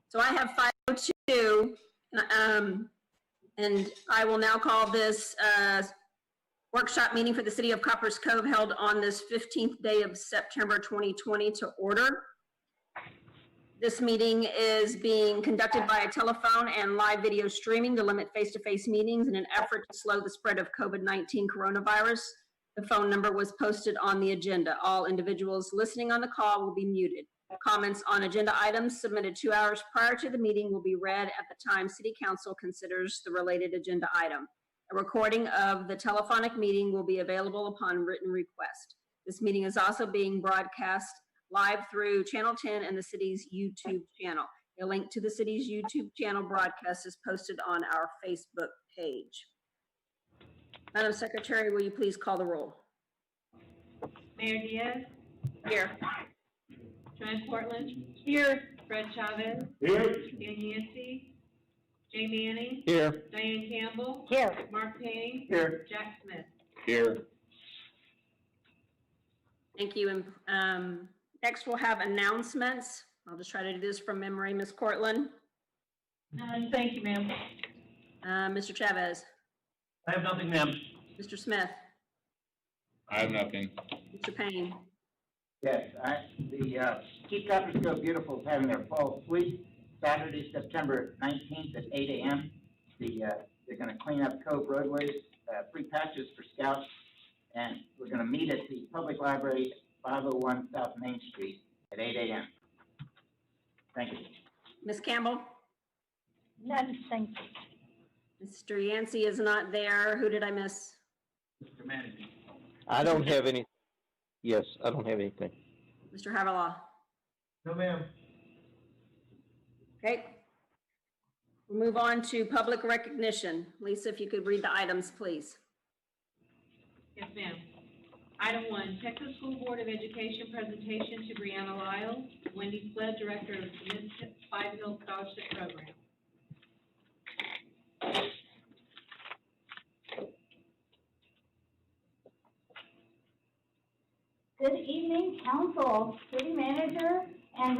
So I have 502, and I will now call this workshop meeting for the City of Copperas Cove held on this 15th day of September 2020 to order. This meeting is being conducted by a telephone and live video streaming to limit face-to-face meetings in an effort to slow the spread of COVID-19 coronavirus. The phone number was posted on the agenda. All individuals listening on the call will be muted. Comments on agenda items submitted 2 hours prior to the meeting will be read at the time City Council considers the related agenda item. A recording of the telephonic meeting will be available upon written request. This meeting is also being broadcast live through Channel 10 and the city's YouTube channel. A link to the city's YouTube channel broadcast is posted on our Facebook page. Madam Secretary, will you please call the roll? Mayor Diaz? Here. Joanne Portland? Here. Fred Chavez? Here. Dan Yancey? Jay Manning? Here. Diane Campbell? Here. Mark Payne? Here. Jack Smith? Here. Thank you. And next we'll have announcements. I'll just try to do this from memory. Ms. Cortland. Thank you, ma'am. Mr. Chavez. I have nothing, ma'am. Mr. Smith. I have nothing. Mr. Payne. Yes, the Keep Copperas Cove Beautiful is having their fall sweep Saturday, September 19th at 8 a.m. They're going to clean up Cove roadways, free patches for scouts, and we're going to meet at the Public Library, 501 South Main Street at 8 a.m. Thank you. Ms. Campbell. None, thank you. Mr. Yancey is not there. Who did I miss? Mr. Manager. I don't have any. Yes, I don't have anything. Mr. Havilah. No, ma'am. Okay. We'll move on to public recognition. Lisa, if you could read the items, please. Yes, ma'am. Item 1, Texas School Board of Education presentation to Brianna Lyles, Wendy Flood, Director of the Five Hill Scholarship Program. Good evening, Council, City Manager, and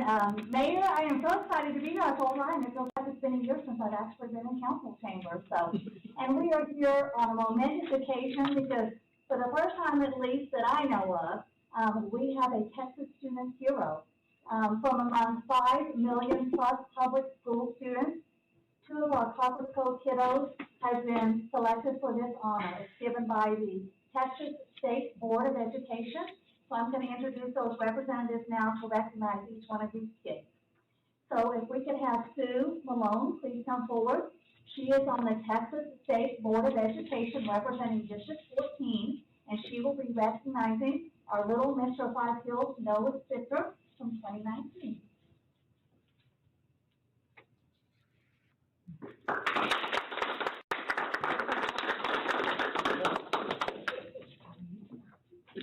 Mayor. I am so excited to be here. I told Ryan it feels like it's been a year since I've actually been in Council Chamber. So, and we are here on a momentous occasion because for the first time, at least that I know of, we have a Texas Student Hero. From among 5 million plus public school students, 2 of our Copperas Cove kiddos have been selected for this honor. It's given by the Texas State Board of Education. So I'm going to introduce those representatives now to recognize each one of these kids. So if we could have Sue Malone, please come forward. She is on the Texas State Board of Education representing District 14, and she will be recognizing our little Mr. Five Hills, Noah Spitzer, from 2019.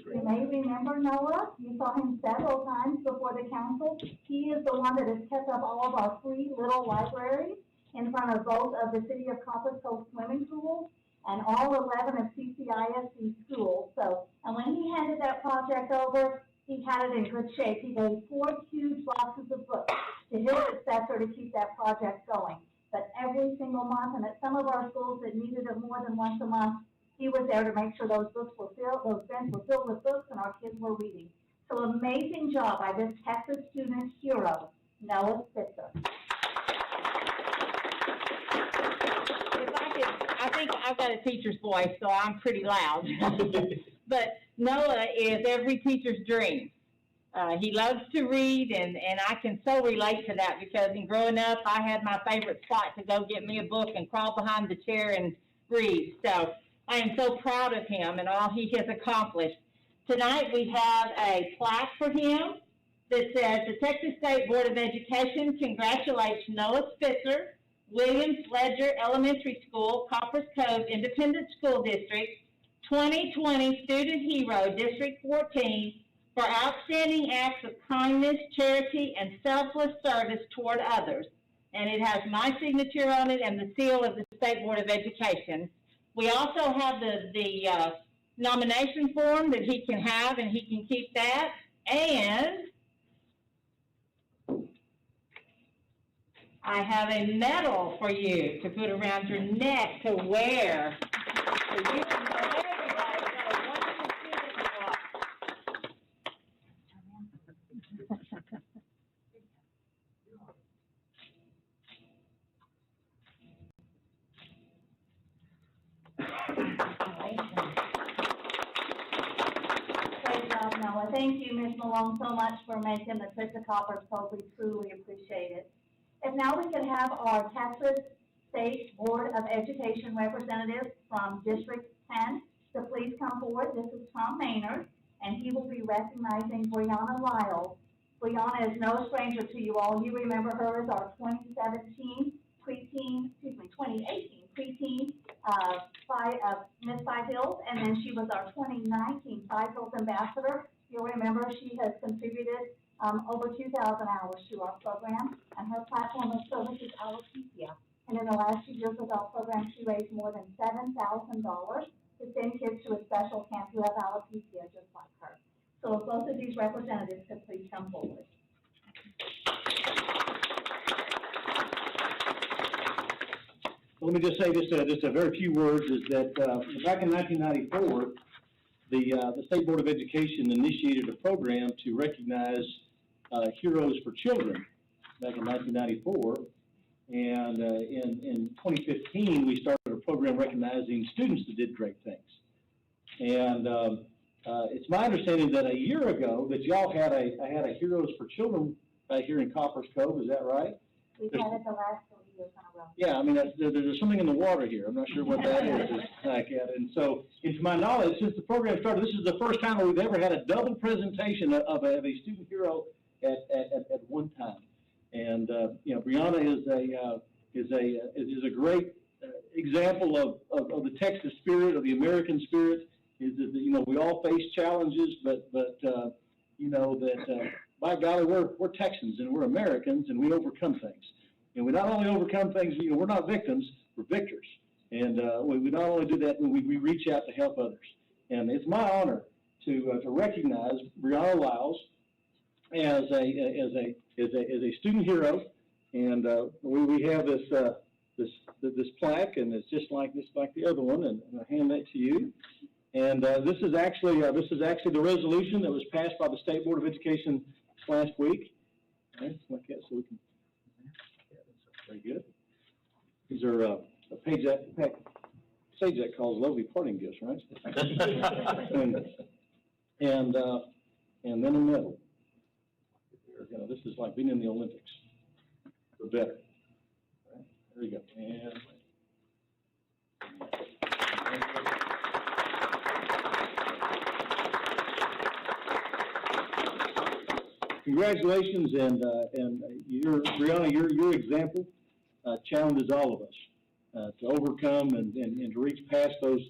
You may remember Noah. You saw him several times before the council. He is the one that has kept up all of our free little libraries in front of both of the City of Copperas Cove swimming pools and all 11 of CCISD schools. So, and when he handed that project over, he had it in good shape. He gave 4 huge boxes of books to his successor to keep that project going. But every single month, and at some of our schools that needed it more than once a month, he was there to make sure those books were filled, those bins were filled with books, and our kids were reading. So amazing job by this Texas Student Hero, Noah Spitzer. I think I've got a teacher's voice, so I'm pretty loud. But Noah is every teacher's dream. He loves to read, and I can so relate to that because in growing up, I had my favorite spot to go get me a book and crawl behind the chair and read. So I am so proud of him and all he has accomplished. Tonight we have a plaque for him that says, the Texas State Board of Education congratulates Noah Spitzer, Williams Ledger Elementary School, Copperas Cove Independent School District, 2020 Student Hero, District 14, for outstanding acts of kindness, charity, and selfless service toward others. And it has my signature on it and the seal of the State Board of Education. We also have the nomination form that he can have, and he can keep that. And I have a medal for you to put around your neck to wear. So you can tell everybody what a wonderful student you are. Great job, Noah. Thank you, Ms. Malone, so much for making the trip to Copper's Cove. We truly appreciate it. If now we could have our Texas State Board of Education representative from District 10 to please come forward. This is Tom Maynard, and he will be recognizing Brianna Lyle. Brianna is no stranger to you all. You remember her as our 2018 preteen Miss Five Hills, and then she was our 2019 Five Hills Ambassador. You'll remember she has contributed over 2,000 hours to our program, and her platform of service is alopecia. And in the last 2 years of our program, she raised more than $7,000 to send kids to a special camp who have alopecia just like her. So if both of these representatives could please come forward. Let me just say just a very few words, is that back in 1994, the State Board of Education initiated a program to recognize heroes for children back in 1994. And in 2015, we started a program recognizing students that did great things. And it's my understanding that a year ago that y'all had a Heroes for Children here in Copper's Cove. Is that right? We've had it the last 3 years in a row. Yeah, I mean, there's something in the water here. I'm not sure what that is. And so, to my knowledge, since the program started, this is the first time we've ever had a double presentation of a student hero at one time. And you know, Brianna is a great example of the Texas spirit, of the American spirit. Is that, you know, we all face challenges, but you know that by golly, we're Texans and we're Americans, and we overcome things. And we not only overcome things, you know, we're not victims, we're victors. And we not only do that, we reach out to help others. And it's my honor to recognize Brianna Lyles as a student hero. And we have this plaque, and it's just like the other one, and I hand that to you. And this is actually the resolution that was passed by the State Board of Education last week. All right, like that, so we can. Very good. These are a page that Sajak calls lovely parting gifts, right? and then a medal. You know, this is like being in the Olympics, or better. Right? There you go. And congratulations, and Brianna, your example challenges all of us to overcome and to reach past those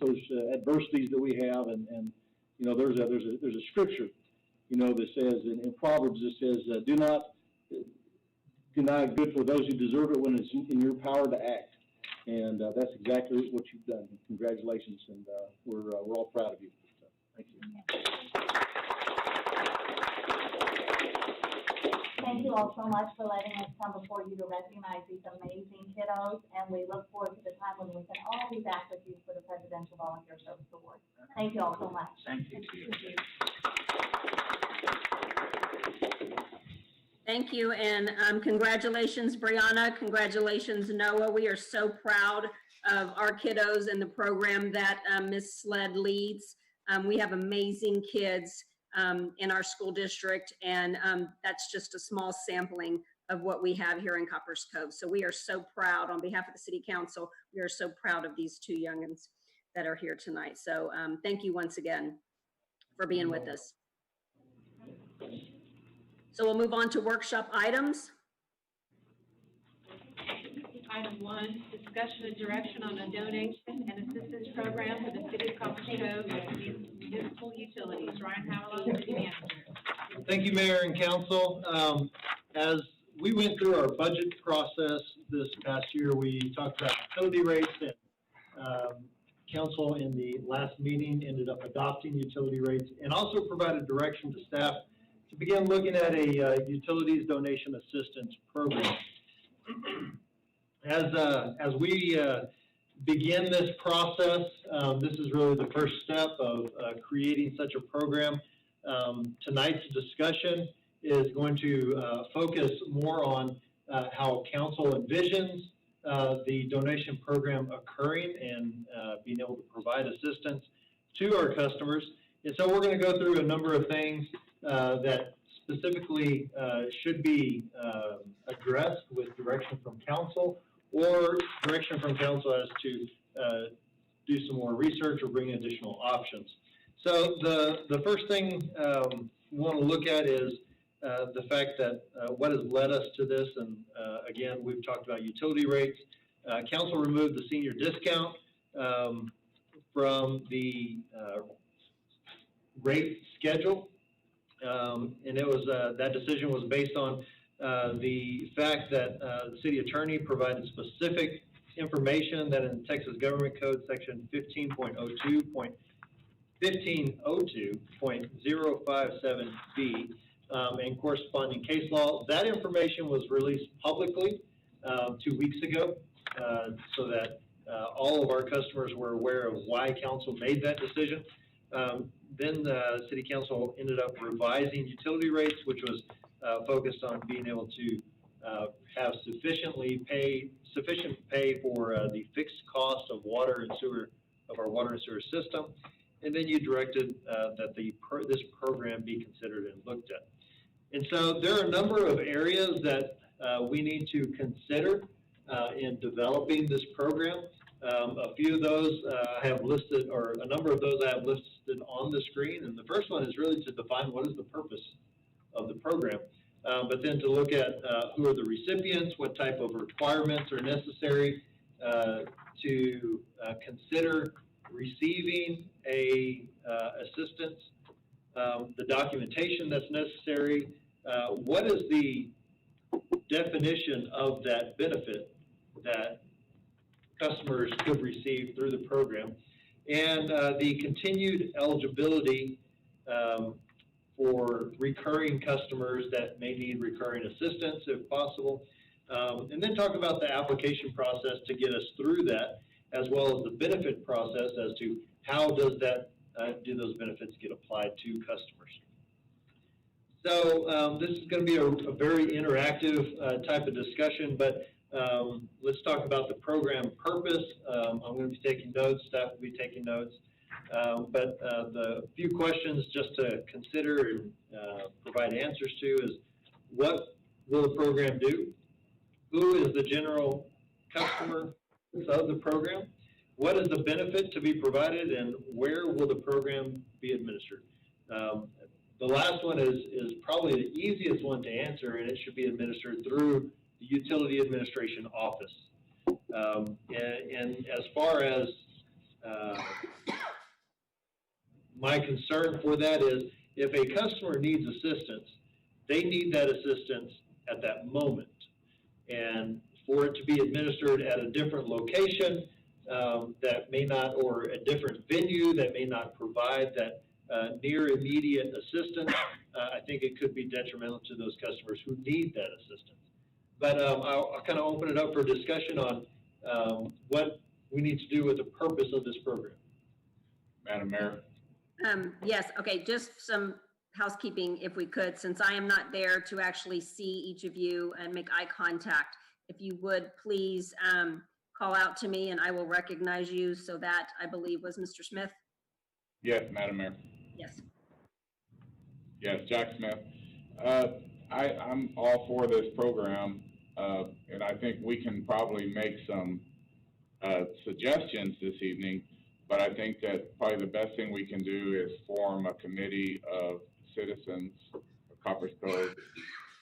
adversities that we have. And you know, there's a scripture, you know, that says in Proverbs, it says, do not deny good for those who deserve it when it's in your power to act. And that's exactly what you've done. Congratulations, and we're all proud of you. So, thank you. Thank you all so much for letting us come before you to recognize these amazing kiddos, and we look forward to the time when we can all be back with you for the Presidential Volunteer Service Award. Thank you all so much. Thank you. Thank you, and congratulations, Brianna. Congratulations, Noah. We are so proud of our kiddos and the program that Ms. Sled leads. We have amazing kids in our school district, and that's just a small sampling of what we have here in Copper's Cove. So we are so proud, on behalf of the City Council, we are so proud of these two youngins that are here tonight. So thank you once again for being with us. So we'll move on to workshop items. Item 1, discussion and direction on a donation and assistance program for the City of Copper's Cove municipal utilities. Ryan Howell, City Manager. Thank you, Mayor and Council. As we went through our budget process this past year, we talked about utility rates, and Council in the last meeting ended up adopting utility rates, and also provided direction to staff to begin looking at a utilities donation assistance program. As we begin this process, this is really the first step of creating such a program. Tonight's discussion is going to focus more on how council envisions the donation program occurring and being able to provide assistance to our customers. And so we're going to go through a number of things that specifically should be addressed with direction from council, or direction from council as to do some more research or bring additional options. So the first thing we want to look at is the fact that what has led us to this, and again, we've talked about utility rates. Council removed the senior discount from the rate schedule, and it was that decision was based on the fact that the city attorney provided specific information that in Texas Government Code section 15.02.057B and corresponding case law. That information was released publicly 2 weeks ago, so that all of our customers were aware of why council made that decision. Then the city council ended up revising utility rates, which was focused on being able to have sufficient pay for the fixed cost of water and sewer, of our water and sewer system. And then you directed that this program be considered and looked at. And so there are a number of areas that we need to consider in developing this program. A few of those I have listed, or a number of those I have listed on the screen. And the first one is really to define what is the purpose of the program, but then to look at who are the recipients, what type of requirements are necessary to consider receiving a assistance, the documentation that's necessary, what is the definition of that benefit that customers could receive through the program, and the continued eligibility for recurring customers that may need recurring assistance if possible, and then talk about the application process to get us through that, as well as the benefit process as to how does that do those benefits get applied to customers. So this is going to be a very interactive type of discussion, but let's talk about the program purpose. I'm going to be taking notes, staff will be taking notes, but the few questions just to consider and provide answers to is, what will the program do? Who is the general customer of the program? What is the benefit to be provided, and where will the program be administered? The last one is probably the easiest one to answer, and it should be administered through the Utility Administration Office. And as far as my concern for that is, if a customer needs assistance, they need that assistance at that moment. And for it to be administered at a different location that may not, or a different venue that may not provide that near immediate assistance, I think it could be detrimental to those customers who need that assistance. But I'll kind of open it up for discussion on what we need to do with the purpose of this program. Madam Mayor? Yes, okay, just some housekeeping if we could, since I am not there to actually see each of you and make eye contact. If you would please call out to me and I will recognize you. So that, I believe, was Mr. Smith? Yes, Madam Mayor. Yes. Yes, Jack Smith. I'm all for this program, and I think we can probably make some suggestions this evening, but I think that probably the best thing we can do is form a committee of citizens of Copperas Cove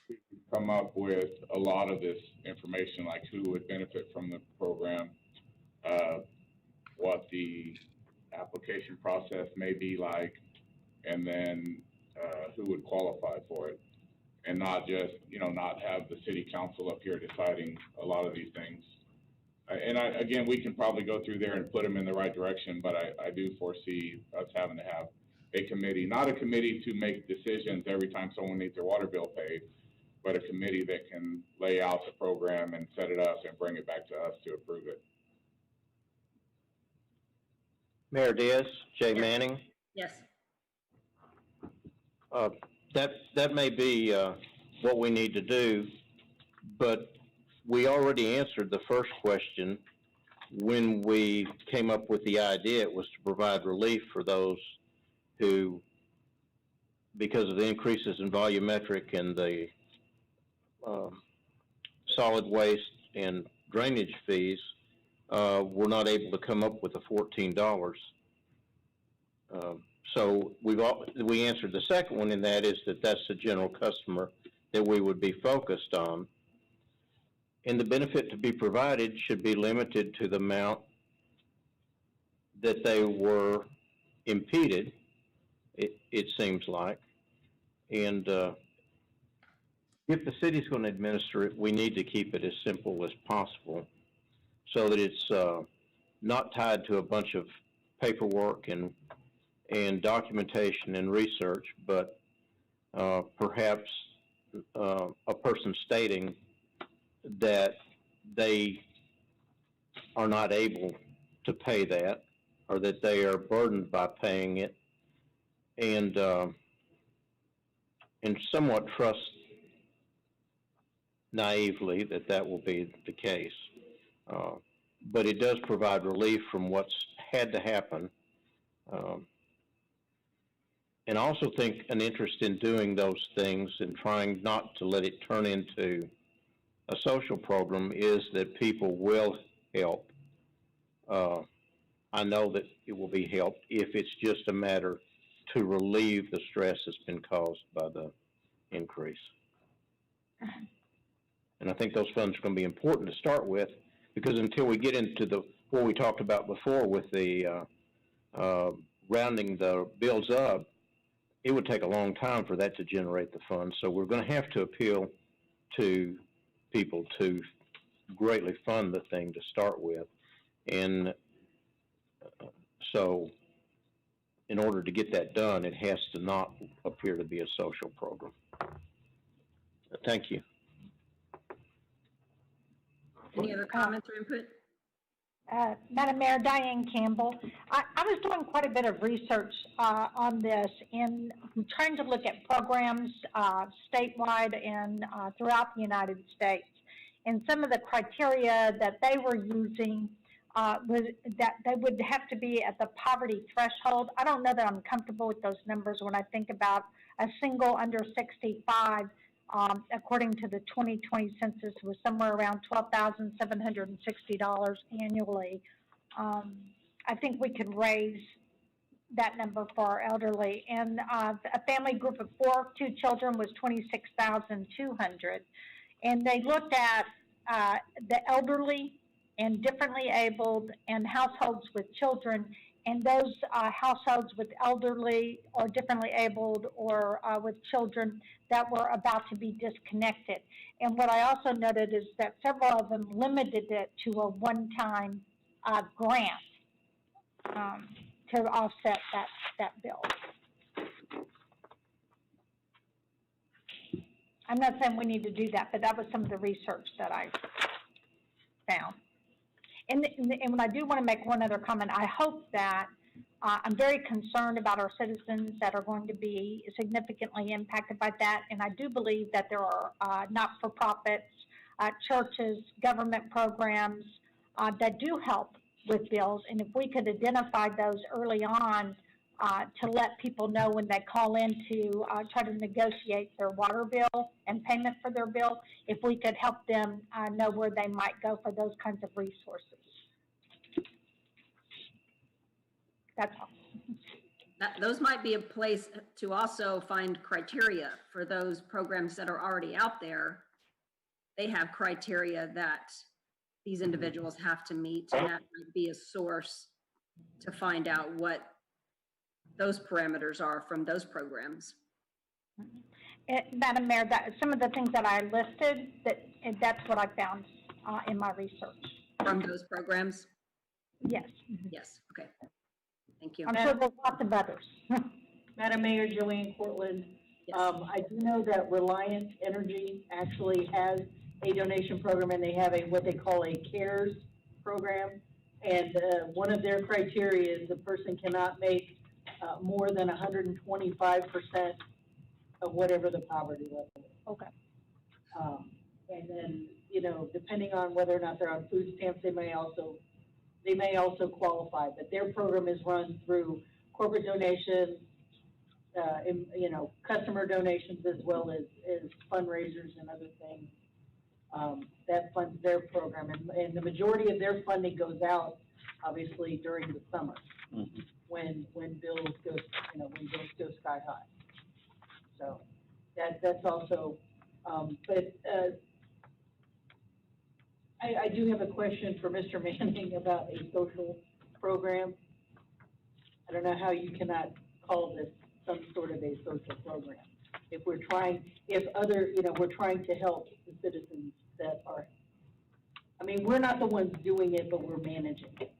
to come up with a lot of this information, like who would benefit from the program, what the application process may be like, and then who would qualify for it, and not just, not have the city council up here deciding a lot of these things. And again, we can probably go through there and put them in the right direction, but I do foresee us having to have a committee, not a committee to make decisions every time someone needs their water bill paid, but a committee that can lay out the program and set it up and bring it back to us to approve it. Mayor Diaz, Jay Yes. Manning, Yes. that may be, what we need to do, but we already answered the first question when we came up with the idea. It was to provide relief for those who, because of the increases in volumetric and the solid waste and drainage fees, were not able to come up with the $14. So we answered the second one, and that is that's the general customer that we would be focused on. And the benefit to be provided should be limited to the amount that they were impeded, it seems like. And if the city's going to administer it, we need to keep it as simple as possible so that it's not tied to a bunch of paperwork and documentation and research, but perhaps a person stating that they are not able to pay that, or that they are burdened by paying it, and somewhat trust naively that will be the case. But it does provide relief from what's had to happen. And I also think an interest in doing those things and trying not to let it turn into a social program is that people will help. I know that it will be helped if it's just a matter to relieve the stress that's been caused by the increase. And I think those funds are going to be important to start with, because until we get into what we talked about before with the rounding the bills up, it would take a long time for that to generate the funds. So we're going to have to appeal to people to greatly fund the thing to start with. And so in order to get that done, it has to not appear to be a social program. Thank you. Any other comments or input? Madam Mayor, Diane Campbell. I was doing quite a bit of research on this and trying to look at programs statewide and throughout the United States. And some of the criteria that they were using was that they would have to be at the poverty threshold. I don't know that I'm comfortable with those numbers when I think about a single under 65. According to the 2020 census, was somewhere around $12,760 annually. I think we could raise that number for our elderly. And a family group of 4, 2 children was $26,200. And they looked at the elderly and differently abled and households with children. And those households with elderly or differently abled or with children that were about to be disconnected. And what I also noted is that several of them limited it to a one-time grant to offset that bill. I'm not saying we need to do that, but that was some of the research that I found. And I do want to make one other comment. I hope that I'm very concerned about our citizens that are going to be significantly impacted by that. And I do believe that there are not-for-profits, churches, government programs that do help with bills. And if we could identify those early on to let people know when they call in to try to negotiate their water bill and payment for their bill, if we could help them know where they might go for those kinds of resources. That's all. Those might be a place to also find criteria for those programs that are already out there. They have criteria that these individuals have to meet, and that might be a source to find out what those parameters are from those programs. Madam Mayor, some of the things that I listed, that's what I found in my research. From those programs? Yes. Yes, okay. Thank you. I'm sure there's lots of others. Madam Mayor, Joanne Cortland. Yes. I do know that Reliant Energy actually has a donation program, and they have what they call a CARES program. And, one of their criteria is the person cannot make, more than 125% of whatever the poverty level is. Okay. And then, you know, depending on whether or not they're on food stamps, they may also qualify, but their program is run through corporate donations, you know, customer donations, as well as fundraisers and other things. That funds their program, and the majority of their funding goes out, obviously, during the summer, when bills go, you know, when bills go sky high. So, that's also, I do have a question for Mr. Manning about a social program. I don't know how you cannot call this some sort of a social program. If we're trying, you know, we're trying to help the citizens that are, I mean, we're not the ones doing it, but we're managing it.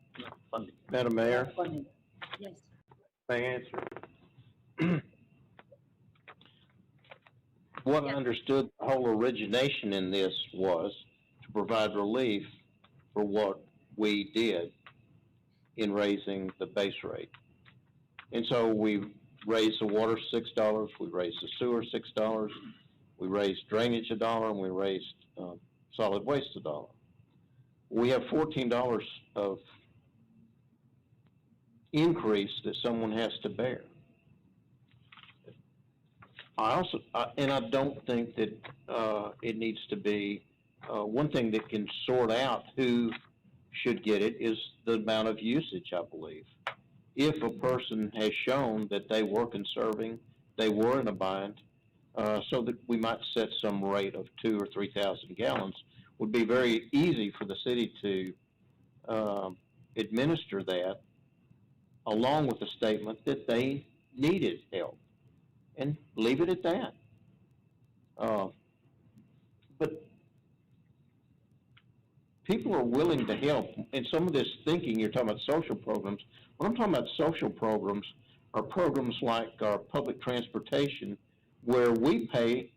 Madam Mayor, Funding it. Yes. may I answer? What I Yeah. understood the whole origination in this was to provide relief for what we did in raising the base rate. And so we raised the water $6, we raised the sewer $6, we raised drainage $1, and we raised solid waste $1. We have $14 of increase that someone has to bear. And I don't think that it needs to be, one thing that can sort out who should get it is the amount of usage, I believe. If a person has shown that they were conserving, they were in a bind, so that we might set some rate of 2,000 or 3,000 gallons, would be very easy for the city to administer that, along with the statement that they needed help, and leave it at that. But people are willing to help, and some of this thinking, you're talking about social programs. When I'm talking about social programs, are programs like our public transportation, where we pay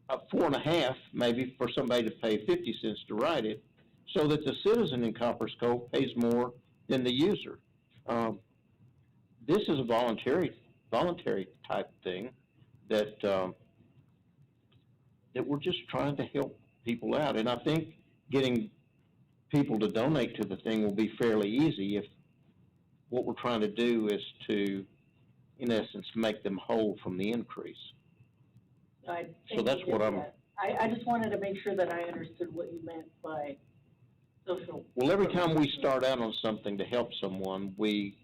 $4.50 maybe for somebody to pay 50 cents to ride it, so that the citizen in Copperas Cove pays more than the user. This is a voluntary type thing that that we're just trying to help people out, and I think getting people to donate to the thing will be fairly easy if what we're trying to do is to, in essence, make them whole from the increase. So that's what I'm. I just wanted to make sure that I understood what you meant by social. Well, every time we start out on something to help someone, we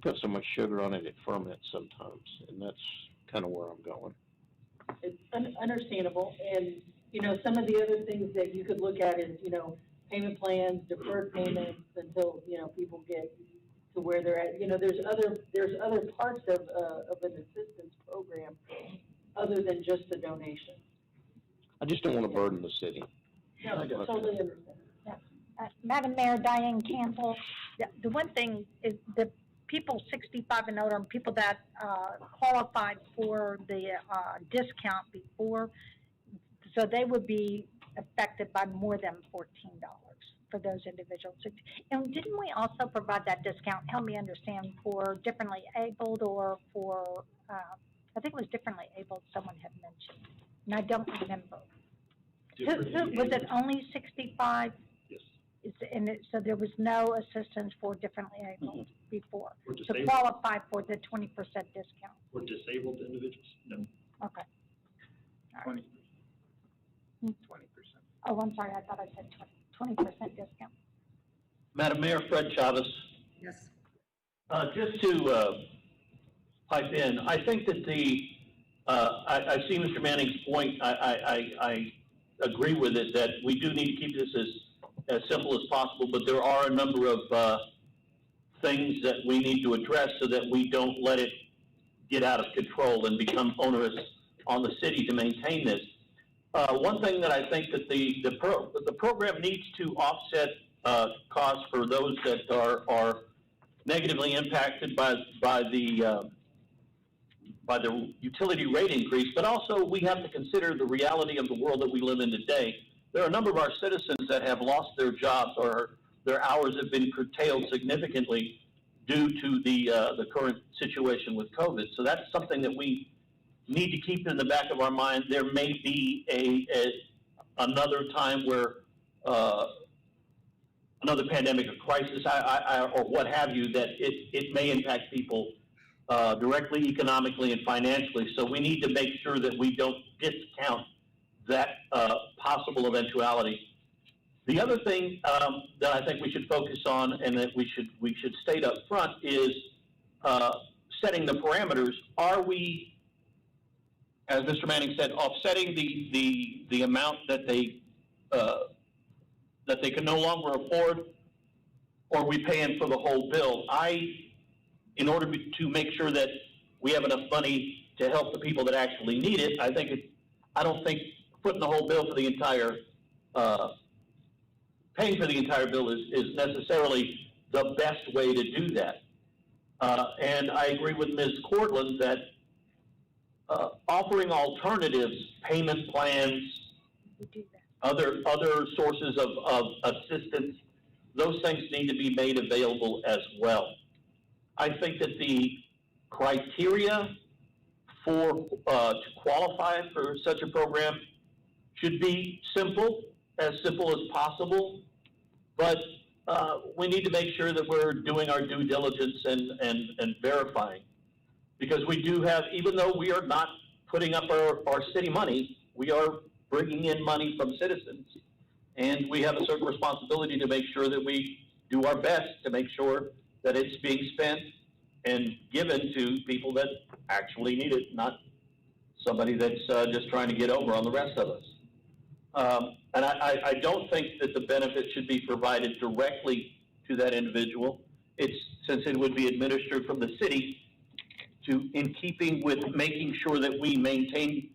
put so much sugar on it ferments sometimes, and that's kind of where I'm going. It's understandable, and, you know, some of the other things that you could look at is, you know, payment plans, deferred payments until, you know, people get to where they're at. You know, there's other parts of an assistance program other than just the donation. I just don't want to burden the city. No, I totally understand. Madam Mayor, Diane Campbell, the one thing is the people 65 and older, and people that qualified for the discount before, so they would be affected by more than $14 for those individuals. And didn't we also provide that discount, help me understand, for differently abled or for, I think it was differently abled, someone had mentioned, and I don't remember. Was it only 65? Yes. So there was no assistance for differently abled before to qualify for the 20% discount? For disabled individuals, no. Okay. 20%. 20%. Oh, I'm sorry, I thought I said 20% discount. Madam Mayor, Fred Chavez. Yes. Just to pipe in, I think that I see Mr. Manning's point. I agree with it that we do need to keep this as simple as possible, but there are a number of things that we need to address so that we don't let it get out of control and become onerous on the city to maintain this. One thing that I think that the program needs to offset costs for those that are negatively impacted by the by the utility rate increase, but also we have to consider the reality of the world that we live in today. There are a number of our citizens that have lost their jobs or their hours have been curtailed significantly due to the current situation with COVID. So that's something that we need to keep in the back of our mind. There may be another time where another pandemic or crisis, or what have you, that it may impact people directly, economically, and financially. So we need to make sure that we don't discount that possible eventuality. The other thing that I think we should focus on, and that we should state up front, is setting the parameters. Are we, as Mr. Manning said, offsetting the amount that they can no longer afford, or are we paying for the whole bill? In order to make sure that we have enough money to help the people that actually need it, I don't think footing the whole bill for the entire, paying for the entire bill is necessarily the best way to do that. And I agree with Ms. Cortland that offering alternatives, payment plans, other sources of assistance, those things need to be made available as well. I think that the criteria to qualify for such a program should be simple as possible, but we need to make sure that we're doing our due diligence and verifying. Because we do have, even though we are not putting up our city money, we are bringing in money from citizens. And we have a certain responsibility to make sure that we do our best to make sure that it's being spent and given to people that actually need it, not somebody that's just trying to get over on the rest of us. And I don't think that the benefit should be provided directly to that individual. Since it would be administered from the city, in keeping with making sure that we maintain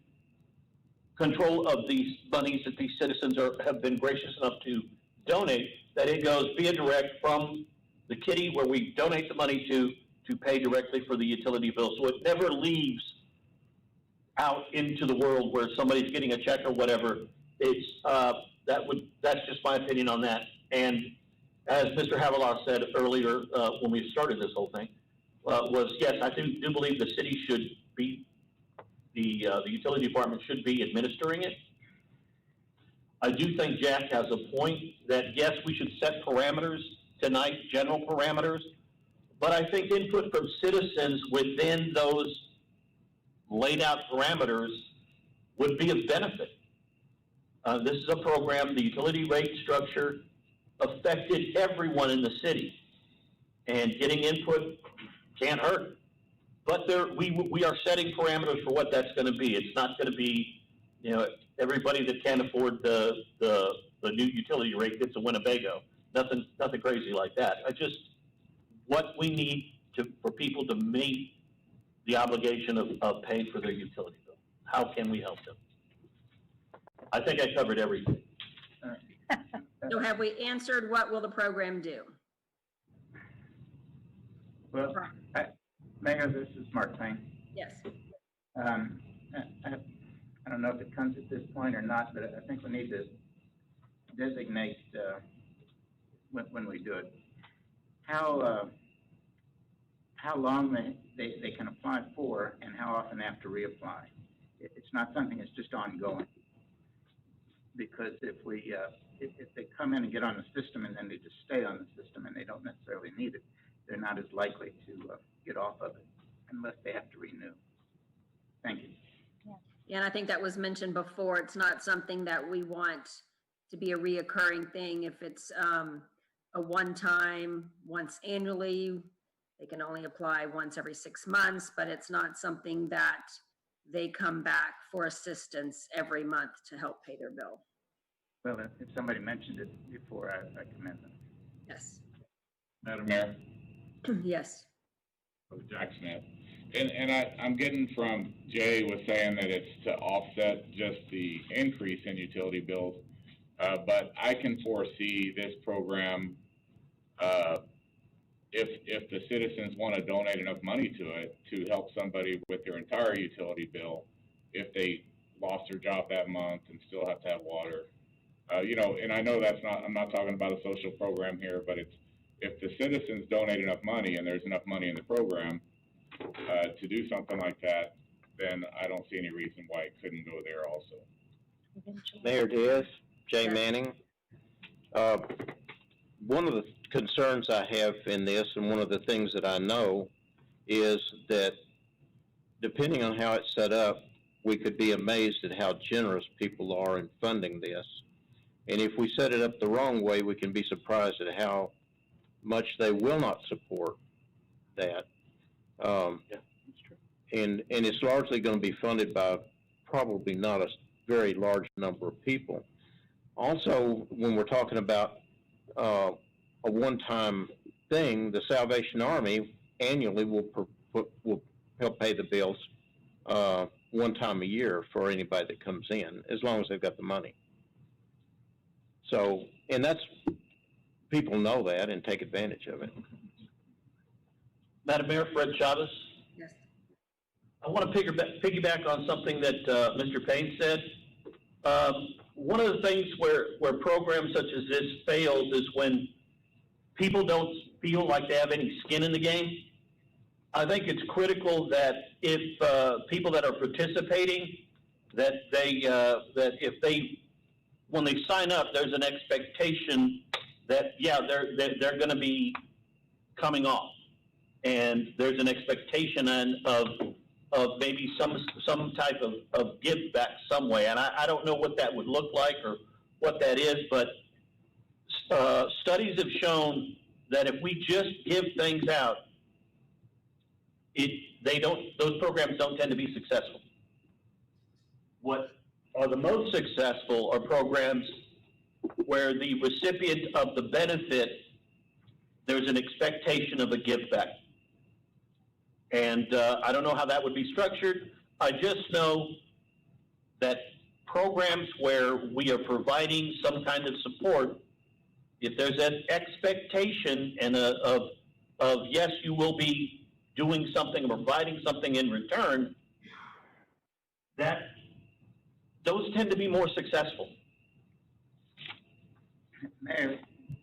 control of these monies that these citizens have been gracious enough to donate, that it goes via direct from the kitty where we donate the money to pay directly for the utility bill. So it never leaves out into the world where somebody's getting a check or whatever. That's just my opinion on that. And as Mr. Havilah said earlier when we started this whole thing, was yes, I do believe the city should be, the utility department should be administering it. I do think Jack has a point that yes, we should set parameters tonight, general parameters, but I think input from citizens within those laid out parameters would be of benefit. This is a program, the utility rate structure affected everyone in the city, and getting input can't hurt. But we are setting parameters for what that's going to be. It's not going to be, everybody that can't afford the new utility rate gets a Winnebago. Nothing crazy like that. What we need for people to meet the obligation of paying for their utility bill. How can we help them? I think I covered everything. So have we answered what will the program do? Well, Mayor, this is Mark Twain. Yes. I don't know if it comes at this point or not, but I think we need to designate when we do it how long they can apply for and how often they have to reapply. It's not something that's just ongoing. Because if they come in and get on the system and then they just stay on the system and they don't necessarily need it, they're not as likely to get off of it unless they have to renew. Thank you. Yeah, and I think that was mentioned before. It's not something that we want to be a reoccurring thing. If it's a one-time, once annually, they can only apply once every 6 months, but it's not something that they come back for assistance every month to help pay their bill. Well, if somebody mentioned it before, I commend them. Yes. Madam Mayor? Yes. Jack Smith. And I'm getting from Jay was saying that it's to offset just the increase in utility bills, but I can foresee this program if the citizens want to donate enough money to it to help somebody with their entire utility bill, if they lost their job that month and still have to have water. And I know I'm not talking about a social program here, but if the citizens donate enough money and there's enough money in the program, to do something like that, then I don't see any reason why it couldn't go there also. Mayor Diaz, Jay Yes. Manning. One of the concerns I have in this, and one of the things that I know, is that depending on how it's set up, we could be amazed at how generous people are in funding this. And if we set it up the wrong way, we can be surprised at how much they will not support that. And it's largely going to be funded by probably not a very large number of people. Also, when we're talking about a one-time thing, the Salvation Army annually will help pay the bills one time a year for anybody that comes in, as long as they've got the money. So, and that's, people know that and take advantage of it. Madam Mayor, Fred Chavez. Yes. I want to piggyback on something that Mr. Payne said. One of the things where programs such as this fails is when people don't feel like they have any skin in the game. I think it's critical that if people that are participating, that when they sign up, there's an expectation that, yeah, they're going to be coming off. And there's an expectation of maybe some type of give back some way. And I don't know what that would look like or what that is, but studies have shown that if we just give things out, those programs don't tend to be successful. What are the most successful are programs where the recipient of the benefit, there's an expectation of a give back. And I don't know how that would be structured. I just know that programs where we are providing some kind of support, if there's an expectation and of yes, you will be doing something or providing something in return, that those tend to be more successful. Mayor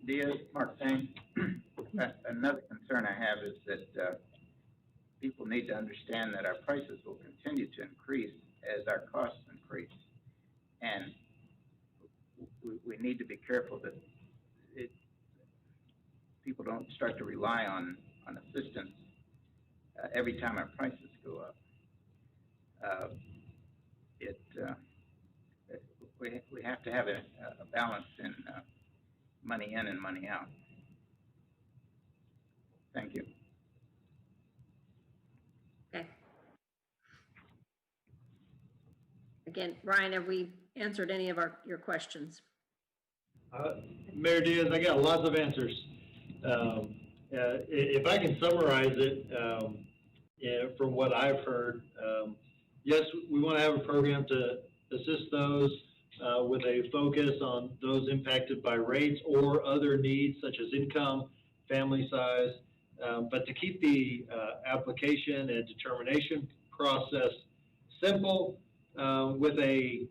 Diaz, Mark Payne, another concern I have is that people need to understand that our prices will continue to increase as our costs increase. And we need to be careful that people don't start to rely on assistance every time our prices go up. We have to have a balance in money in and money out. Thank you. Okay. Again, Ryan, have we answered any of your questions? Mayor Diaz, I got lots of answers. If I can summarize it, from what I've heard, yes, we want to have a program to assist those with a focus on those impacted by rates or other needs such as income, family size, but to keep the application and determination process simple with a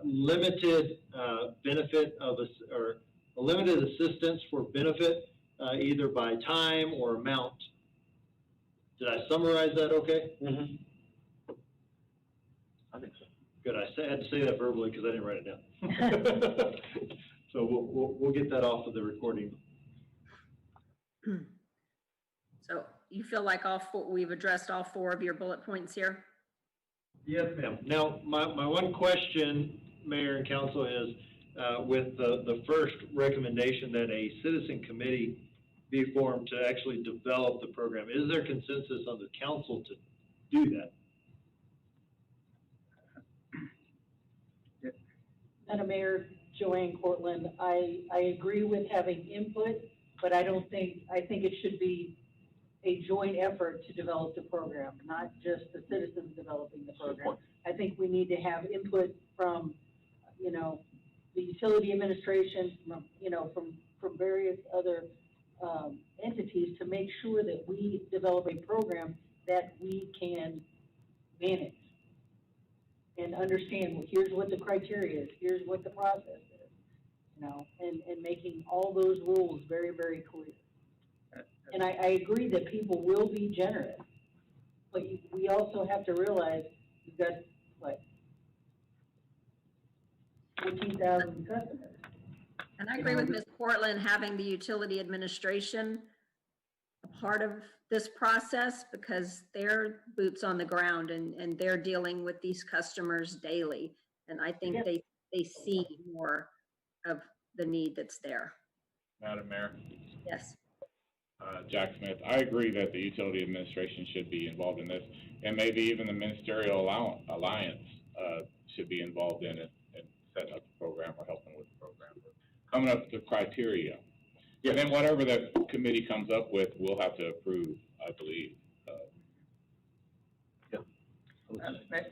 limited benefit or a limited assistance for benefit either by time or amount. Did I summarize that okay? Mm-hmm. I think so. Good, I had to say that verbally because I didn't write it down. So we'll get that off of the recording. So you feel like we've addressed all 4 of your bullet points here? Yes, ma'am. Now, my one question, Mayor and Council, is with the first recommendation that a citizen committee be formed to actually develop the program. Is there consensus on the council to do that? Madam Mayor, Joanne Cortland, I agree with having input, but I think it should be a joint effort to develop the program, not just the citizens developing the program. I think we need to have input from, the utility administration, from various other entities to make sure that we develop a program that we can manage and understand, well, here's what the criteria is, here's what the process is, you know, and making all those rules very, very clear. And I agree that people will be generous, but we also have to realize you've got, what, 14,000 customers. And I agree with Ms. Portland, having the utility administration a part of this process, because they're boots on the ground and they're dealing with these customers daily. And I think they see more of the need that's there. Madam Mayor, Yes. Jack Smith, I agree that the utility administration should be involved in this, and maybe even the ministerial alliance, should be involved in it and setting up the program or helping with the program, coming up with the criteria. And then whatever the committee comes up with, we'll have to approve, I believe.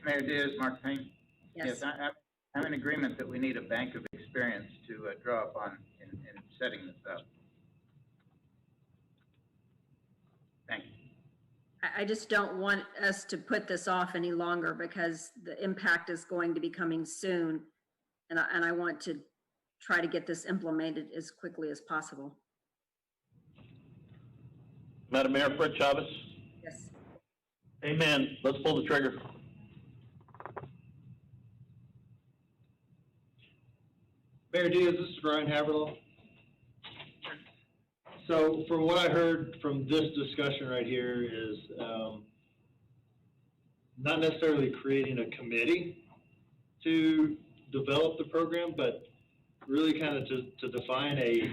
Mayor Diaz, Mark Payne. Yes. I'm in agreement that we need a bank of experience to draw upon in setting this up. Thank you. I just don't want us to put this off any longer because the impact is going to be coming soon. And I want to try to get this implemented as quickly as possible. Madam Mayor, Fred Chavez? Yes. Amen. Let's pull the trigger. Mayor Diaz, this is Brian Haverhill. So from what I heard from this discussion right here is not necessarily creating a committee to develop the program, but really kind of to define a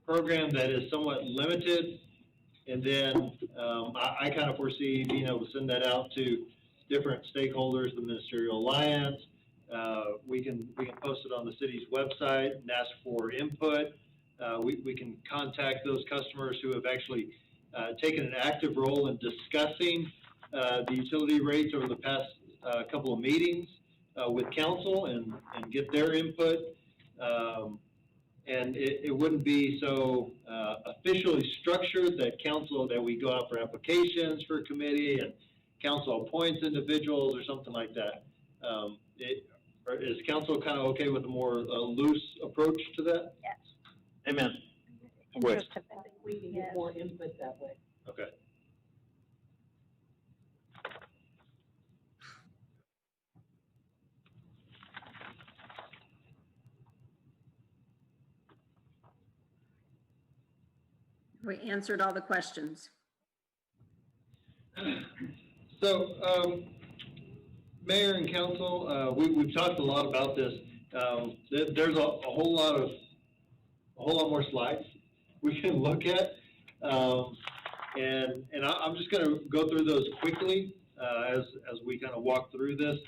program that is somewhat limited. And then I kind of foresee being able to send that out to different stakeholders, the Ministerial Alliance. We can post it on the city's website and ask for input. We can contact those customers who have actually taken an active role in discussing the utility rates over the past couple of meetings with council and get their input. And it wouldn't be so officially structured that we go out for applications for a committee and council appoints individuals or something like that. Is council kind of okay with a more loose approach to that? Yes. Amen. I think we can get more input that way. Okay. We answered all the questions. So, Mayor and Council, we've talked a lot about this. There's a whole lot more slides we can look at, and I'm just going to go through those quickly as we kind of walk through this,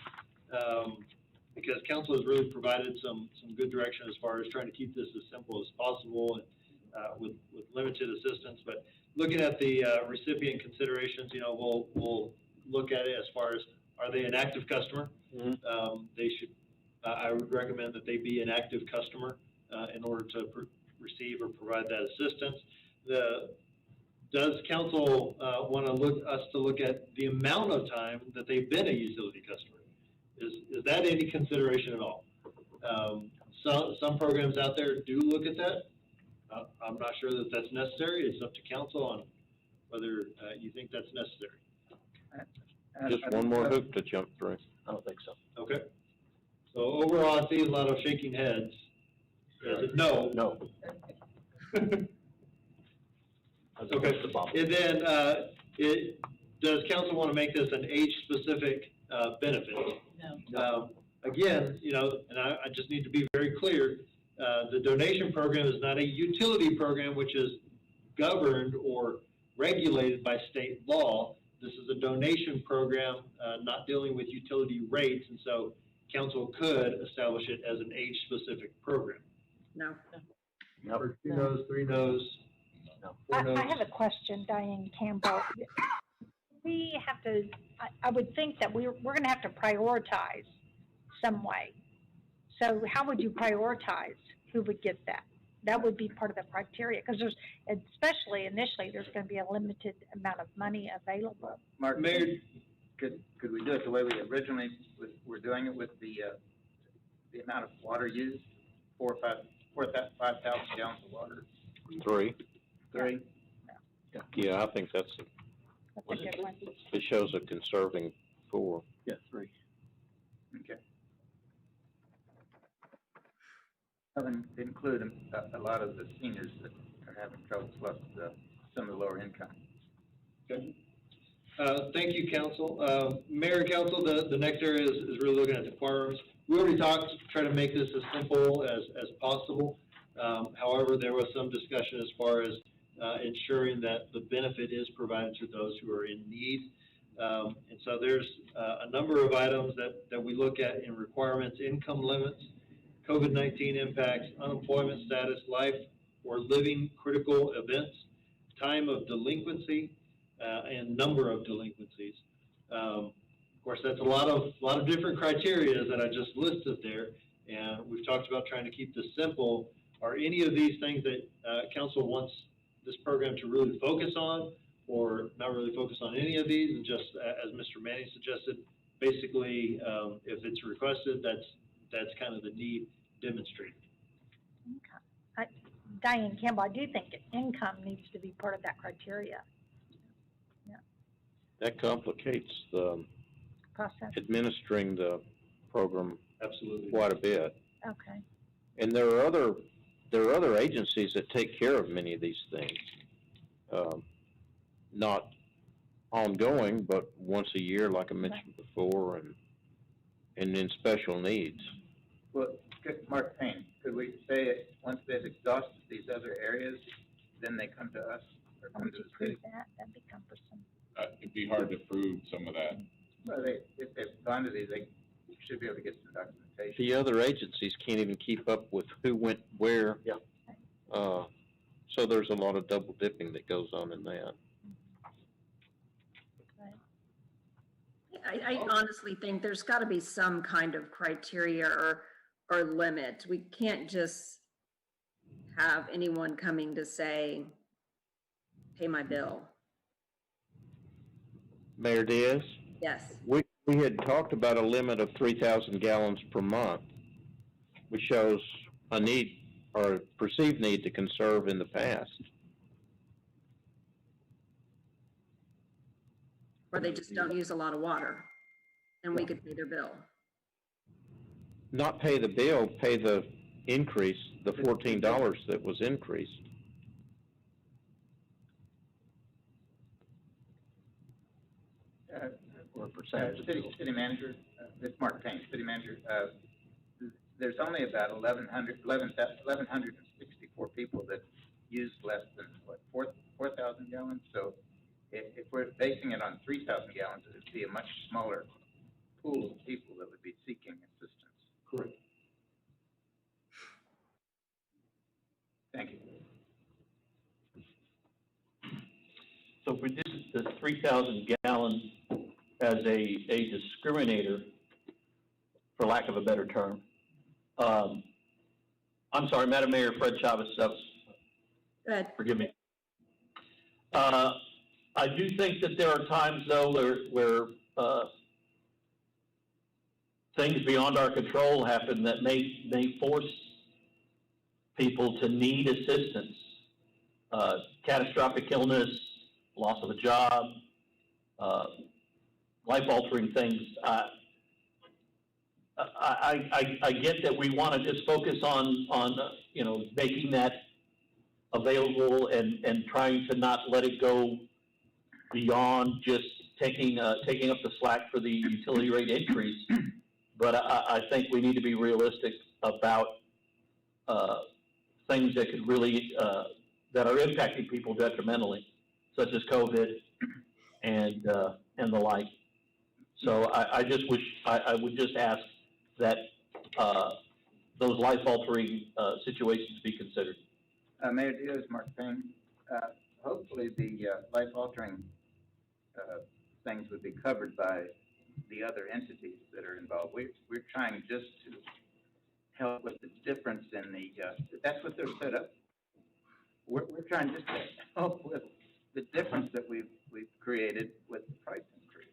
because Council has really provided some good direction as far as trying to keep this as simple as possible and with limited assistance. But looking at the recipient considerations, we'll look at it as far as, are they an active customer? Mm-hmm. They should. I would recommend that they be an active customer in order to receive or provide that assistance. Does council want to look at the amount of time that they've been a utility customer? Is that any consideration at all? Some programs out there do look at that. I'm not sure that that's necessary. It's up to council on whether you think that's necessary. Just one more hoop to jump through. I don't think so. Okay. So overall, I see a lot of shaking heads. No. No. Okay. And then, does council want to make this an age-specific benefit? No. Again, and I just need to be very clear, the donation program is not a utility program which is governed or regulated by state law. This is a donation program, not dealing with utility rates, and so council could establish it as an age-specific program. No. No. Or 2 no's, 3 no's, 4 no's. I have a question, Diane Campbell. We have to, I would think that we're going to have to prioritize some way. So how would you prioritize who would get that? that would be part of the criteria, because there's, especially initially, there's gonna be a limited amount of money available. Mark, Mayor, could we do it the way we originally were doing it with the amount of water used? 5,000 gallons of water? Three. Three? Yeah, I think that's, That's a good one. it shows a conserving 4. Yeah, 3. Okay. Doesn't include a lot of the seniors that are having trouble, plus some of the lower income. Okay. Thank you, council. Mayor and council, the next area is really looking at the firearms. We already talked, try to make this as simple as possible. However, there was some discussion as far as ensuring that the benefit is provided to those who are in need. And so there's a number of items that we look at in requirements, income limits, COVID-19 impacts, unemployment status, life or living critical events, time of delinquency, and number of delinquencies. Of course, that's a lot of different criteria that I just listed there, and we've talked about trying to keep this simple. Are any of these things that council wants this program to really focus on, or not really focus on any of these, and just as Mr. Manning suggested, basically, if it's requested, that's kind of the need demonstrated. Diane Campbell, I do think income needs to be part of that criteria. That complicates the Process, administering the program Absolutely. quite a bit. okay. And there are other agencies that take care of many of these things. Not ongoing, but once a year, like I mentioned before, and in special needs. Well, Mark Payne, could we say it, once they've exhausted these other areas, then they come to us or How come would to you the prove city? that? That'd be cumbersome. It'd be hard to prove some of that. Well, if they've gone to these, they should be able to get some documentation. The other agencies can't even keep up with who went where. Yeah. So there's a lot of double dipping that goes on in that. I honestly think there's gotta be some kind of criteria or limit. We can't just have anyone coming to say, pay my bill. Mayor Diaz, Yes. we had talked about a limit of 3,000 gallons per month, which shows a need or perceived need to conserve in the past. Or they just don't use a lot of water, and we could pay their bill. Not pay the bill, pay the increase, the $14 that was increased. Or percentage. City manager, this Mark Payne, city manager, there's only about 1,164 people that use less than, 4,000 gallons? So if we're basing it on 3,000 gallons, it would be a much smaller pool of people that would be seeking assistance. Correct. Thank you. So if we did the 3,000 gallons as a discriminator, for lack of a better term, I'm sorry, Madam Mayor, Fred Chavez, Good. forgive me. I do think that there are times, though, where things beyond our control happen that may force people to need assistance. Catastrophic illness, loss of a job, life-altering things. I get that we want to just focus on making that available and trying to not let it go beyond just taking up the slack for the utility rate increase. But I think we need to be realistic about things that could really that are impacting people detrimentally, such as COVID and the like. So I just wish I would just ask that those life-altering situations be considered. Mayor Diaz, Mark Payne, hopefully the life-altering things would be covered by the other entities that are involved. We're trying just to help with the difference in the, that's what they're set up. We're trying just to help with the difference that we've created with the price increase.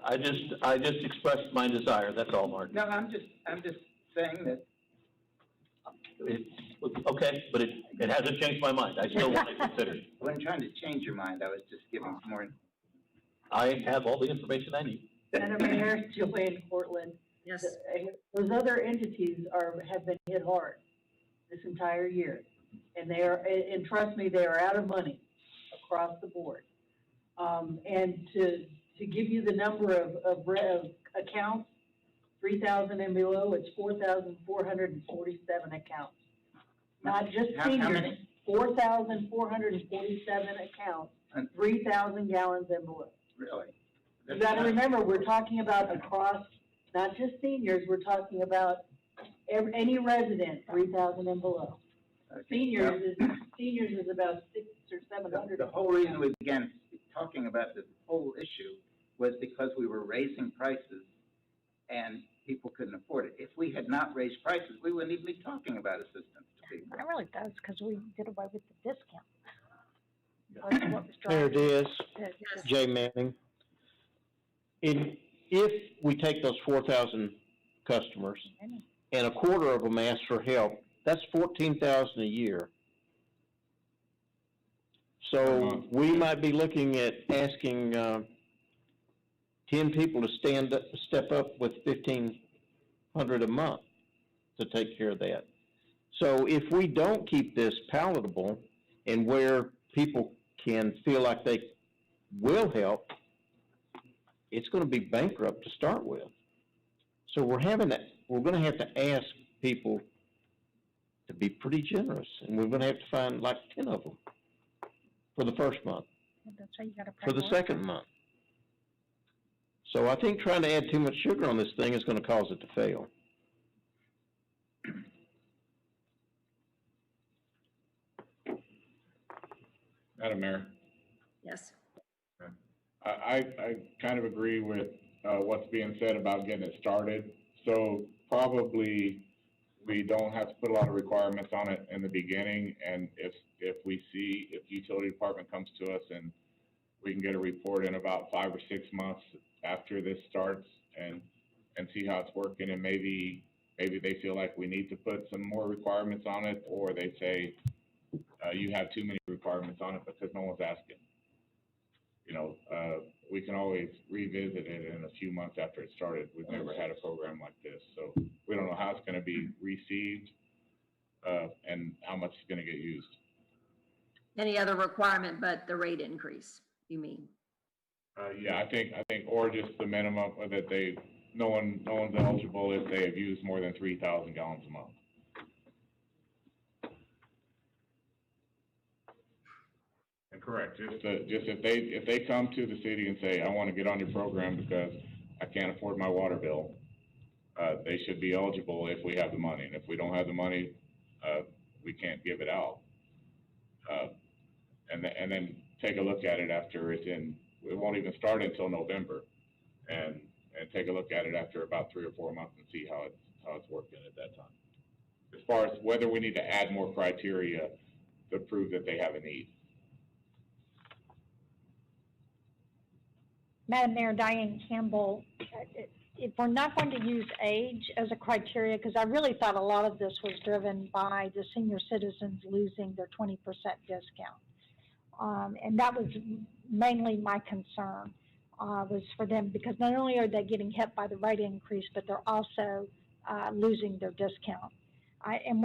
I just expressed my desire, that's all, Mark. No, I'm just saying that. Okay, but it hasn't changed my mind, I still want to consider it. I wasn't trying to change your mind, I was just giving more. I have all the information I need. Madam Mayor, Joanne Cortland. Yes. Those other entities have been hit hard this entire year. And they are, and trust me, they are out of money across the board. And to give you the number of accounts, 3,000 and below, it's 4,447 accounts. Not just How seniors, many? 4,447 accounts, 3,000 gallons and below. Really? You gotta remember, we're talking about across, not just seniors, we're talking about any resident, 3,000 and below. Okay. Seniors is about 600 or 700. The whole reason we began talking about this whole issue was because we were raising prices and people couldn't afford it. If we had not raised prices, we wouldn't even be talking about assistance to people. It really does, because we did away with the discount. That's what was There driving it is, it. Jay Manning. If we take those 4,000 customers and a quarter of them ask for help, that's 14,000 a year. So we might be looking at asking 10 people to step up with 1,500 a month to take care of that. So if we don't keep this palatable and where people can feel like they will help, it's going to be bankrupt to start with. So we're going to have to ask people to be pretty generous, and we're going to have to find like 10 of them for the first month, That's why you gotta for the second month. So I think trying to add too much sugar on this thing is going to cause it to fail. Madam Mayor, Yes. I kind of agree with, what's being said about getting it started. So probably we don't have to put a lot of requirements on it in the beginning, and if the utility department comes to us and we can get a report in about 5 or 6 months after this starts and see how it's working, and maybe they feel like we need to put some more requirements on it, or they say, you have too many requirements on it because no one's asking. You know, we can always revisit it in a few months after it started. We've never had a program like this, so we don't know how it's gonna be received, and how much is gonna get used. Any other requirement but the rate increase, you mean? Yeah, I think, or just the minimum that no one's eligible if they have used more than 3,000 gallons a month. And correct, just if they come to the city and say, I wanna get on your program because I can't afford my water bill, they should be eligible if we have the money, and if we don't have the money, we can't give it out. And then take a look at it after it won't even start until November, and take a look at it after about 3 or 4 months and see how it's working at that time. As far as whether we need to add more criteria to prove that they have a need. Madam Mayor, Diane Campbell, if we're not going to use age as a criteria, because I really thought a lot of this was driven by the senior citizens losing their 20% discount. And that was mainly my concern, was for them, because not only are they getting hit by the rate increase, but they're also losing their discount. And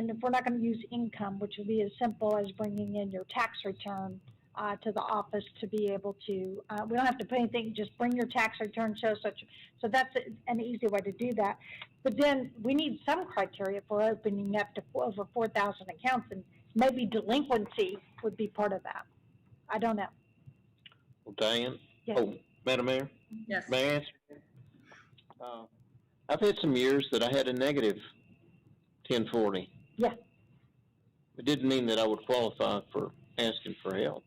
if we're not going to use income, which would be as simple as bringing in your tax return to the office to be able to, we don't have to put anything, just bring your tax return, show such, so that's an easy way to do that. But then we need some criteria for opening up to over 4,000 accounts, and maybe delinquency would be part of that. I don't know. Well, Diane? Yes. Oh, Madam Mayor? Yes. May I answer? I've had some years that I had a negative 1040. Yeah. It didn't mean that I would qualify for asking for help.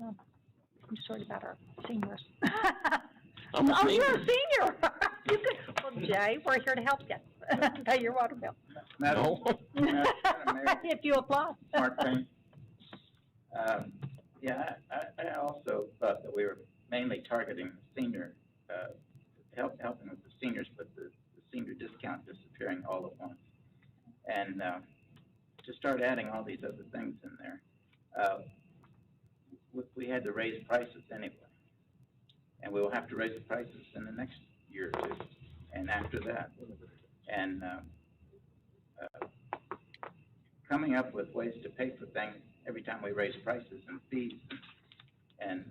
I'm sorry about our seniors. I'm a Oh, you're senior. a senior. You could, well, Jay, we're here to help you. Pay your water bill. Madam, No. Madam Mayor, If you apply. Mark Payne. Yeah, I also thought that we were mainly targeting senior, helping with the seniors, but the senior discount disappearing all at once. And, to start adding all these other things in there, we had to raise prices anyway. And we will have to raise the prices in the next year or two, and after that. And, coming up with ways to pay for things every time we raise prices and fees and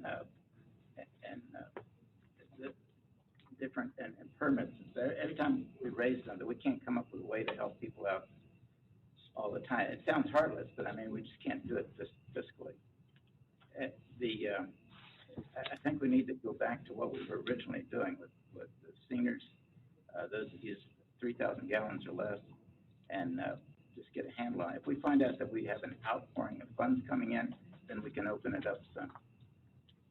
different, and permits, every time we raise them, that we can't come up with a way to help people out all the time. It sounds heartless, but I mean, we just can't do it fiscally. I think we need to go back to what we were originally doing with the seniors, those that use 3,000 gallons or less, and just get a handle on it. If we find out that we have an outpouring of funds coming in, then we can open it up some.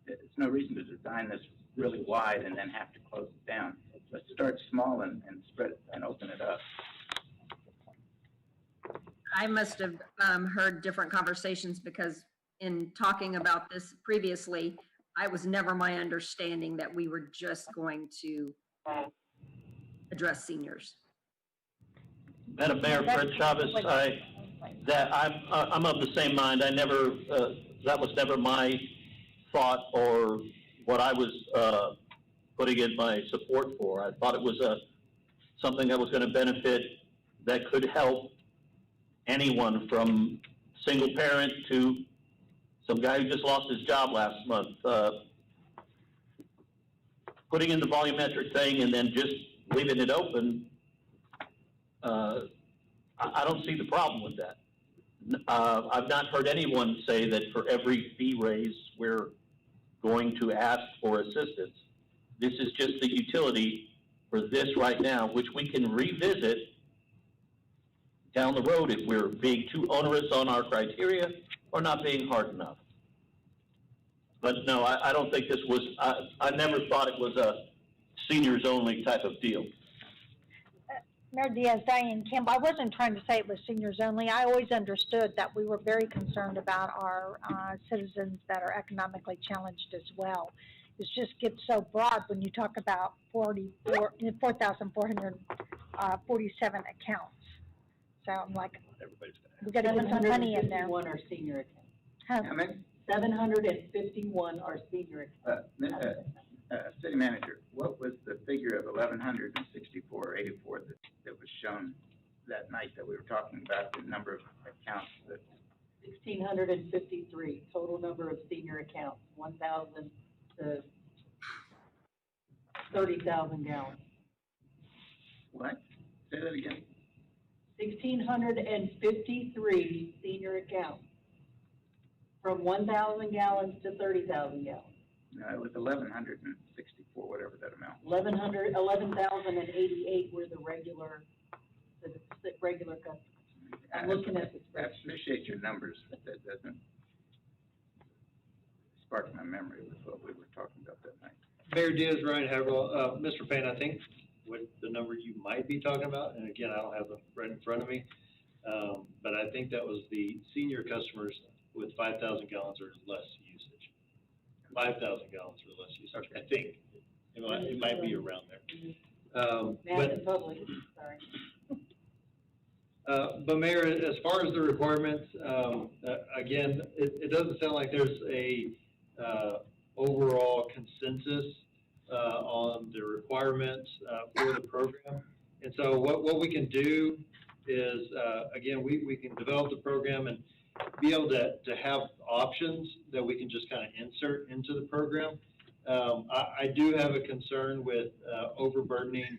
There's no reason to design this really wide and then have to close it down. Let's start small and spread it and open it up. I must have heard different conversations, because in talking about this previously, I was never my understanding that we were just going to address seniors. Madam Mayor, Fred Chavez, I'm of the same mind. I never, that was never my thought or what I was putting in my support for. I thought it was something that was going to benefit, that could help anyone from single parent to some guy who just lost his job last month. Putting in the volumetric thing and then just leaving it open, I don't see the problem with that. I've not heard anyone say that for every fee raise, we're going to ask for assistance. This is just the utility for this right now, which we can revisit down the road if we're being too onerous on our criteria or not being hard enough. But no, I don't think this was, I never thought it was a seniors only type of deal. Mayor Diaz, Diane Campbell, I wasn't trying to say it was seniors only. I always understood that we were very concerned about our citizens that are economically challenged as well. It just gets so broad when you talk about 4,447 accounts. So I'm like, we got to put some money in there. 751 are senior accounts. Huh. How many? 751 are senior accounts. City manager, what was the figure of 1,164.84 that was shown that night that we were talking about, the number of accounts that? 1,653 total number of senior accounts, 1,000 to 30,000 gallons. What? Say that again. 1,653 senior accounts, from 1,000 gallons to 30,000 gallons. No, it was 1,164, whatever that amount. 11,088 were the regular customers. I'm looking at the I spreadsheet. appreciate your numbers, but that doesn't spark my memory with what we were talking about that night. Mayor Diaz, Ryan Havergal, Mr. Payne, I think what the number you might be talking about, and again, I don't have them right in front of me, but I think that was the senior customers with 5,000 gallons or less usage. 5,000 gallons or less usage, I think. It might be around there. Mass and public, sorry. But Mayor, as far as the requirements, again, it doesn't sound like there's a overall consensus on the requirements for the program. And so what we can do is, again, we can develop the program and be able to have options that we can just kind of insert into the program. I do have a concern with overburdening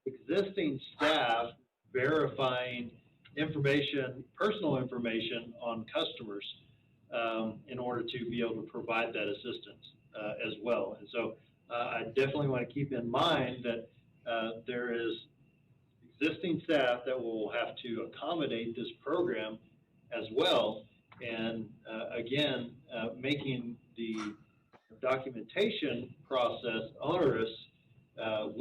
existing staff verifying information, personal information on customers in order to be able to provide that assistance as well. And so I definitely want to keep in mind that there is existing staff that will have to accommodate this program as well. And again, making the documentation process onerous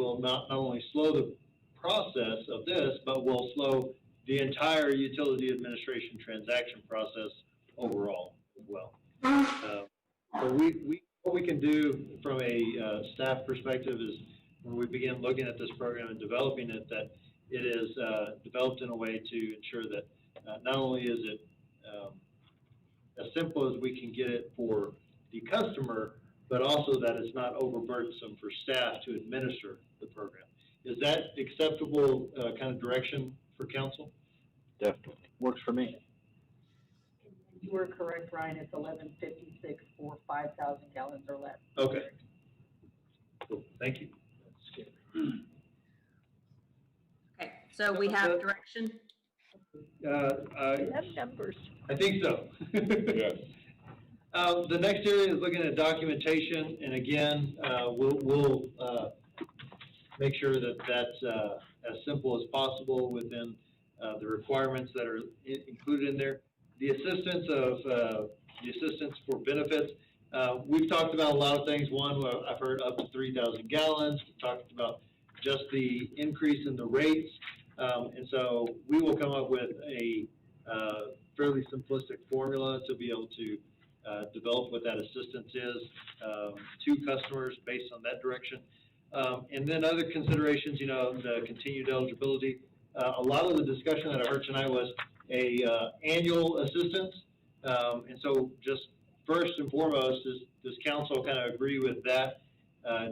will not only slow the process of this, but will slow the entire utility administration transaction process overall as well. So what we can do from a staff perspective is when we begin looking at this program and developing it, that it is developed in a way to ensure that not only is it as simple as we can get it for the customer, but also that it's not overburdensome for staff to administer the program. Is that acceptable kind of direction for council? Definitely. Works for me. You are correct, Ryan, it's 1156 for 5,000 gallons or less. Okay. Cool, thank you. Okay, so we have direction. Love numbers. I think so. Yes. The next area is looking at documentation, and again, we'll make sure that that's as simple as possible within the requirements that are included in there. The assistance for benefits. We've talked about a lot of things. One, I've heard up to 3,000 gallons. We've talked about just the increase in the rates. And so we will come up with a fairly simplistic formula to be able to develop what that assistance is to customers based on that direction. And then other considerations, you know, the continued eligibility. A lot of the discussion that I heard tonight was annual assistance. And so just first and foremost, does council kind of agree with that?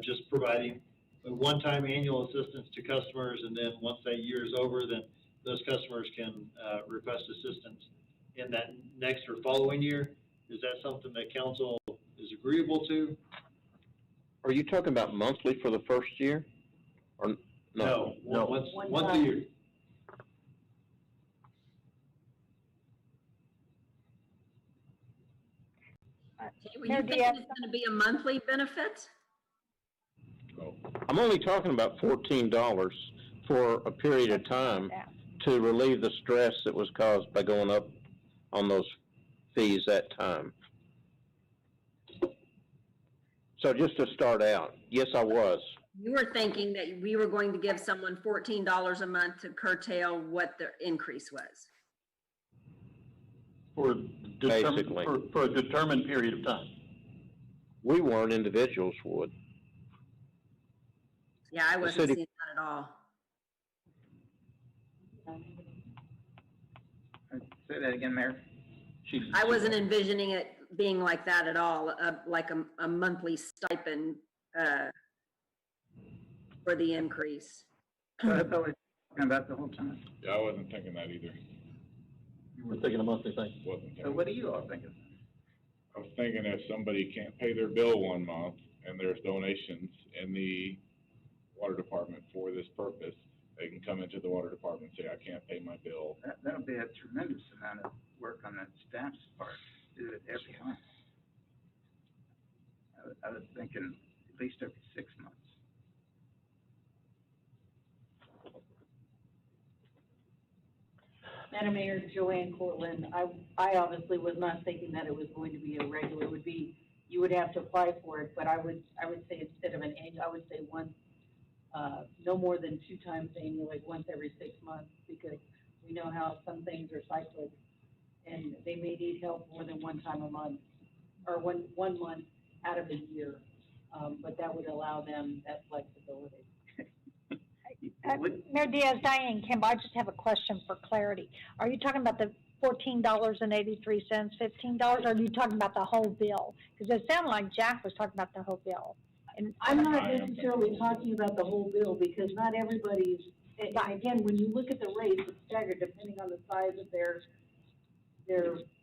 Just providing a one-time annual assistance to customers, and then once that year is over, then those customers can request assistance in that next or following year. Is that something that council is agreeable to? Are you talking about monthly for the first year? Or no? No, once a year. Okay, were you thinking it's gonna be a monthly benefit? I'm only talking about $14 for a period of time to relieve the stress that was caused by going up on those fees that time. So just to start out, yes, I was. You were thinking that we were going to give someone $14 a month to curtail what their increase was. Basically. For a determined period of time. We weren't, individuals would. Yeah, I wasn't seeing that at all. Say that again, Mayor. I wasn't envisioning it being like that at all, like a monthly stipend, for the increase. So that's what we're talking about the whole time. Yeah, I wasn't thinking that either. You were thinking a monthly thing. Wasn't So thinking. what are you all thinking? I was thinking if somebody can't pay their bill one month and there's donations in the water department for this purpose, they can come into the water department and say, I can't pay my bill. That'll be a tremendous amount of work on the staff's part, to do it every month. I was thinking at least every 6 months. Madam Mayor, Joanne Cortland, I obviously was not thinking that it was going to be a regular, it would be, you would have to apply for it, but I would say instead of an annual, I would say once, no more than 2 times annual, like once every 6 months, because we know how some things are cyclic, and they may need help more than 1 time a month, or one month out of a year, but that would allow them that flexibility. Mayor Diaz, Diane Campbell, I just have a question for clarity. Are you talking about the $14.83, $15, or are you talking about the whole bill? Because it sounded like Jack was talking about the whole bill. And I'm not necessarily talking about the whole bill, because not everybody's, and again, when you look at the rates, it's staggered depending on the size of their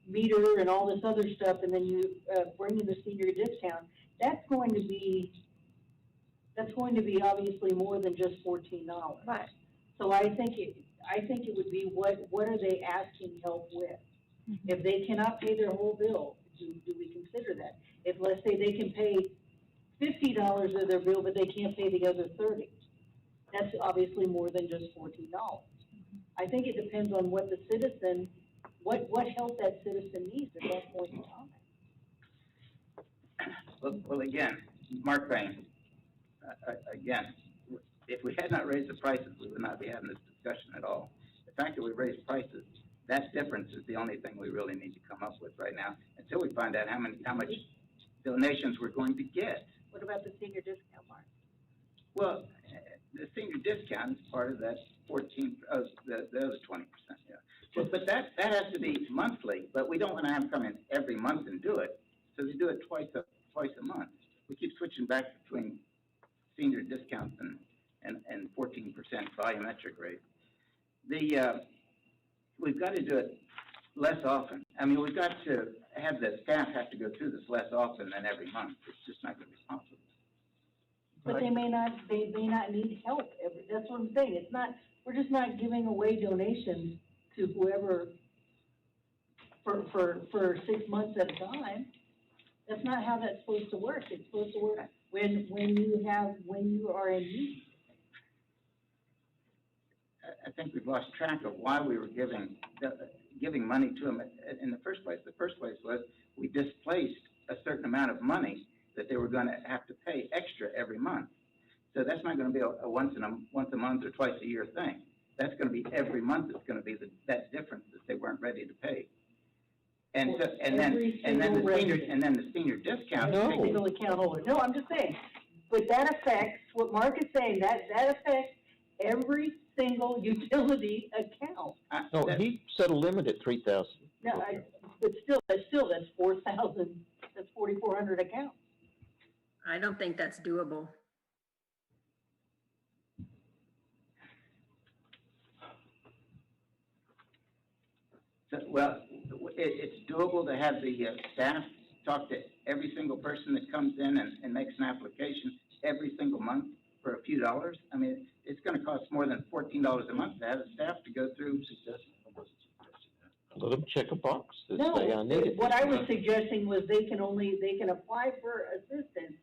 meter and all this other stuff, and then you bring in the senior discount, that's going to be obviously more than just $14. Right. So I think it would be what are they asking help with? Mm-hmm. If they cannot pay their whole bill, do we consider that? If, let's say, they can pay $50 of their bill, but they can't pay the other $30, that's obviously more than just $14. I think it depends on what the citizen, what help that citizen needs at that point in time. Well, again, Mark Bain, again, if we had not raised the prices, we would not be having this discussion at all. The fact that we raised prices, that difference is the only thing we really need to come up with right now, until we find out how much donations we're going to get. What about the senior discount, Mark? Well, the senior discount is part of that the other 20%, yeah. But that has to be monthly, but we don't wanna have them come in every month and do it, so they do it twice a month. We keep switching back between senior discounts and 14% volumetric rate. We've got to do it less often. I mean, we've got to have the staff have to go through this less often than every month. It's just not gonna be possible. But they may not need help that's what I'm saying, it's not, we're just not giving away donations to whoever for 6 months at a time. That's not how that's supposed to work, it's supposed to work when you are in need. I think we've lost track of why we were giving money to them in the first place. The first place was we displaced a certain amount of money that they were gonna have to pay extra every month. So that's not gonna be a once a month or twice a year thing. That's gonna be every month, it's gonna be that difference that they weren't ready to pay. And so, and then the senior discount. Every single account holder, no, I'm just saying, but that affects, what Mark is saying, that affects every single utility account. No, he set a limit at 3,000. No, but that's 4,000, that's 4,400 accounts. I don't think that's doable. So, well, it's doable to have the staff talk to every single person that comes in and makes an application every single month for a few dollars. I mean, it's gonna cost more than $14 a month to have the staff to go through. Let them check a box that No, say I need it. what I was suggesting was they can apply for assistance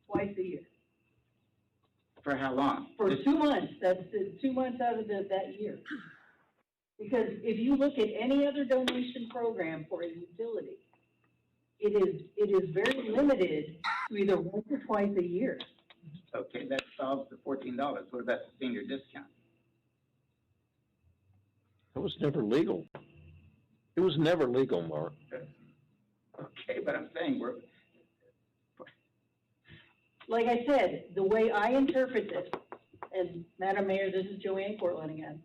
twice a year. For how long? For 2 months, that's 2 months out of that year. Because if you look at any other donation program for a utility, it is very limited to either once or twice a year. Okay, that solves the $14. What about the senior discount? It was never legal. It was never legal, Mark. Okay, but I'm saying Like I said, the way I interpret this, and Madam Mayor, this is Joanne Cortland again.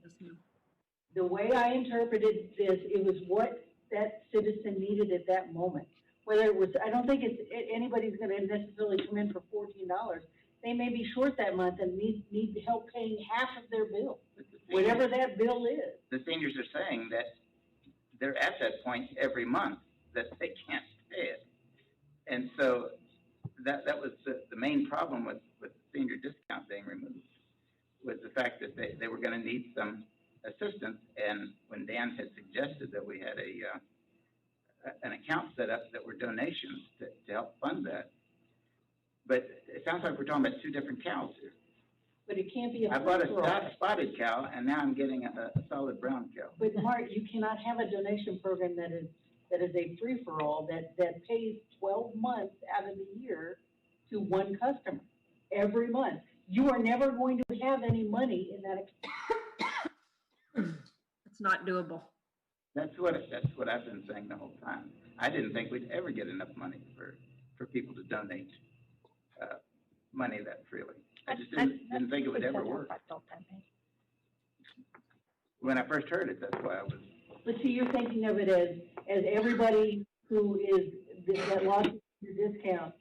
The way I interpreted this, it was what that citizen needed at that moment. Whether it was, I don't think anybody's gonna necessarily come in for $14. They may be short that month and need help paying half of their bill, whatever that bill is. the seniors are saying that they're at that point every month that they can't pay it. And so that was the main problem with the senior discount being removed, was the fact that they were gonna need some assistance. And when Dan had suggested that we had an account set up that were donations to help fund that. But it sounds like we're talking about two different cows here. But it can't be a I bought free-for-all. a spotted cow, and now I'm getting a solid brown cow. But Mark, you cannot have a donation program that is a free-for-all, that pays 12 months out of the year to one customer, every month. You are never going to have any money in that account. It's not doable. That's what I've been saying the whole time. I didn't think we'd ever get enough money for people to donate, money that freely. I just didn't think it would ever work. When I first heard it, that's why I was. But see, you're thinking of it as everybody who is, that lost your discount,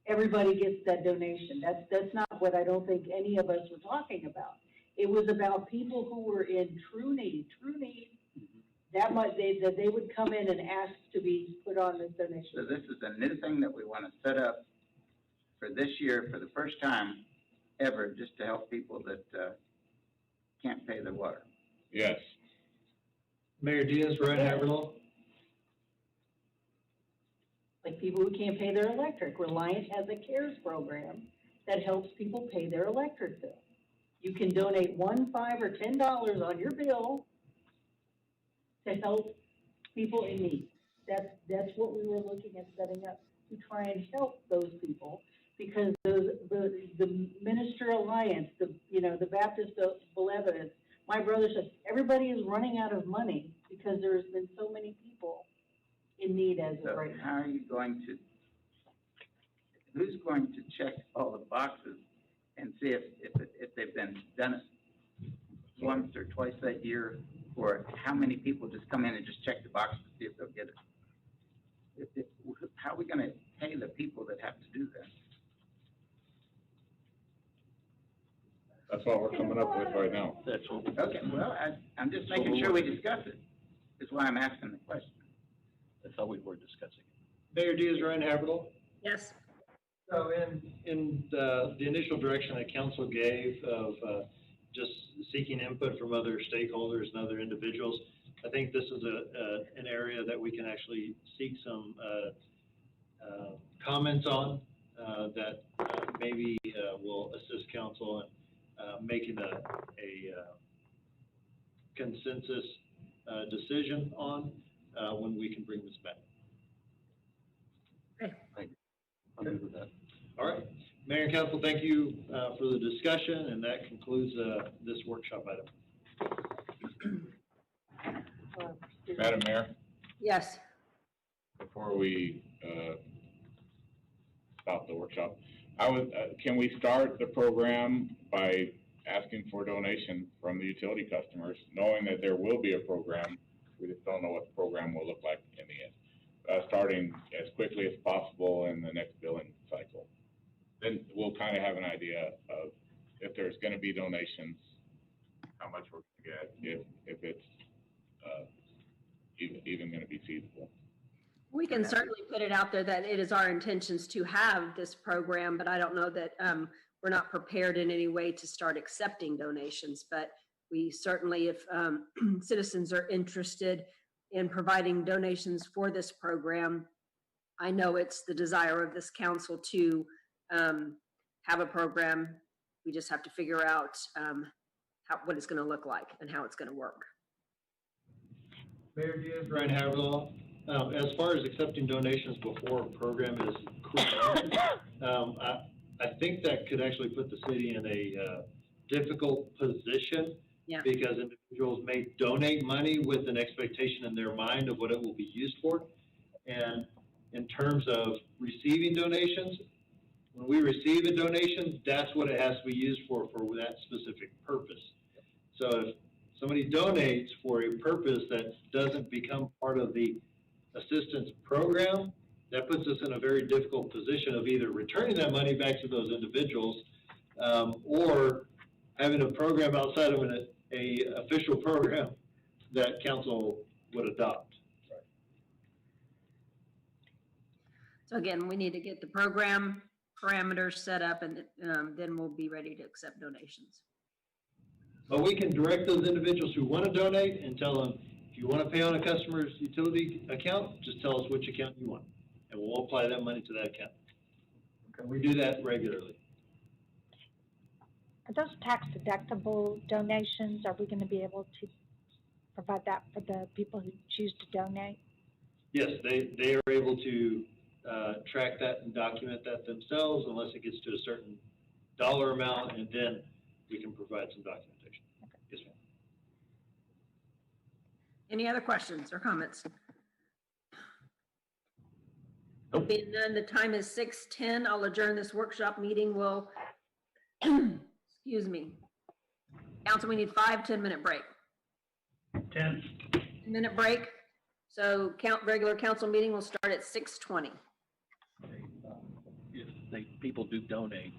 everybody gets that donation. That's not what I don't think any of us were talking about. It was about people who were in true need, that much, that they would come in and ask to be put on this donation. So this is a new thing that we want to set up for this year, for the first time ever, just to help people that, can't pay their water. Yes. Mayor Diaz, Ryan Haverhill. Like people who can't pay their electric. Reliant has a CARES program that helps people pay their electric bill. You can donate $1, $5, or $10 on your bill to help people in need. That's what we were looking at setting up, to try and help those people, because the Minister Alliance, the you know, the Baptist Benevolence. My brother said, everybody is running out of money because there's been so many people in need as of So right now. how are you going to, who's going to check all the boxes and see if they've been done it once or twice that year? Or how many people just come in and just check the box to see if they'll get it? How are we gonna pay the people that have to do that? That's what we're coming up with right now. That's what, Okay, well, I'm just making sure we discuss it. That's why I'm asking the question. that's how we were discussing. Mayor Diaz-Ryan Havertell? Yes. So in the initial direction that council gave of, just seeking input from other stakeholders and other individuals, I think this is an area that we can actually seek some, comments on, that, maybe, will assist council in, making a consensus, decision on, when we can bring this back. I'm good with that. All right, Mayor and Council, thank you for the discussion, and that concludes this workshop item. Madam Mayor, Yes. before we, stop the workshop, can we start the program by asking for donations from the utility customers, knowing that there will be a program? We just don't know what the program will look like in the end. Starting as quickly as possible in the next billing cycle. Then we'll kind of have an idea of if there's gonna be donations, how much we're gonna get, if it's, even gonna be feasible. We can certainly put it out there that it is our intentions to have this program, but I don't know that, we're not prepared in any way to start accepting donations. But we certainly, if, citizens are interested in providing donations for this program, I know it's the desire of this council to, have a program. We just have to figure out, what it's gonna look like and how it's gonna work. Mayor Diaz-Ryan Havertell, as far as accepting donations before a program is created, I think that could actually put the city in a difficult position. Yeah. Because individuals may donate money with an expectation in their mind of what it will be used for. And in terms of receiving donations, when we receive a donation, that's what it has to be used for that specific purpose. So if somebody donates for a purpose that doesn't become part of the assistance program, that puts us in a very difficult position of either returning that money back to those individuals, or having a program outside of a official program that council would adopt. So again, we need to get the program parameters set up, and then we'll be ready to accept donations. But we can direct those individuals who want to donate and tell them, if you want to pay on a customer's utility account, just tell us which account you want, and we'll apply that money to that account. Okay, we do that regularly. Are those tax deductible donations? Are we gonna be able to provide that for the people who choose to donate? Yes, they are able to track that and document that themselves unless it gets to a certain dollar amount, and then we can provide some documentation. Okay. Yes, ma'am. Any other questions or comments? Being none, the time is 6:10. I'll adjourn this workshop meeting. We'll, excuse me. Council, we need 5-10-minute break. 10-minute break. So regular council meeting will start at 6:20. If people do donate,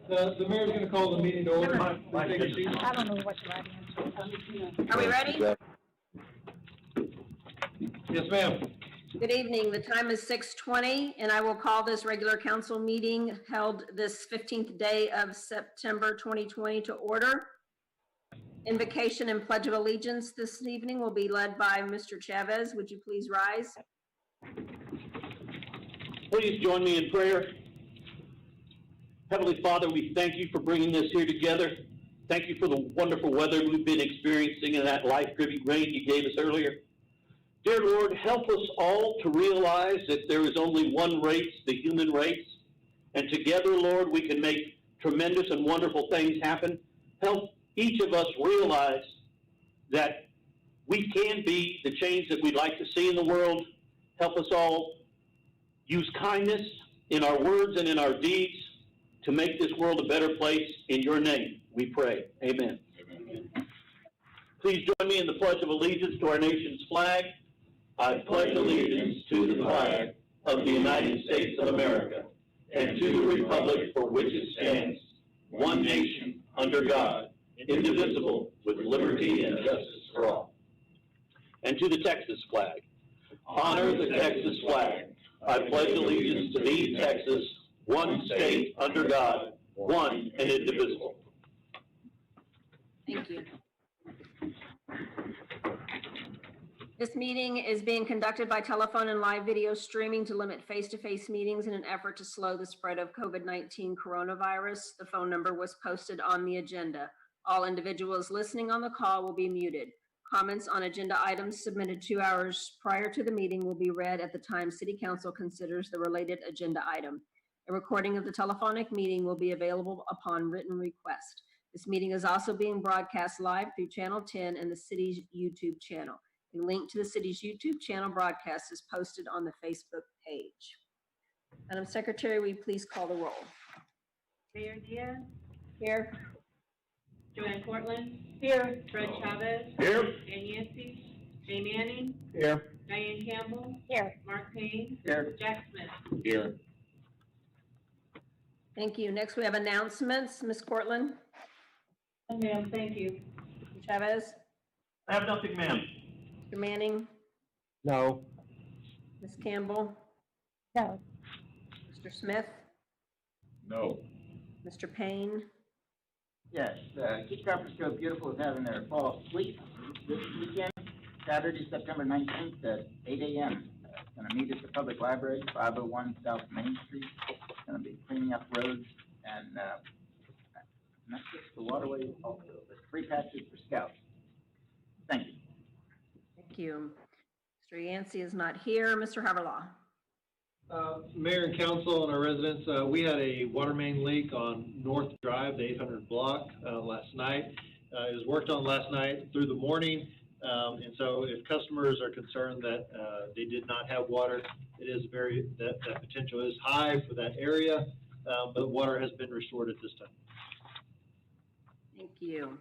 The mayor's gonna call the meeting to order. My Take your seats. I don't know what the right answer is. Are we ready? Yes, ma'am. Good evening. The time is 6:20, and I will call this regular council meeting held this 15th day of September 2020 to order. Invocation and Pledge of Allegiance this evening will be led by Mr. Chavez. Would you please rise? Please join me in prayer. Heavenly Father, we thank you for bringing this here together. Thank you for the wonderful weather we've been experiencing and that life-giving rain you gave us earlier. Dear Lord, help us all to realize that there is only one race, the human race, and together, Lord, we can make tremendous and wonderful things happen. Help each of us realize that we can be the change that we'd like to see in the world. Help us all use kindness in our words and in our deeds to make this world a better place. In your name, we pray. Amen. Amen. Please join me in the Pledge of Allegiance to our nation's flag. I pledge allegiance to the flag of the United States of America and to the republic for which it stands, one nation, under God, indivisible, with liberty and justice for all. And to the Texas flag. Honor the Texas flag. I pledge allegiance to thee, Texas, one state, under God, one and indivisible. Thank you. This meeting is being conducted by telephone and live video streaming to limit face-to-face meetings in an effort to slow the spread of COVID-19 coronavirus. The phone number was posted on the agenda. All individuals listening on the call will be muted. Comments on agenda items submitted 2 hours prior to the meeting will be read at the time City Council considers the related agenda item. A recording of the telephonic meeting will be available upon written request. This meeting is also being broadcast live through Channel 10 and the city's YouTube channel. A link to the city's YouTube channel broadcast is posted on the Facebook page. Madam Secretary, will you please call the roll? Mayor Diaz, Here. Joanne Cortland, Here. Fred Chavez, Here. Dan Yancey, Jay Manning, Here. Diane Campbell, Here. Mark Payne, Here. Jack Smith. Here. Thank you. Next, we have announcements. Ms. Cortland, Ma'am, thank you. Mr. Chavez, I have nothing, ma'am. Mr. Manning, No. Ms. Campbell, No. Mr. Smith, No. Mr. Payne. Yes, Keep Copper Cove Beautiful is having their fall sweep this weekend, Saturday, September 19th at 8 a.m. Gonna meet at the Public Library, 501 South Main Street. Gonna be cleaning up roads and, not just the waterways also, but free passage for scouts. Thank you. Thank you. Mr. Yancey is not here. Mr. Haverlaw. Mayor and council and our residents, we had a water main leak on North Drive, the 800 block, last night. It was worked on last night through the morning, and so if customers are concerned that they did not have water, it is that potential is high for that area, but water has been restored at this time. Thank you.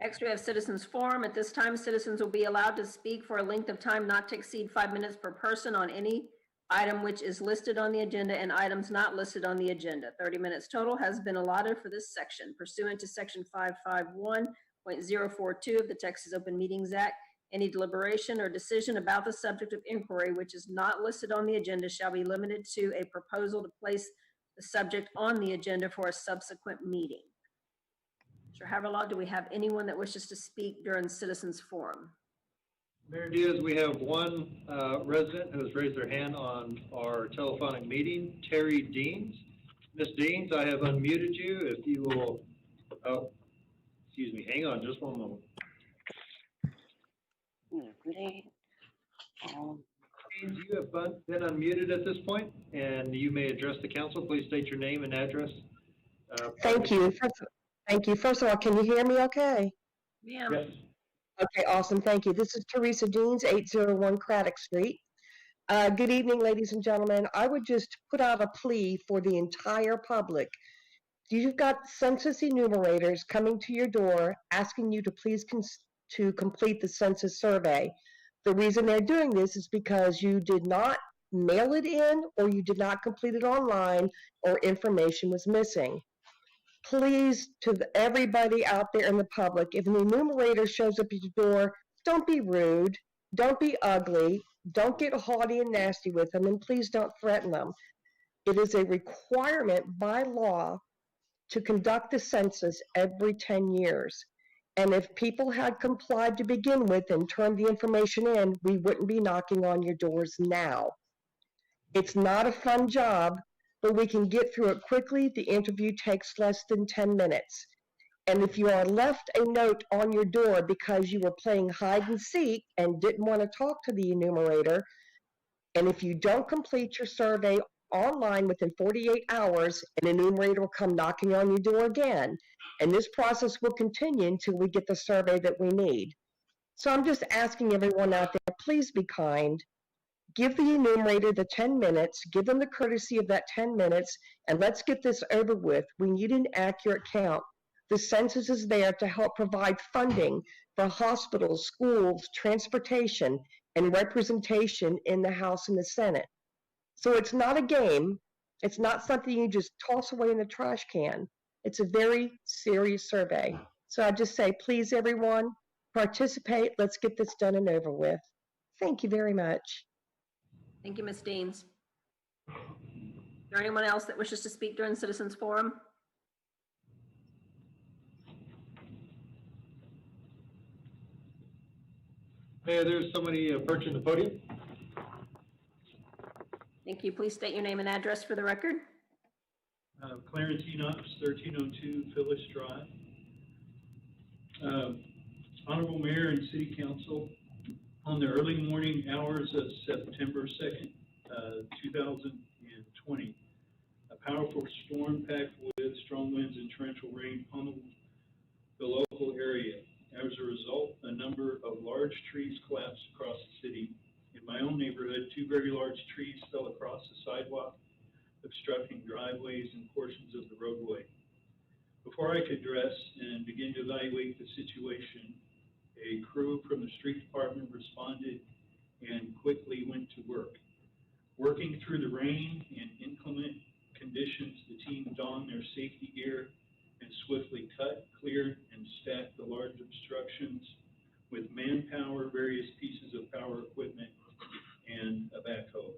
Next, we have citizens forum. At this time, citizens will be allowed to speak for a length of time not to exceed 5 minutes per person on any item which is listed on the agenda and items not listed on the agenda. 30 minutes total has been allotted for this section pursuant to section 551.042 of the Texas Open Meetings Act. Any deliberation or decision about the subject of inquiry which is not listed on the agenda shall be limited to a proposal to place the subject on the agenda for a subsequent meeting. Mr. Haverlaw, do we have anyone that wishes to speak during citizens forum? Mayor Diaz, we have one resident who has raised their hand on our telephonic meeting, Terry Deans. Ms. Deans, I have unmuted you. If you will, oh, excuse me, hang on just one moment. Deans, you have been unmuted at this point, and you may address the council. Please state your name and address. Thank you. First of all, can you hear me okay? Yeah. Yes. Okay, awesome. Thank you. This is Teresa Deans, 801 Craddock Street. Good evening, ladies and gentlemen. I would just put out a plea for the entire public. You've got census enumerators coming to your door asking you to please complete the census survey. The reason they're doing this is because you did not mail it in, or you did not complete it online, or information was missing. Please, to everybody out there in the public, if an enumerator shows up at your door, don't be rude, don't be ugly, don't get haughty and nasty with them, and please don't threaten them. It is a requirement by law to conduct the census every 10 years. And if people had complied to begin with and turned the information in, we wouldn't be knocking on your doors now. It's not a fun job, but we can get through it quickly. The interview takes less than 10 minutes. And if you are left a note on your door because you were playing hide and seek and didn't want to talk to the enumerator, and if you don't complete your survey online within 48 hours, an enumerator will come knocking on your door again. And this process will continue until we get the survey that we need. So I'm just asking everyone out there, please be kind. Give the enumerator the 10 minutes, give them the courtesy of that 10 minutes, and let's get this over with. We need an accurate count. The census is there to help provide funding for hospitals, schools, transportation, and representation in the House and the Senate. So it's not a game. It's not something you just toss away in the trash can. It's a very serious survey. So I just say, please, everyone, participate. Let's get this done and over with. Thank you very much. Thank you, Ms. Deans. Is there anyone else that wishes to speak during the Citizens Forum? Mayor, there's somebody approaching the podium. Thank you. Please state your name and address for the record. Clarence Enoch, 1302 Phyllis Drive. Honorable Mayor and City Council, on the early morning hours of September 2nd, 2020, a powerful storm packed with strong winds and torrential rain pummeled the local area. As a result, a number of large trees collapsed across the city. In my own neighborhood, 2 very large trees fell across the sidewalk, obstructing driveways and portions of the roadway. Before I could dress and begin to evaluate the situation, a crew from the street department responded and quickly went to work. Working through the rain and inclement conditions, the team donned their safety gear and swiftly cut, cleared, and stacked the large obstructions with manpower, various pieces of power equipment, and a backhoe.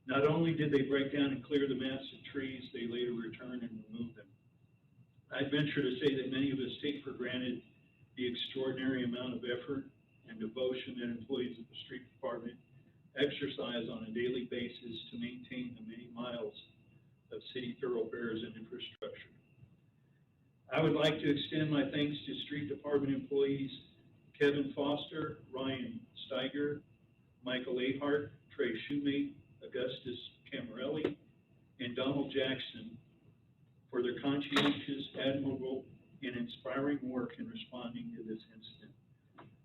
Not only did they break down and clear the massive trees, they later returned and removed them. I'd venture to say that many of us take for granted the extraordinary amount of effort and devotion that employees of the street department exercise on a daily basis to maintain the many miles of city thoroughfares and infrastructure. I would like to extend my thanks to street department employees Kevin Foster, Ryan Steiger, Michael Ahart, Trey Shoemate, Augustus Camarelli, and Donald Jackson for their conscientious, admirable, and inspiring work in responding to this incident.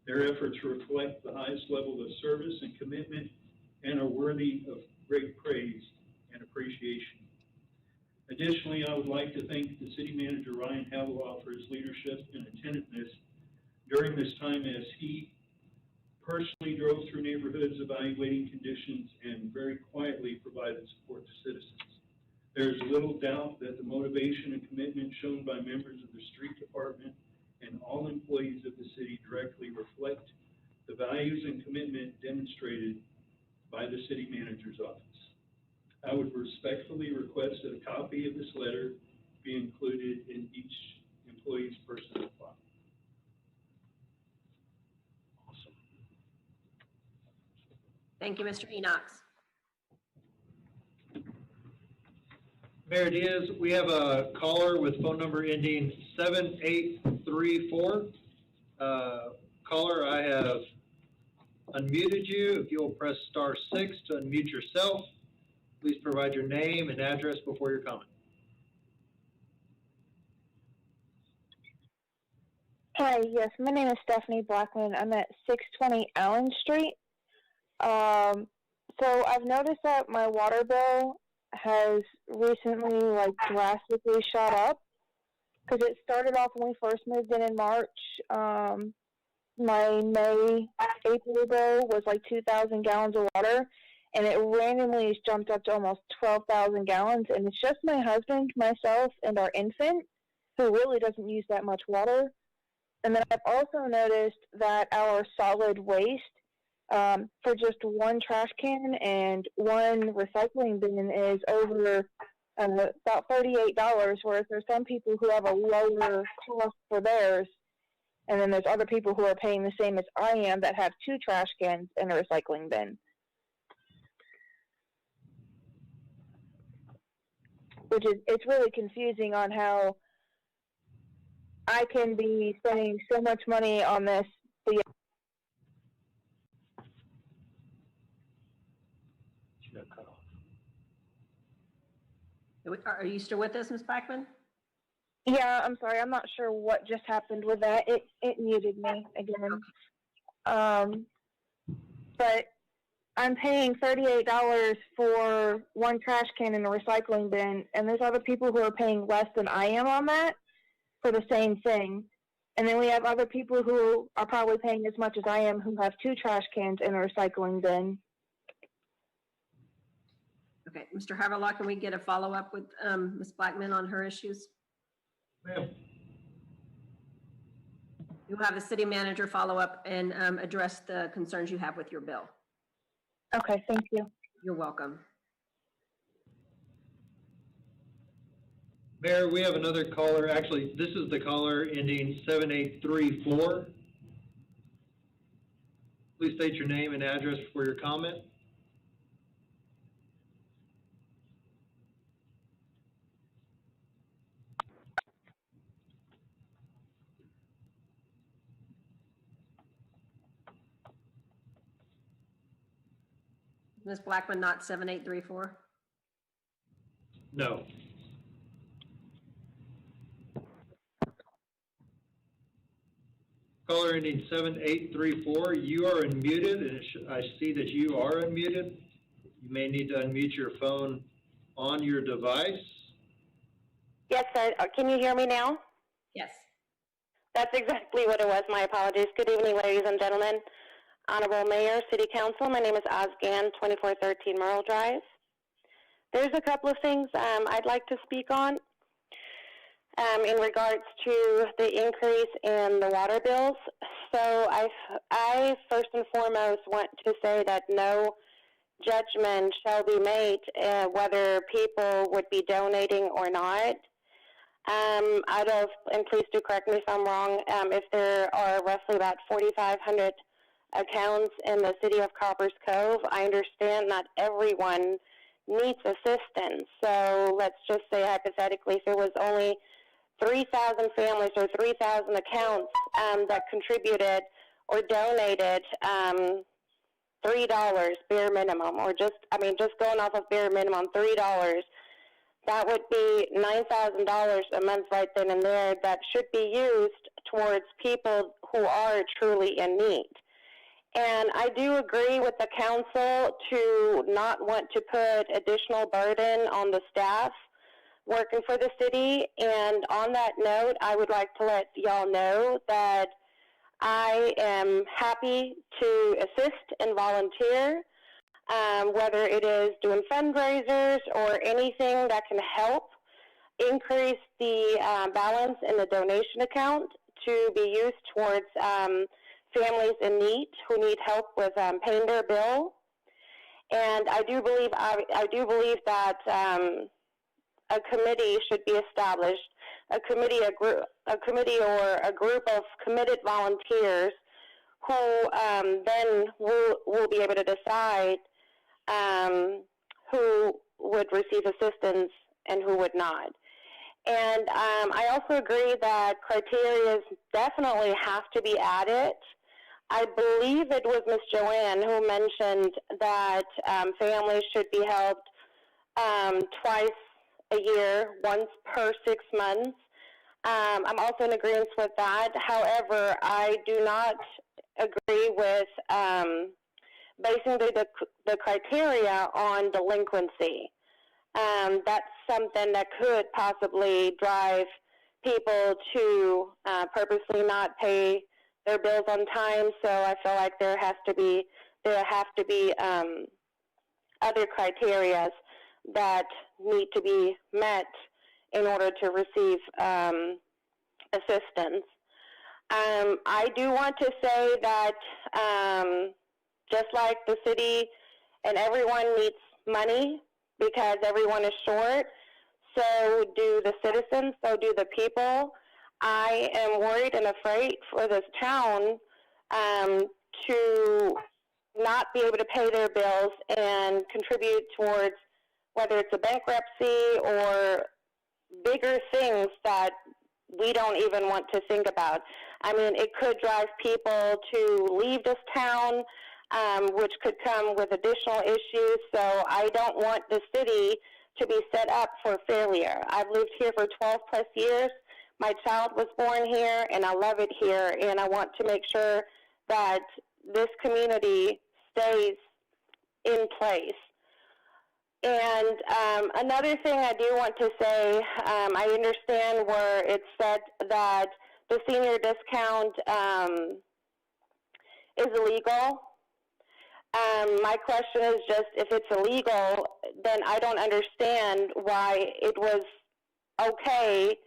Their efforts reflect the highest level of service and commitment and are worthy of great praise and appreciation. Additionally, I would like to thank the City Manager, Ryan Haveloff, for his leadership and attentiveness during this time as he personally drove through neighborhoods evaluating conditions and very quietly provided support to citizens. There is little doubt that the motivation and commitment shown by members of the street department and all employees of the city directly reflect the values and commitment demonstrated by the city manager's office. I would respectfully request that a copy of this letter be included in each employee's personal file. Awesome. Thank you, Mr. Enoch. Mayor Diaz, we have a caller with phone number ending 7834. Caller, I have unmuted you. If you'll press *6 to unmute yourself, please provide your name and address before your comment. Hi, yes, my name is Stephanie Blackman. I'm at 620 Allen Street. So I've noticed that my water bill has recently, drastically shot up, because it started off when we first moved in March. My April bill was 2,000 gallons of water, and it randomly has jumped up to almost 12,000 gallons, and it's just my husband, myself, and our infant, who really doesn't use that much water. And then I've also noticed that our solid waste, for just one trash can and one recycling bin, is over about $38, whereas there's some people who have a lower cost for theirs, and then there's other people who are paying the same as I am that have 2 trash cans and a recycling bin. It's really confusing on how I can be spending so much money on this. Are you still with us, Ms. Blackman? Yeah, I'm sorry. I'm not sure what just happened with that. It muted me again. But I'm paying $38 for one trash can in a recycling bin, and there's other people who are paying less than I am on that for the same thing. And then we have other people who are probably paying as much as I am who have 2 trash cans in a recycling bin. Okay, Mr. Haverlock, can we get a follow-up with Ms. Blackman on her issues? Ma'am. You'll have the city manager follow up and address the concerns you have with your bill. Okay, thank you. You're welcome. Mayor, we have another caller. Actually, this is the caller ending 7834. Please state your name and address for your comment. Ms. Blackman, not 7834? No. Caller ending 7834, you are unmuted, and I see that you are unmuted. You may need to unmute your phone on your device. Yes, sir. Can you hear me now? Yes. That's exactly what it was. My apologies. Good evening, ladies and gentlemen. Honorable Mayor, City Council, my name is Ozgan, 2413 Merle Drive. There's a couple of things I'd like to speak on in regards to the increase in the water bills. So I first and foremost want to say that no judgment shall be made whether people would be donating or not. Out of, and please do correct me if I'm wrong, if there are roughly about 4,500 accounts in the city of Coppers Cove, I understand not everyone needs assistance. So let's just say hypothetically, if there was only 3,000 families or 3,000 accounts that contributed or donated $3 bare minimum, or just going off of bare minimum, $3, that would be $9,000 a month right then and there that should be used towards people who are truly in need. And I do agree with the council to not want to put additional burden on the staff working for the city. And on that note, I would like to let y'all know that I am happy to assist and volunteer, whether it is doing fundraisers or anything that can help increase the balance in the donation account to be used towards families in need who need help with paying their bill. And I do believe that a committee should be established, a committee or a group of committed volunteers who then will be able to decide who would receive assistance and who would not. And I also agree that criteria definitely have to be added. I believe it was Ms. Joanne who mentioned that families should be helped twice a year, once per 6 months. I'm also in agreement with that. However, I do not agree with basing the criteria on delinquency. That's something that could possibly drive people to purposely not pay their bills on time. So I feel like there have to be other criterias that need to be met in order to receive assistance. I do want to say that just like the city and everyone needs money because everyone is short, so do the citizens, so do the people. I am worried and afraid for this town to not be able to pay their bills and contribute towards whether it's a bankruptcy or bigger things that we don't even want to think about. I mean, it could drive people to leave this town, which could come with additional issues. So I don't want the city to be set up for failure. I've lived here for 12 plus years. My child was born here, and I love it here, and I want to make sure that this community stays in place. And another thing I do want to say, I understand where it said that the senior discount is illegal. My question is just, if it's illegal, then I don't understand why it was okay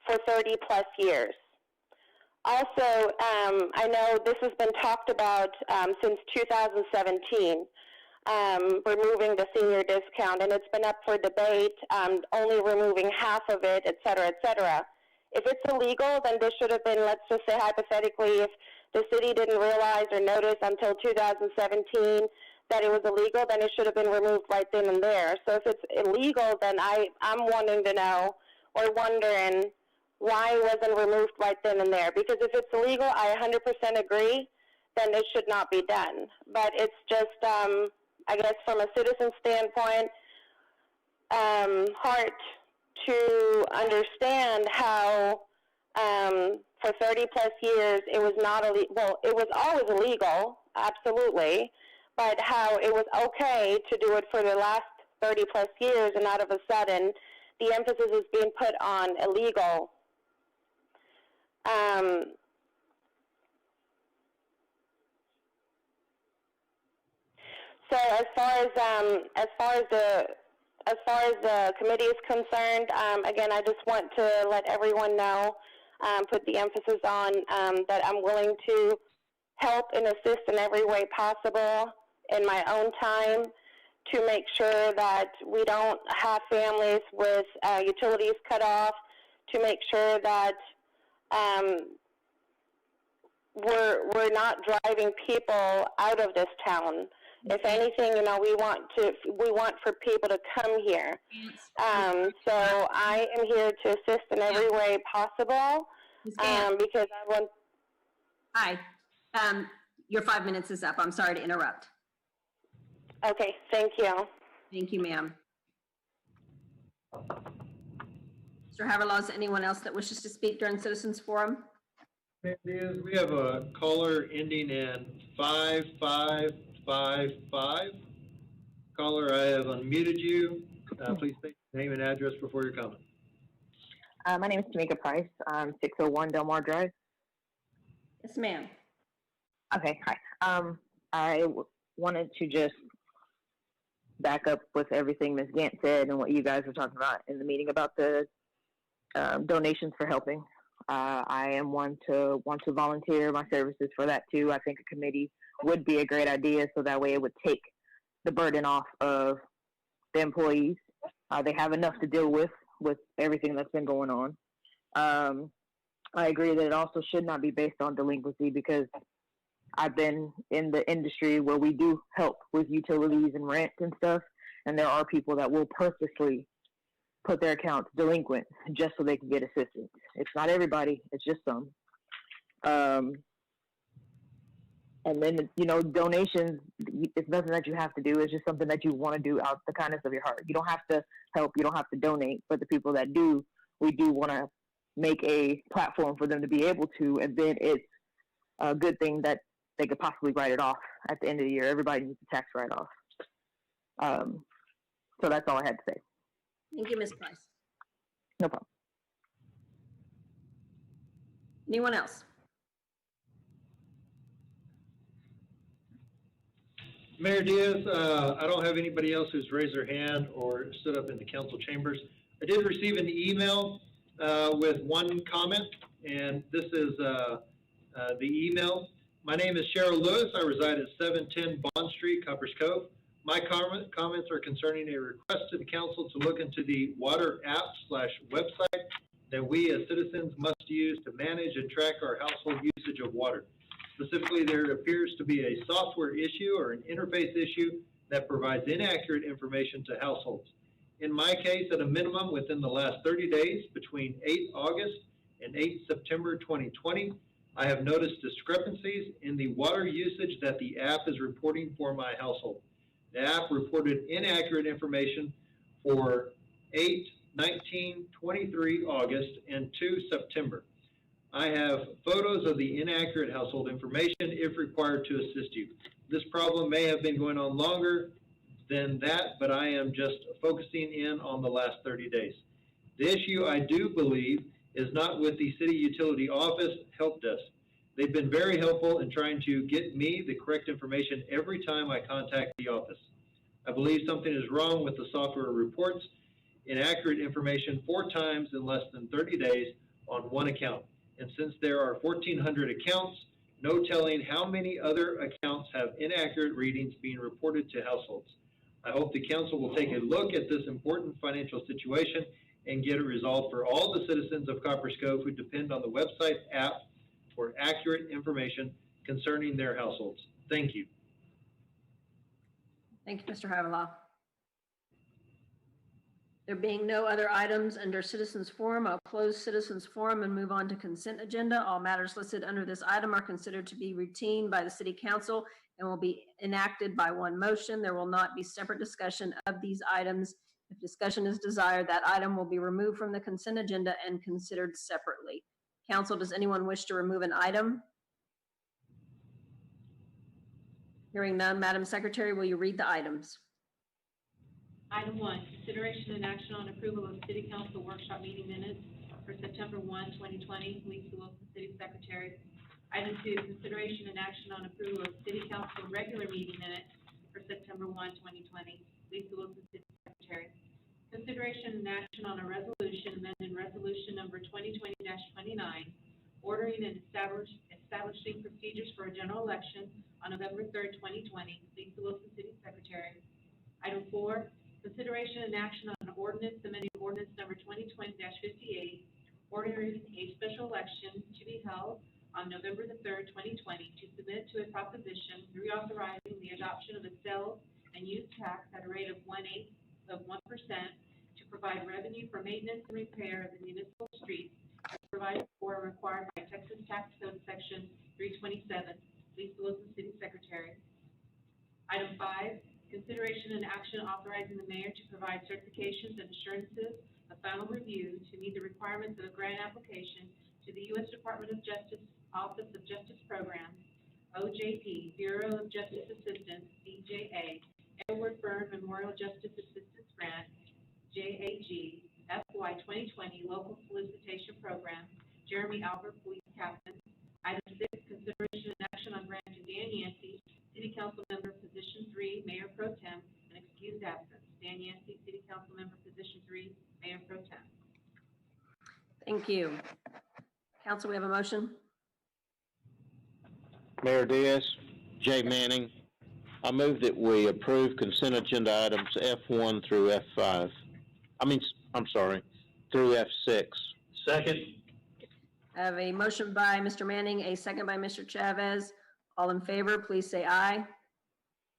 for 30 plus years. Also, I know this has been talked about since 2017, removing the senior discount, and it's been up for debate, only removing half of it, et cetera, et cetera. If it's illegal, then this should have been, let's just say hypothetically, if the city didn't realize or notice until 2017 that it was illegal, then it should have been removed right then and there. So if it's illegal, then I'm wanting to know or wondering why it wasn't removed right then and there. Because if it's illegal, I 100% agree, then it should not be done. But it's just, I guess from a citizen standpoint, hard to understand how for 30 plus years it was not illegal. Well, it was always illegal, absolutely, but how it was okay to do it for the last 30 plus years, and out of a sudden the emphasis is being put on illegal. So as far as the committee is concerned, again, I just want to let everyone know, put the emphasis on that I'm willing to help and assist in every way possible in my own time to make sure that we don't have families with utilities cut off, to make sure that we're not driving people out of this town. If anything, we want for people to come here. So I am here to assist in every way possible, because I want. Hi, your 5 minutes is up. I'm sorry to interrupt. Okay, thank you. Thank you, ma'am. Mr. Haverlaw, anyone else that wishes to speak during Citizens Forum? We have a caller ending in 5555. Caller, I have unmuted you. Please state your name and address before your comment. My name is Tamika Price. I'm 601 Delmar Drive. Yes, ma'am. Okay, hi. I wanted to just back up with everything Ms. Gant said and what you guys were talking about in the meeting about the donations for helping. I am one to want to volunteer my services for that too. I think a committee would be a great idea, so that way it would take the burden off of the employees. They have enough to deal with everything that's been going on. I agree that it also should not be based on delinquency, because I've been in the industry where we do help with utilities and rent and stuff, and there are people that will purposely put their accounts delinquent just so they can get assistance. It's not everybody, it's just some. And then, donations, it's nothing that you have to do. It's just something that you want to do out the kindness of your heart. You don't have to help, you don't have to donate, but the people that do, we do want to make a platform for them to be able to, and then it's a good thing that they could possibly write it off at the end of the year. Everybody needs a tax write-off. So that's all I had to say. Thank you, Ms. Price. No problem. Anyone else? Mayor Diaz, I don't have anybody else who's raised their hand or stood up in the council chambers. I did receive an email with one comment, and this is the email. My name is Cheryl Lewis. I reside at 710 Bond Street, Coppers Cove. My comments are concerning a request to the council to look into the water app/website that we as citizens must use to manage and track our household usage of water. Specifically, there appears to be a software issue or an interface issue that provides inaccurate information to households. In my case, at a minimum, within the last 30 days, between 8 August and 8 September 2020, I have noticed discrepancies in the water usage that the app is reporting for my household. The app reported inaccurate information for 8, 19, 23 August, and 2 September. I have photos of the inaccurate household information if required to assist you. This problem may have been going on longer than that, but I am just focusing in on the last 30 days. The issue, I do believe, is not with the city utility office help desk. They've been very helpful in trying to get me the correct information every time I contact the office. I believe something is wrong with the software reports inaccurate information 4 times in less than 30 days on one account. And since there are 1,400 accounts, no telling how many other accounts have inaccurate readings being reported to households. I hope the council will take a look at this important financial situation and get it resolved for all the citizens of Coppers Cove who depend on the website app for accurate information concerning their households. Thank you. Thank you, Mr. Havilah. There being no other items under Citizens Forum, I'll close Citizens Forum and move on to consent agenda. All matters listed under this item are considered to be routine by the City Council and will be enacted by one motion. There will not be separate discussion of these items. If discussion is desired, that item will be removed from the consent agenda and considered separately. Council, does anyone wish to remove an item? Hearing none, Madam Secretary, will you read the items? Item 1, consideration and action on approval of City Council workshop meeting minutes for September 1, 2020. Lisa Wilson, City Secretary. Item 2, consideration and action on approval of City Council regular meeting minutes for September 1, 2020. Lisa Wilson, City Secretary. Consideration and action on a resolution amending resolution number 2020-29, ordering and establishing procedures for a general election on November 3rd, 2020. Lisa Wilson, City Secretary. Item 4, consideration and action on an ordinance amending ordinance number 2020-58, ordering a special election to be held on November the 3rd, 2020, to submit to a proposition reauthorizing the adoption of a sales and use tax at a rate of 1/8 of 1% to provide revenue for maintenance and repair of the municipal streets as provided for and required by Texas Tax Code Section 327. Lisa Wilson, City Secretary. Item 5, consideration and action authorizing the mayor to provide certifications and assurances of final review to meet the requirements of a grant application to the U.S. Department of Justice Office of Justice Programs, OJP, Bureau of Justice Assistance, BJA, Edward Byrne Memorial Justice Assistance Grant, JAG, FY 2020 Local Solicitation Program, Jeremy Albert, Police Captain. Item 6, consideration and action on granting Dan Yancey, City Council Member, Position 3, Mayor Pro Tem, an excused absence. Dan Yancey, City Council Member, Position 3, Mayor Pro Tem. Thank you. Council, we have a motion. Mayor Diaz, Jay Manning, I move that we approve consent agenda items F1 through F5. Through F6. Second. I have a motion by Mr. Manning, a second by Mr. Chavez. All in favor, please say aye.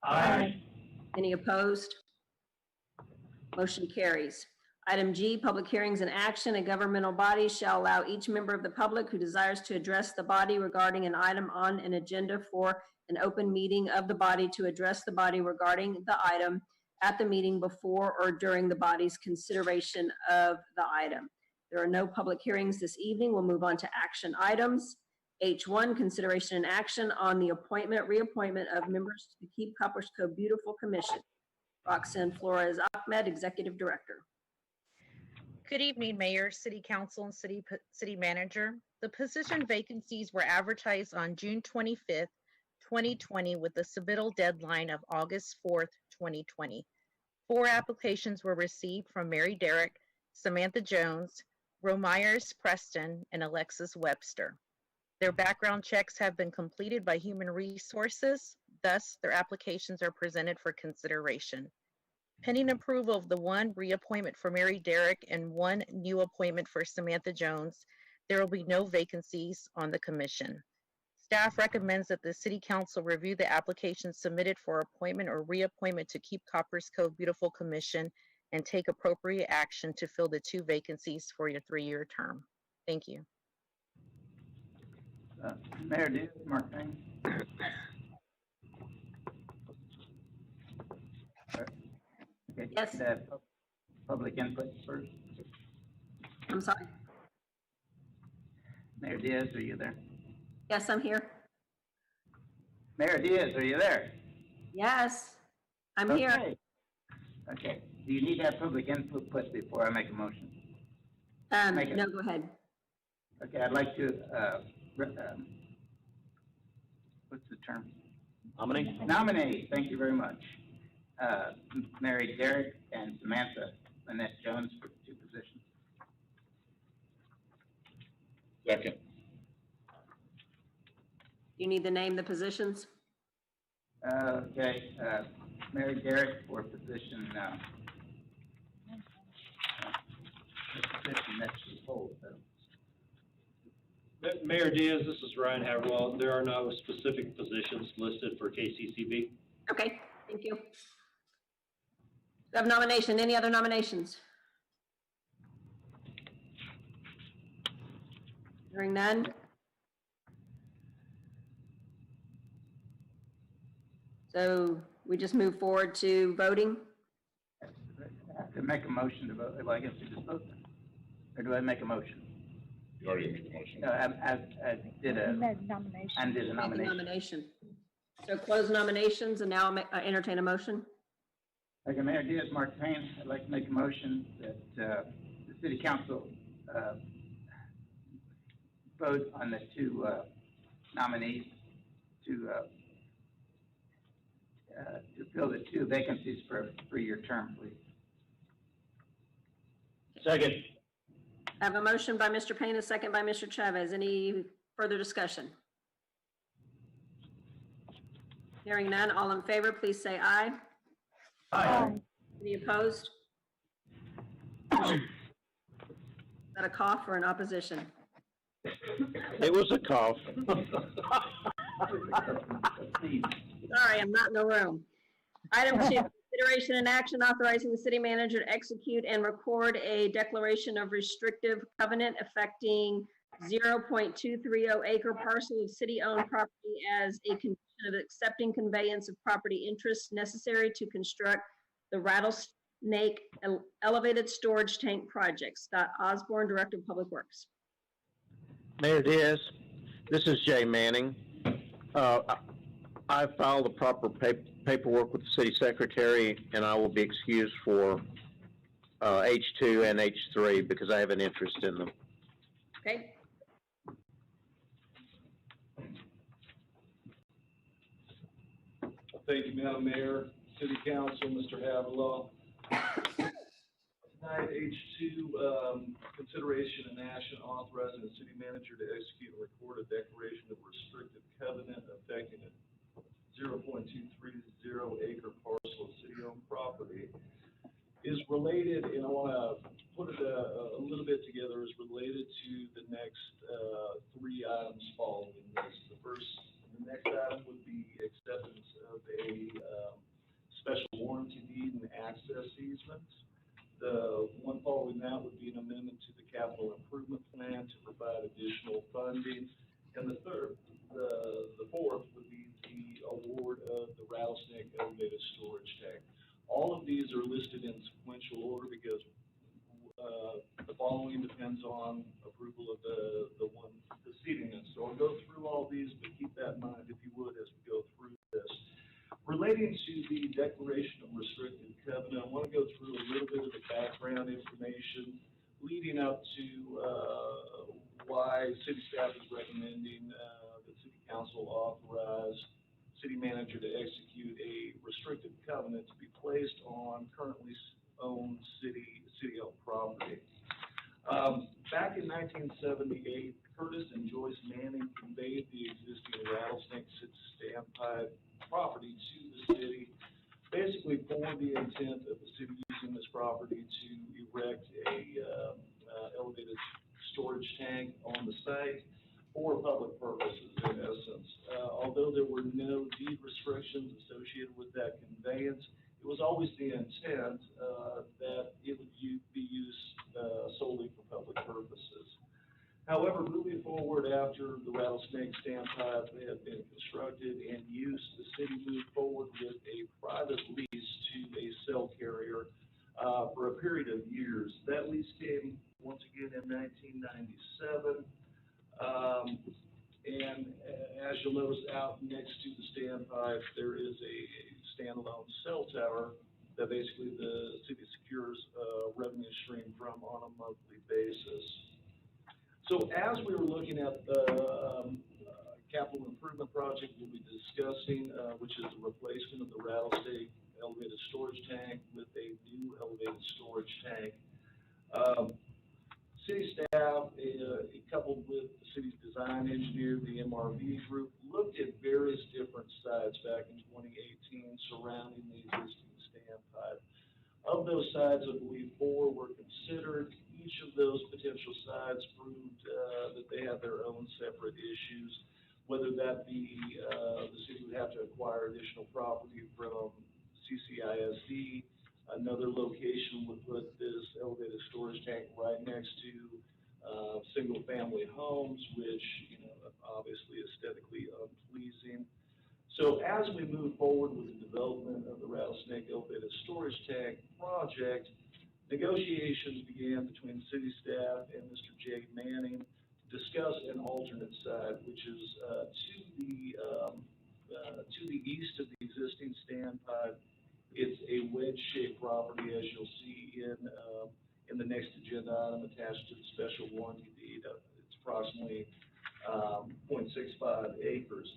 Aye. Any opposed? Motion carries. Item G, public hearings and action. A governmental body shall allow each member of the public who desires to address the body regarding an item on an agenda for an open meeting of the body to address the body regarding the item at the meeting before or during the body's consideration of the item. There are no public hearings this evening. We'll move on to action items. H1, consideration and action on the appointment, reappointment of members to the Keep Coppers Cove Beautiful Commission. Roxanne Flores Ahmed, Executive Director. Good evening, Mayor, City Council, and City Manager. The position vacancies were advertised on June 25th, 2020 with a submittal deadline of August 4th, 2020. 4 applications were received from Mary Derrick, Samantha Jones, Romyers Preston, and Alexis Webster. Their background checks have been completed by Human Resources, thus their applications are presented for consideration. Pending approval of the 1 reappointment for Mary Derrick and 1 new appointment for Samantha Jones, there will be no vacancies on the commission. Staff recommends that the City Council review the applications submitted for appointment or reappointment to Keep Copper's Cove Beautiful Commission and take appropriate action to fill the 2 vacancies for your 3-year term. Thank you. Mayor Diaz, Mark Payne. Okay, Yes. Public input first. I'm sorry. Mayor Diaz, are you there? Yes, I'm here. Mayor Diaz, are you there? Yes, I'm here. Okay. Okay, do you need to have public input before I make a motion? Make it. No, go ahead. Okay, I'd like to, what's the term? Nominate? Nominate, thank you very much. Mary Derrick and Samantha Lynette Jones for 2 positions. Second. You need to name the positions? Okay, Mary Derrick for position, the position that she holds, Mayor Diaz, this is Ryan Haverwell. There are no specific positions listed for KCCB. Okay, thank you. We have nomination. Any other nominations? Hearing none. So we just move forward to voting? I have to make a motion to vote, well, I guess we just vote then. Or do I make a motion? You already made the motion. No, I did a, Nomination. I did a Make the nomination. nomination. So close nominations and now entertain a motion. Okay, Mayor Diaz, Mark Payne, I'd like to make a motion that, the city council, vote on the 2, nominees to fill the 2 vacancies for a 3-year term, please. Second. I have a motion by Mr. Payne, a second by Mr. Chavez. Any further discussion? Hearing none, all in favor, please say aye. Aye. Any opposed? Is that a cough or an opposition? It was a cough. Sorry, I'm not in the room. Item 2, consideration and action authorizing the city manager to execute and record a declaration of restrictive covenant affecting 0.230 acre parcel of city-owned property as a condition of accepting conveyance of property interests necessary to construct the Rattlesnake Elevated Storage Tank Project. Scott Osborne, Director of Public Works. Mayor Diaz, this is Jay Manning. I filed the proper paperwork with the city secretary, and I will be excused for H2 and H3 because I have an interest in them. Okay. Thank you, Madam Mayor, City Council, Mr. Havilah. Tonight, H2, consideration and action authorizing the city manager to execute and record a declaration of restrictive covenant affecting a 0.230 acre parcel of city-owned property is related, and I want to put it a little bit together, is related to the next 3 items following this. The next item would be acceptance of a special warranty deed and access easement. The one following that would be an amendment to the capital improvement plan to provide additional funding. And the fourth would be the award of the Rattlesnake Elevated Storage Tank. All of these are listed in sequential order because the following depends on approval of the seating. So I'll go through all these, but keep that in mind if you would as we go through this. Relating to the declaration of restricted covenant, I want to go through a little bit of the background information leading up to why city staff is recommending that city council authorize city manager to execute a restricted covenant to be placed on currently owned city-owned property. Back in 1978, Curtis and Joyce Manning conveyed the existing Rattlesnake Standpipe property to the city, basically for the intent of the city using this property to erect a elevated storage tank on the site for public purposes, in essence. Although there were no deed restrictions associated with that conveyance, it was always the intent that it would be used solely for public purposes. However, moving forward after the Rattlesnake Standpipe had been constructed and used, the city moved forward with a private lease to a cell carrier for a period of years. That lease came once again in 1997. And as you'll notice out next to the standpipe, there is a standalone cell tower that basically the city secures a revenue stream from on a monthly basis. So as we were looking at the capital improvement project we'll be discussing, which is the replacement of the Rattlesnake elevated storage tank with a new elevated storage tank, city staff, coupled with the city's design engineer, the MRV group, looked at various different sites back in 2018 surrounding the existing standpipe. Of those sites, I believe 4 were considered. Each of those potential sites proved that they had their own separate issues, whether that be the city would have to acquire additional property from CCISD. Another location would put this elevated storage tank right next to single-family homes, which, you know, obviously aesthetically unpleasing. So as we move forward with the development of the Rattlesnake elevated storage tank project, negotiations began between city staff and Mr. Jay Manning to discuss an alternate site, which is to the east of the existing standpipe. It's a wedge-shaped property, as you'll see in the next agenda item attached to the special warranty deed. It's approximately 0.65 acres.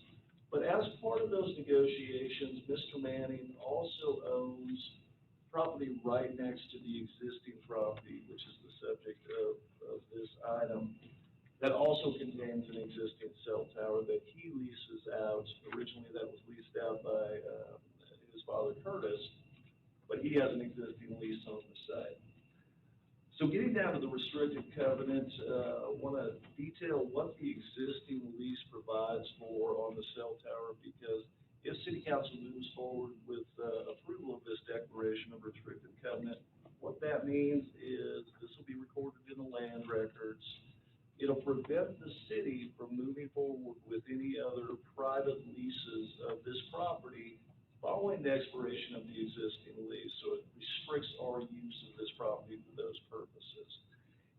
But as part of those negotiations, Mr. Manning also owns property right next to the existing property, which is the subject of this item, that also contains an existing cell tower that he leases out. Originally, that was leased out by his father, Curtis, but he has an existing lease on the site. So getting down to the restricted covenant, I want to detail what the existing lease provides for on the cell tower, because if City Council moves forward with approval of this declaration of restricted covenant, what that means is this will be recorded in the land records. It'll prevent the city from moving forward with any other private leases of this property following the expiration of the existing lease. So it restricts our use of this property for those purposes.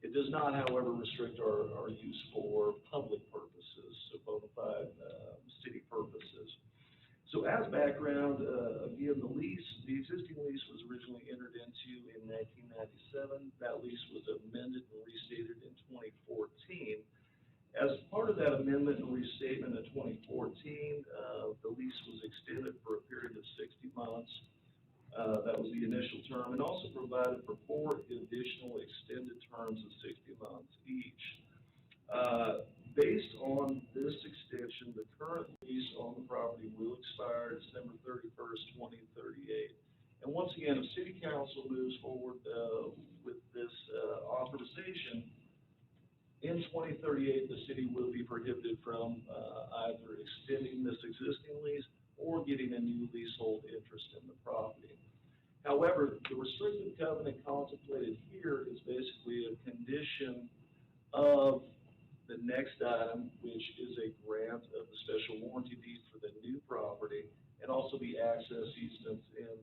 It does not, however, restrict our use for public purposes, so bona fide city purposes. So as background, again, the existing lease was originally entered into in 1997. That lease was amended and restated in 2014. As part of that amendment and restatement in 2014, the lease was extended for a period of 60 months. That was the initial term, and also provided for 4 additional extended terms of 60 months each. Based on this extension, the current lease on the property will expire December 31st, 2038. And once again, if City Council moves forward with this authorization, in 2038, the city will be prohibited from either extending this existing lease or getting a new leasehold interest in the property. However, the restricted covenant contemplated here is basically a condition of the next item, which is a grant of the special warranty deed for the new property, and also the access easements and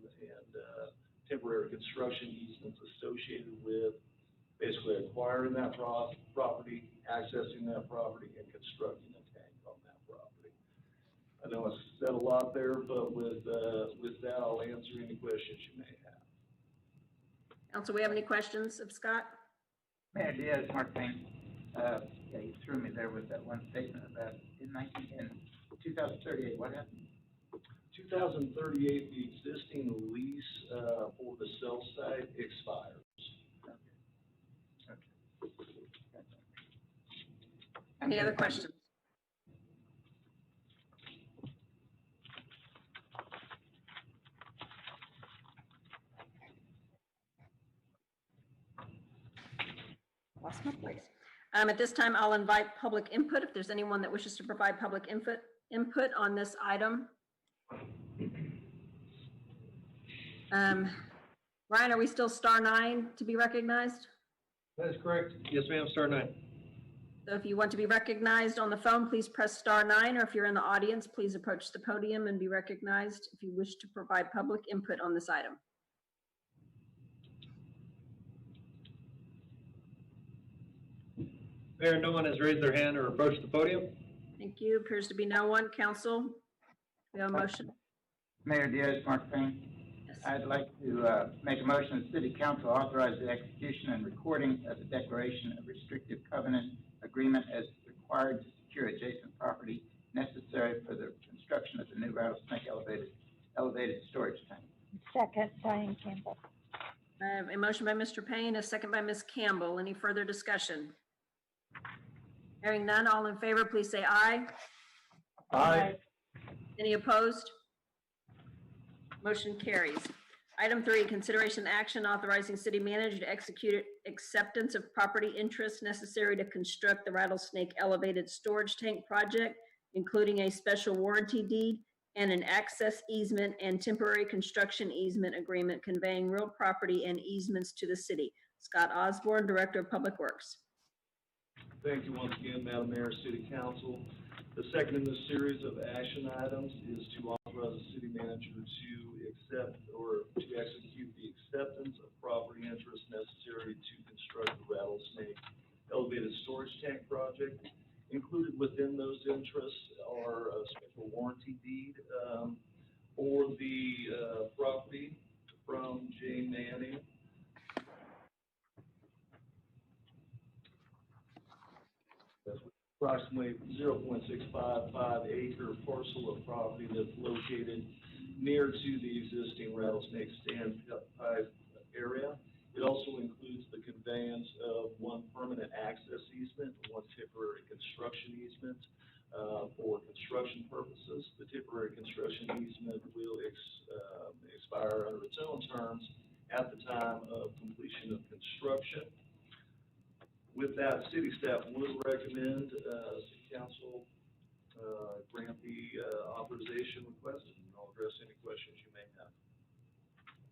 temporary construction easements associated with basically acquiring that property, accessing that property, and constructing a tank on that property. I know I said a lot there, but with that, I'll answer any questions you may have. Council, we have any questions of Scott? Mayor Diaz, Mark Payne. Yeah, you threw me there with that one statement about in 2038, what happened? 2038, the existing lease, for the cell site expires. Any other questions? Lost my place. At this time, I'll invite public input if there's anyone that wishes to provide public input on this item. Ryan, are we still *9 to be recognized? That is correct. Yes, ma'am, *9. So if you want to be recognized on the phone, please press *9, or if you're in the audience, please approach the podium and be recognized if you wish to provide public input on this item. Mayor, no one has raised their hand or approached the podium. Thank you. Appears to be no one. Council, we have a motion. Mayor Diaz, Mark Payne. Yes. I'd like to make a motion that City Council authorize the execution and recording of the declaration of restrictive covenant agreement as required to secure adjacent property necessary for the construction of the new Rattlesnake elevated storage tank. Second, Diane Campbell. I have a motion by Mr. Payne, a second by Ms. Campbell. Any further discussion? Hearing none, all in favor, please say aye. Aye. Any opposed? Motion carries. Item 3, consideration action authorizing city manager to execute acceptance of property interests necessary to construct the Rattlesnake elevated storage tank project, including a special warranty deed and an access easement and temporary construction easement agreement conveying real property and easements to the city. Scott Osborne, Director of Public Works. Thank you once again, Madam Mayor, City Council. The second in this series of action items is to authorize the city manager to accept or to execute the acceptance of property interests necessary to construct the Rattlesnake elevated storage tank project. Included within those interests are a special warranty deed for the property from J. Manning. Approximately 0.655 acre parcel of property that's located near to the existing Rattlesnake standpipe area. It also includes the conveyance of one permanent access easement and one temporary construction easement for construction purposes. The temporary construction easement will expire under its own terms at the time of completion of construction. With that, city staff would recommend city council grant the authorization requested, and I'll address any questions you may have.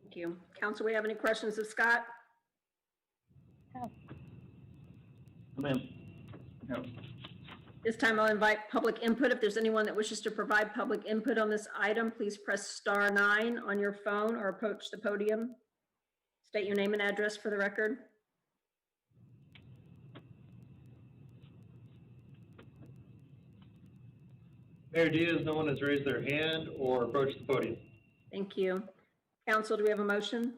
Thank you. Council, we have any questions of Scott? No, ma'am. No. This time I'll invite public input. If there's anyone that wishes to provide public input on this item, please press *9 on your phone or approach the podium. State your name and address for the record. Mayor Diaz, no one has raised their hand or approached the podium. Thank you. Council, do we have a motion?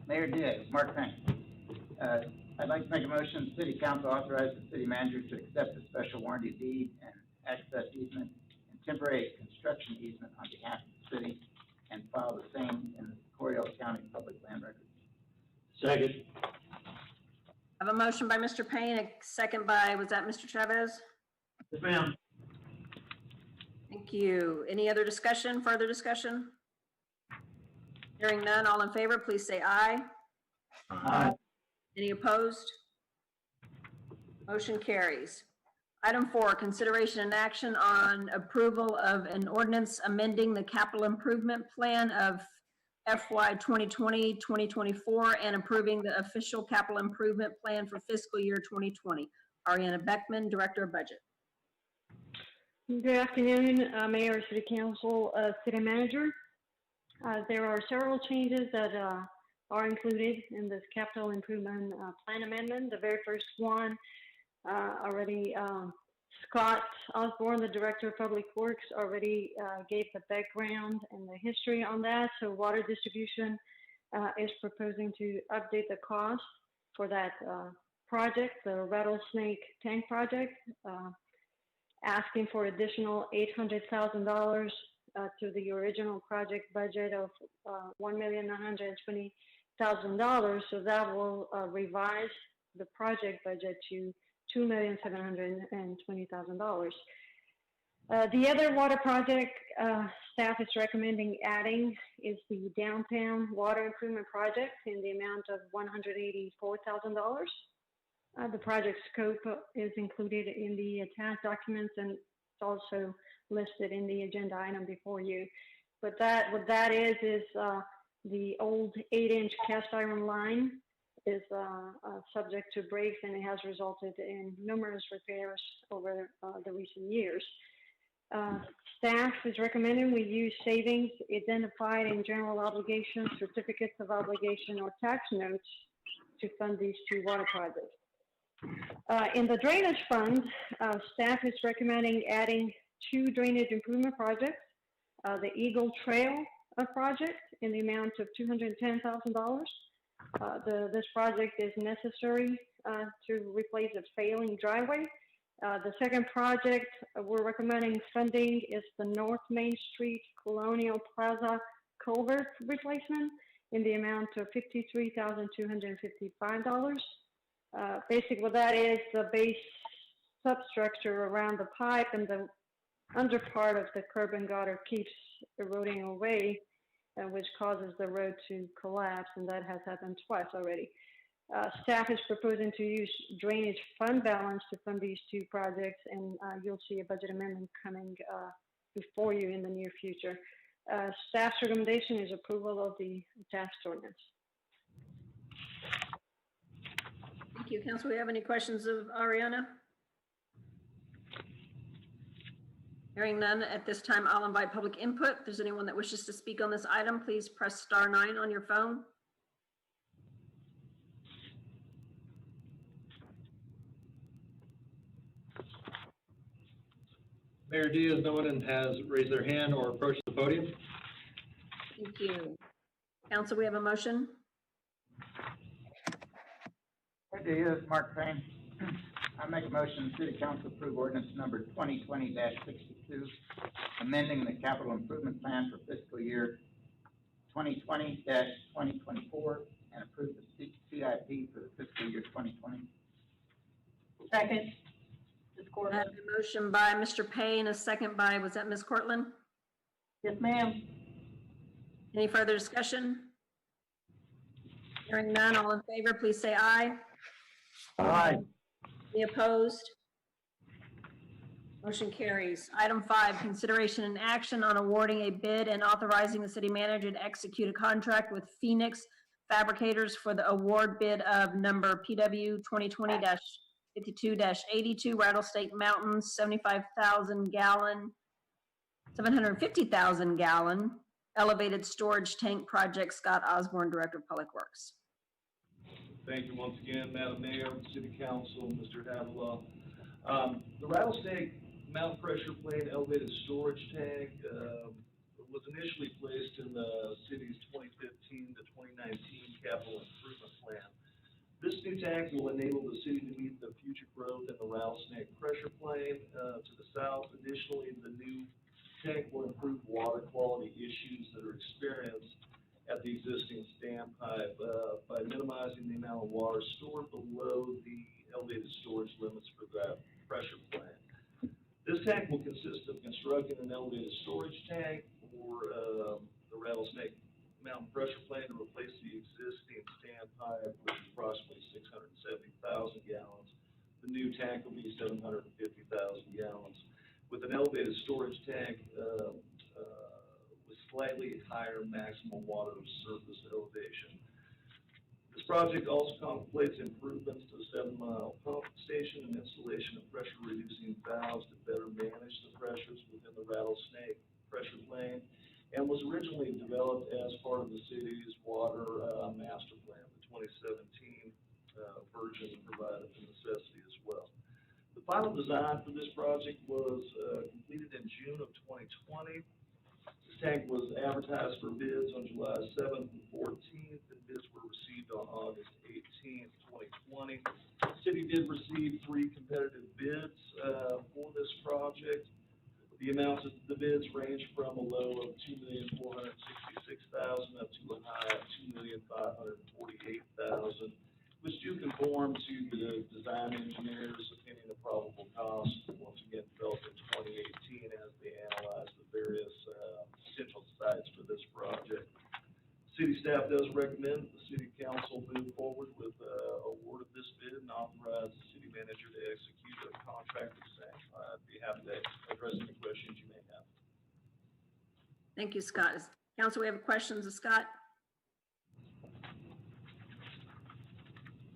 Mayor Diaz, Mark Payne. I'd like to make a motion, the city council authorize the city manager to accept the special warranty deed and access easement and temporary construction easement on behalf of the city and file the same in the Coryell County Public Land Records. Second. I have a motion by Mr. Payne, a second by, was that Mr. Chavez? Yes, ma'am. Thank you. Any other discussion, further discussion? Hearing none, all in favor, please say aye. Aye. Any opposed? Motion carries. Item 4, consideration and action on approval of an ordinance amending the capital improvement plan of FY 2020-2024 and approving the official capital improvement plan for fiscal year 2020. Ariana Beckman, Director of Budget. Good afternoon, Mayor, City Council, City Manager. There are several changes that are included in this capital improvement plan amendment. The very first one already Scott Osborne, the Director of Public Works, already gave the background and the history on that. So Water Distribution is proposing to update the cost for that project, the Rattlesnake Tank project. asking for additional $800,000 to the original project budget of $1,920,000. So that will revise the project budget to $2,720,000. The other water project staff is recommending adding is the downtown water improvement project in the amount of $184,000. The project scope is included in the attached documents, and it's also listed in the agenda item before you. But what that is the old 8-inch cast iron line is subject to breaks, and it has resulted in numerous repairs over the recent years. Staff is recommending we use savings identified in general obligations, certificates of obligation, or tax notes to fund these two water projects. In the drainage fund, staff is recommending adding 2 drainage improvement projects. The Eagle Trail project in the amount of $210,000. This project is necessary to replace a failing driveway. The second project we're recommending funding is the North Main Street Colonial Plaza culvert replacement in the amount of $53,255. Basically, what that is, the base substructure around the pipe and the under part of the curb and gutter keeps eroding away, which causes the road to collapse, and that has happened twice already. Staff is proposing to use drainage fund balance to fund these 2 projects, and you'll see a budget amendment coming before you in the near future. Staff's recommendation is approval of the attached ordinance. Thank you. Council, we have any questions of Ariana? Hearing none, at this time, I'll invite public input. If there's anyone that wishes to speak on this item, please press *9 on your phone. Mayor Diaz, no one has raised their hand or approached the podium. Thank you. Council, we have a motion. Diaz, Mark Payne. I make a motion, the City Council approve ordinance number 2020-62, amending the capital improvement plan for fiscal year 2020-2024, and approve the CIP for the fiscal year 2020. Second. Ms. I Cortland. have a motion by Mr. Payne, a second by, was that Ms. Cortland? Yes, ma'am. Any further discussion? Hearing none, all in favor, please say aye. Aye. Any opposed? Motion carries. Item 5, consideration and action on awarding a bid and authorizing the city manager to execute a contract with Phoenix Fabricators for the award bid of number PW 2020-52-82 Rattlesnake Mountain 750,000 gallon elevated storage tank project. Scott Osborne, Director of Public Works. Thank you once again, Madam Mayor, City Council, Mr. Davila. The Rattlesnake Mountain Pressure Plane Elevated Storage Tank was initially placed in the city's 2015 to 2019 capital improvement plan. This new tank will enable the city to meet the future growth in the Rattlesnake Pressure Plane to the south. Additionally, the new tank will improve water quality issues that are experienced at the existing standpipe by minimizing the amount of water stored below the elevated storage limits for that pressure plant. This tank will consist of constructing an elevated storage tank for the Rattlesnake Mountain Pressure Plane to replace the existing standpipe, which is approximately 670,000 gallons. The new tank will be 750,000 gallons. With an elevated storage tank, slightly higher maximum water surface elevation. This project also contemplates improvements to the 7-mile pump station and installation of pressure reducing valves to better manage the pressures within the Rattlesnake Pressure Plane, and was originally developed as part of the city's water master plan. The 2017 version provided the necessity as well. The final design for this project was completed in June of 2020. This tank was advertised for bids on July 7th and 14th, and bids were received on August 18th, 2020. The city did receive 3 competitive bids for this project. The amounts of the bids range from a low of $2,466,000 up to a high of $2,548,000, which do conform to the design engineer's opinion of probable cost, once again developed in 2018 as they analyzed the various potential sites for this project. City staff does recommend that the city council move forward with award of this bid and authorize the city manager to execute a contract of the same. I'd be happy to address any questions you may have. Thank you, Scott. Council, we have questions of Scott?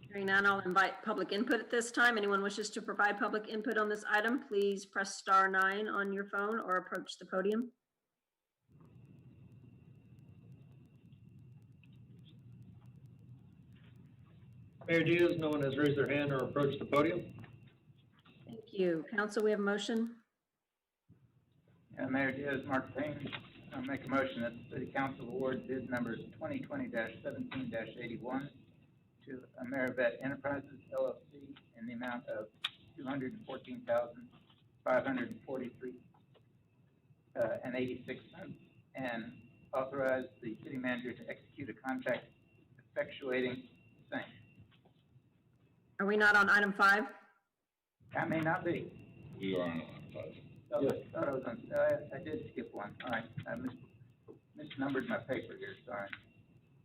Hearing none, I'll invite public input at this time. Anyone wishes to provide public input on this item, please press *9 on your phone or approach the podium. Mayor Diaz, no one has raised their hand or approached the podium. Thank you. Council, we have a motion. Mayor Diaz, Mark Payne, I'll make a motion that the city council award bid numbers 2020-17-81 to Amerivet Enterprises LLC in the amount of $214,543 and 86 cents, and authorize the city manager to execute a contract effectuating the same. Are we not on item 5? I may not be. We are on item 5. Oh, I thought I was on, I did skip one. All right, I misnumbered my paper here, sorry.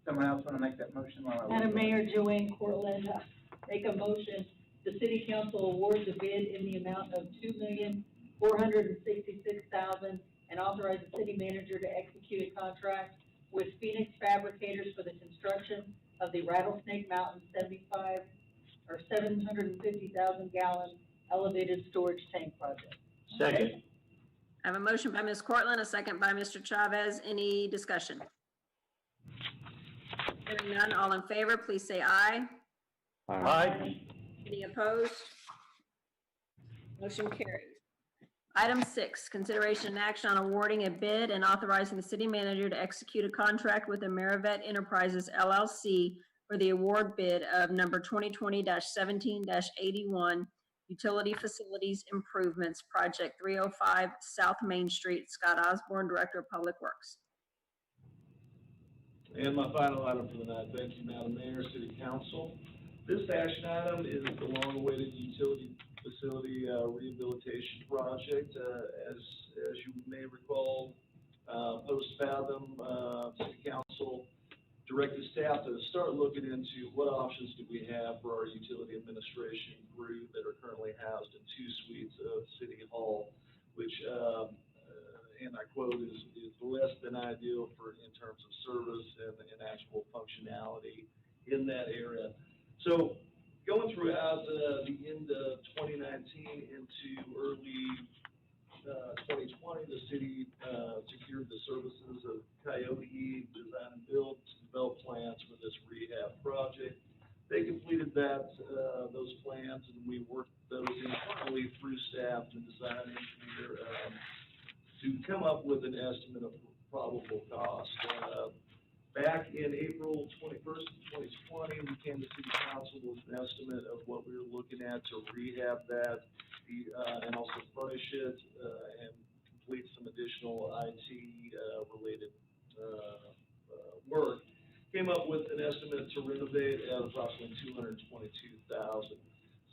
Someone else want to make that motion while I? Madam Mayor, Joanne Cortland, make a motion, the city council awards a bid in the amount of $2,466,000 and authorize the city manager to execute a contract with Phoenix Fabricators for the construction of the Rattlesnake Mountain 750,000 gallon elevated storage tank project. Second. I have a motion by Ms. Cortland, a second by Mr. Chavez. Any discussion? Hearing none, all in favor, please say aye. Aye. Any opposed? Motion carries. Item 6, consideration and action on awarding a bid and authorizing the city manager to execute a contract with Amerivet Enterprises LLC for the award bid of number 2020-17-81 Utility Facilities Improvements, Project 305 South Main Street. Scott Osborne, Director of Public Works. And my final item for the night, thank you, Madam Mayor, City Council. This action item is the long-awaited utility facility rehabilitation project. As you may recall, post-Fathom, City Council directed staff to start looking into what options do we have for our utility administration group that are currently housed in 2 suites of City Hall, which, and I quote, is less than ideal in terms of service and actual functionality in that area. So going throughout the end of 2019 into early 2020, the city secured the services of Coyote Design and Build to develop plans for this rehab project. They completed those plans, and we worked those internally through staff and design engineer to come up with an estimate of probable cost. Back in April 21st, 2020, we came to City Council with an estimate of what we were looking at to rehab that, and also furnish it, and complete some additional IT related work. Came up with an estimate to renovate at approximately $222,000.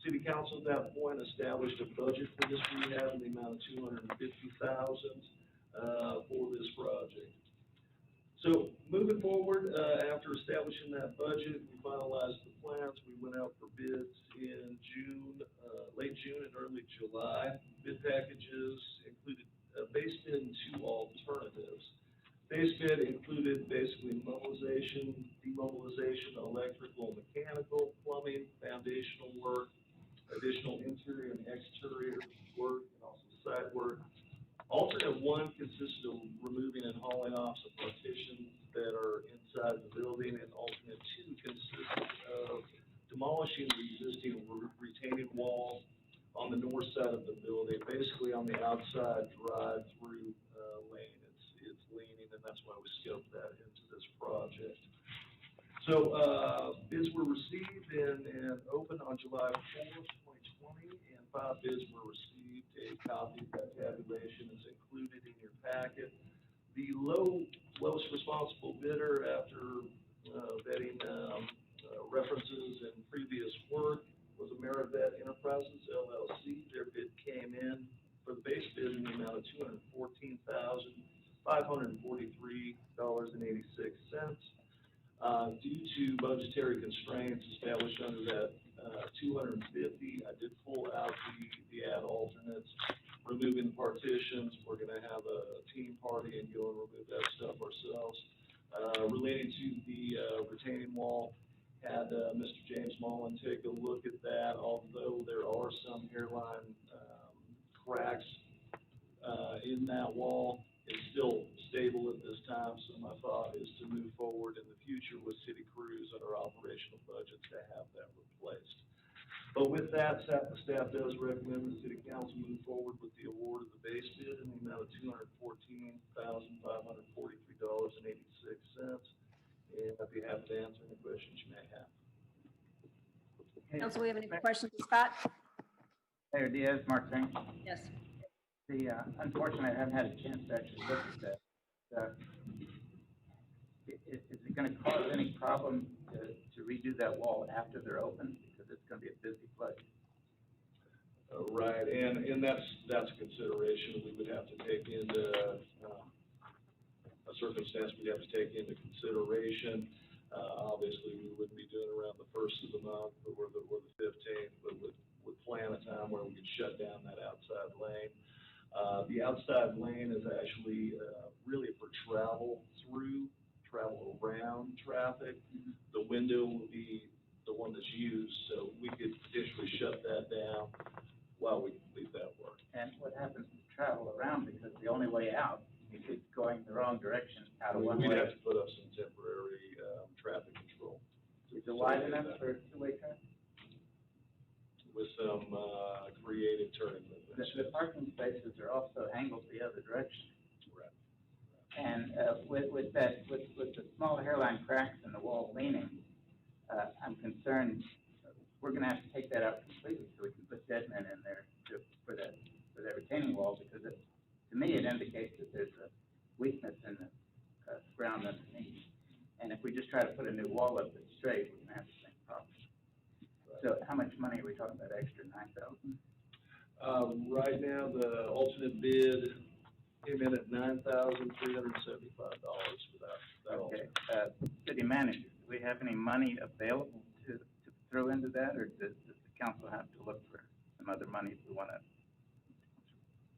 City Council at that point established a budget for this rehab in the amount of $250,000 for this project. So moving forward, after establishing that budget, we finalized the plans. We went out for bids in June, late June and early July. Bid packages included a base bid and 2 alternatives. Base bid included basically mobilization, demobilization, electrical, mechanical, plumbing, foundational work, additional interior and exterior work, and also site work. Alternate 1 consisted of removing and hauling off some partitions that are inside the building, and alternate 2 consisted of demolishing the existing retaining wall on the north side of the building, basically on the outside drive-through lane. It's that's why we scoped that into this project. So, bids were received and opened on July 4th, 2020, and 5 bids were received. A copy of that tabulation is included in your packet. The lowest responsible bidder, after vetting references and previous work, was Amerivet Enterprises LLC. Their bid came in for the base bid in the amount of $214,543.86. Due to budgetary constraints established under that 250, I did pull out the ad alternates, removing the partitions. We're going to have a team party and go and remove that stuff ourselves. Relating to the retaining wall, had Mr. James Mullen take a look at that. Although there are some hairline cracks in that wall, it's still stable at this time, so my thought is to move forward in the future with city crews and our operational budget to have that replaced. But with that, the staff does recommend the city council move forward with the award of the base bid in the amount of $214,543.86. And I'd be happy to answer any questions you may have. Council, we have any questions for Scott? Mayor Diaz, Mark Zink. Yes. Unfortunately, I haven't had a chance to actually look at that. Is it gonna cause any problem to redo that wall after they're open? Because it's gonna be a busy place. Right, and that's a consideration we would have to take into, a circumstance we'd have to take into consideration. Obviously, we wouldn't be doing around the 1st of the month or the 15th, but would plan a time where we could shut down that outside lane. The outside lane is actually really for travel around traffic. The window will be the one that's used, so we could potentially shut that down while we complete that work. And what happens to travel around, because the only way out, if it's going the wrong direction, out of one way. We'd have to put up some temporary traffic control. Is it wide enough for two-way traffic? With some creative turning movements. The parking spaces are also angled the other direction. Right. And with the small hairline cracks in the wall leaning, I'm concerned we're gonna have to take that out completely so we can put dead men in there for that retaining wall, because to me it indicates that there's a weakness in the ground underneath. And if we just try to put a new wall up that's straight, we're gonna have the same problem. So how much money are we talking about, extra $9,000? Right now, the alternate bid came in at $9,375 for that Okay, alternate. city manager, do we have any money available to throw into that, or does the council have to look for some other money if we wanna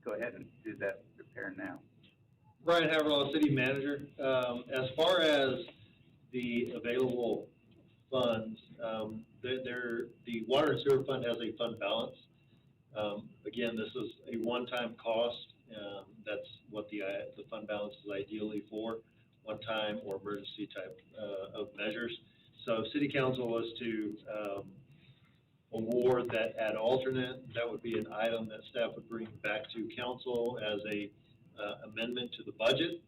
go ahead and do that repair now? Brian Haverlaw, city manager. As far as the available funds, the water and sewer fund has a fund balance. Again, this is a one-time cost. That's what the fund balance is ideally for, one-time or emergency type of measures. So city council was to award that ad alternate. That would be an item that staff would bring back to council as a amendment to the budget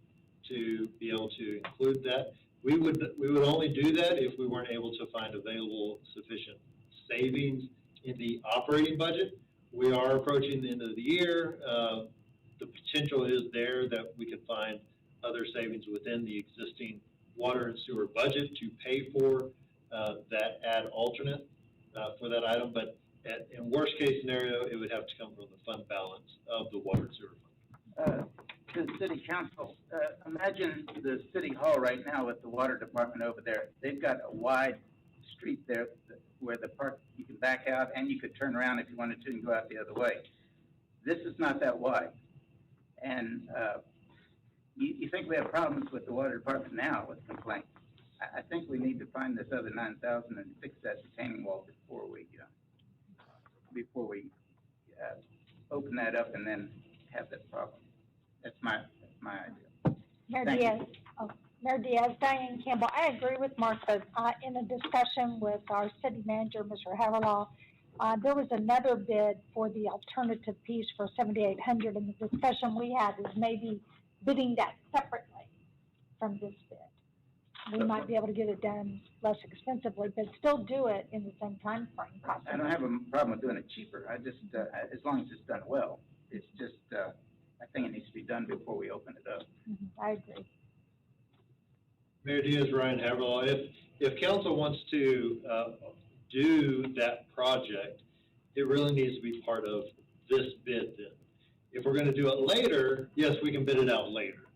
to be able to include that. We would only do that if we weren't able to find available sufficient savings in the operating budget. We are approaching the end of the year. The potential is there that we could find other savings within the existing water and sewer budget to pay for that ad alternate for that item. But in worst case scenario, it would have to come from the fund balance of the water and sewer fund. To the city council, imagine the city hall right now with the water department over there. They've got a wide street there where the park, you can back out and you could turn around if you wanted to and go out the other way. This is not that wide. And you think we have problems with the water department now with complaints. I think we need to find this other $9,000 and fix that retaining wall before we open that up and then have that problem. That's my idea. Mayor Diaz, Diane Campbell, I agree with Mark, but in a discussion with our city manager, Mr. Haverlaw, there was another bid for the alternative piece for $7,800, and the discussion we had is maybe bidding that separately. from this bid. We might be able to get it done less expensively, but still do it in the same time frame. I don't have a problem with doing it cheaper, I just, as long as it's done well. It's just, I think it needs to be done before we open it up. I agree. Mayor Diaz, Ryan Haverlaw, if council wants to, do that project, it really needs to be part of this bid then. If we're gonna do it later, yes, we can bid it out later,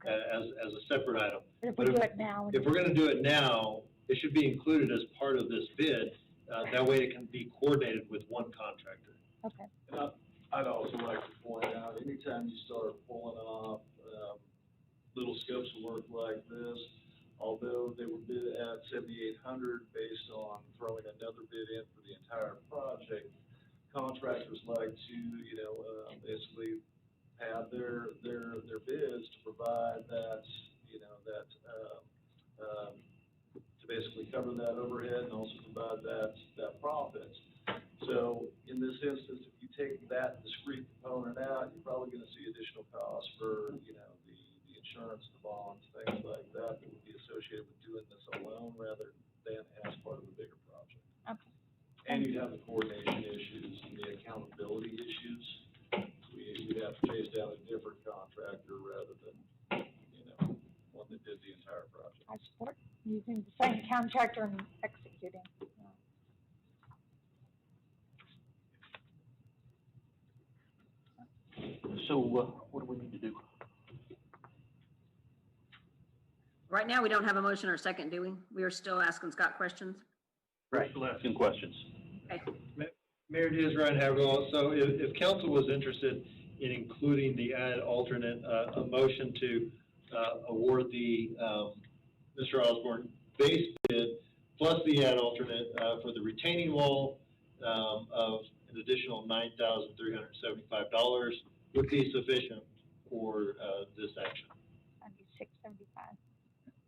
as a separate item. If we do it now. If we're gonna do it now, it should be included as part of this bid, that way it can be coordinated with one contractor. Okay. And I'd also like to point out, anytime you start pulling off, little scopes of work like this, although they were bid at $7,800 based on throwing another bid in for the entire project, contractors like to, basically have their bids to provide that, to basically cover that overhead and also provide that profit. So in this instance, if you take that discrete component out, you're probably gonna see additional costs for, the insurance, the bonds, things like that that would be associated with doing this alone rather than as part of a bigger project. Okay. And you'd have the coordination issues and the accountability issues. We'd have to chase down a different contractor rather than, one that did the entire project. I support using the same contractor and executing. So, what do we need to do? Right now, we don't have a motion or second, do we? We are still asking Scott questions? Right. Still asking questions. Okay. Mayor Diaz, Ryan Haverlaw, so if council was interested in including the added alternate, a motion to, award the, Mr. Osborne base bid plus the add alternate, for the retaining wall, of an additional $9,375 would be sufficient for, this action. That'd be $675.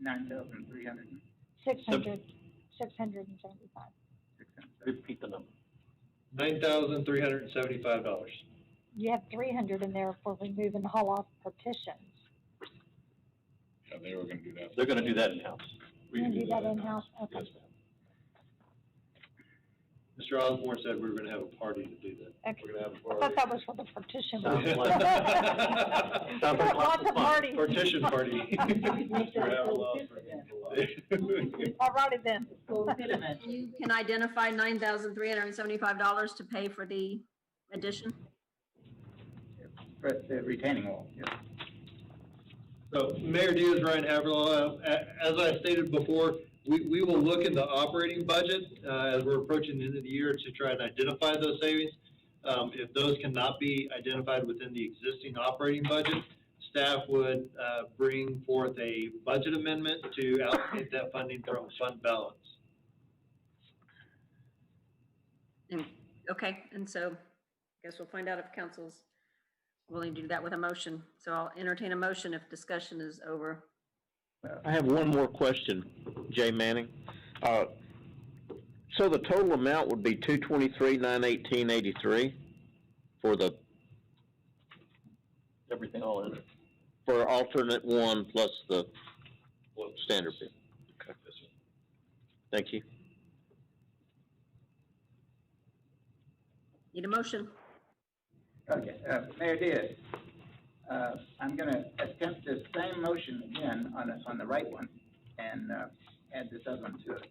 9,300. 675. Repeat the number. $9,375. You have 300 in there for removing the haul off partitions. Yeah, they were gonna do that. They're gonna do that in-house. You can do that in-house? Okay. Yes, ma'am. Mr. Osborne said we were gonna have a party to do that. Okay. We're gonna have a I party. thought that was for the partition. Sounds like- We sounds got like lots of fun. parties. Partition party. Mr. Haverlaw, Alrighty then. You can identify $9,375 to pay for the addition? For the retaining wall, yes. So, Mayor Diaz, Ryan Haverlaw, as I stated before, we will look in the operating budget, as we're approaching the end of the year to try and identify those savings. If those cannot be identified within the existing operating budget, staff would, bring forth a budget amendment to allocate that funding from fund balance. Okay, and so I guess we'll find out if council's willing to do that with a motion. So I'll entertain a motion if discussion is over. I have one more question, Jay Manning. So the total amount would be $223,918.83 for the, Everything all in. for alternate one plus the standard bid. Okay. Thank you. Need a motion? Okay, Mayor Diaz, I'm gonna attempt the same motion again on the right one and, add this other one to it.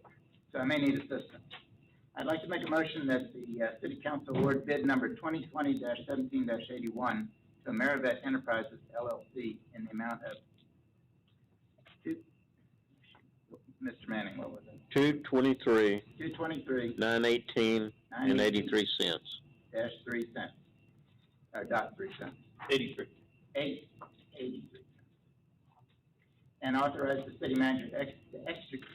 So I may need assistance. I'd like to make a motion that the, City Council award bid number 2020-17-81 to Amerivet Enterprises LLC in the amount of Mr. Manning, what was it? $223,918.83. -3 cents, or .3 cents. 83. 83 cents. And authorize the city manager to execute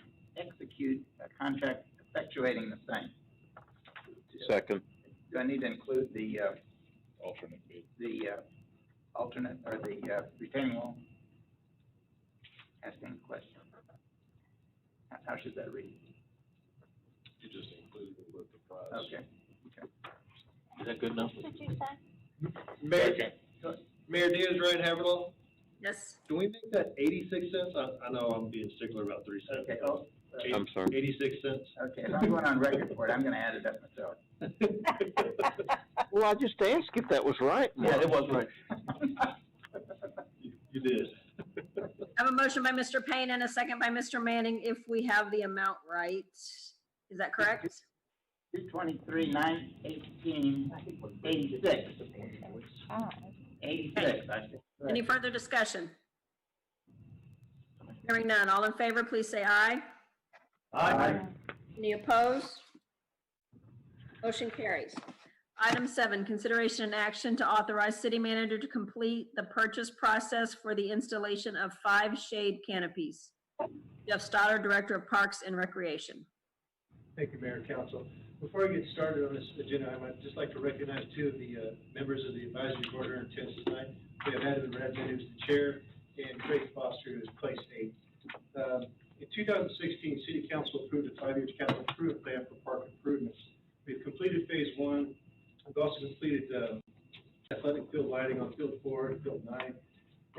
a contract effectuating the same. Second. Do I need to include the, Alternate bid. the, alternate, or the, retaining wall? Asking a question. How should that read? You just include it with the price. Okay. Is that good enough? What did you say? Mayor Diaz, Ryan Haverlaw, Yes. Can we make that 86 cents? I know I'm being stickler about 3 cents. Okay, I'm sorry. 86 cents. okay, if I'm going on record for it, I'm gonna add it up myself. Well, I just asked if that was right, Mark. Yeah, it was right. You did. I have a motion by Mr. Payne and a second by Mr. Manning, if we have the amount right. Is that correct? 223, 918, 86. 86, I think. Any further discussion? Hearing none, all in favor, please say aye. Aye. Any opposed? Motion carries. Item 7, consideration and action to authorize city manager to complete the purchase process for the installation of 5 shade canopies. Jeff Stoddard, Director of Parks and Recreation. Thank you, Mayor and Council. Before I get started on this agenda, I might just like to recognize two of the members of the advisory board who are in attendance tonight. We have Adam Radman, who's the chair, and Craig Foster, who is place 8. In 2016, City Council approved a 5-year capital improvement plan for park improvements. We've completed phase 1. We've also completed athletic field lighting on field 4 and field 9.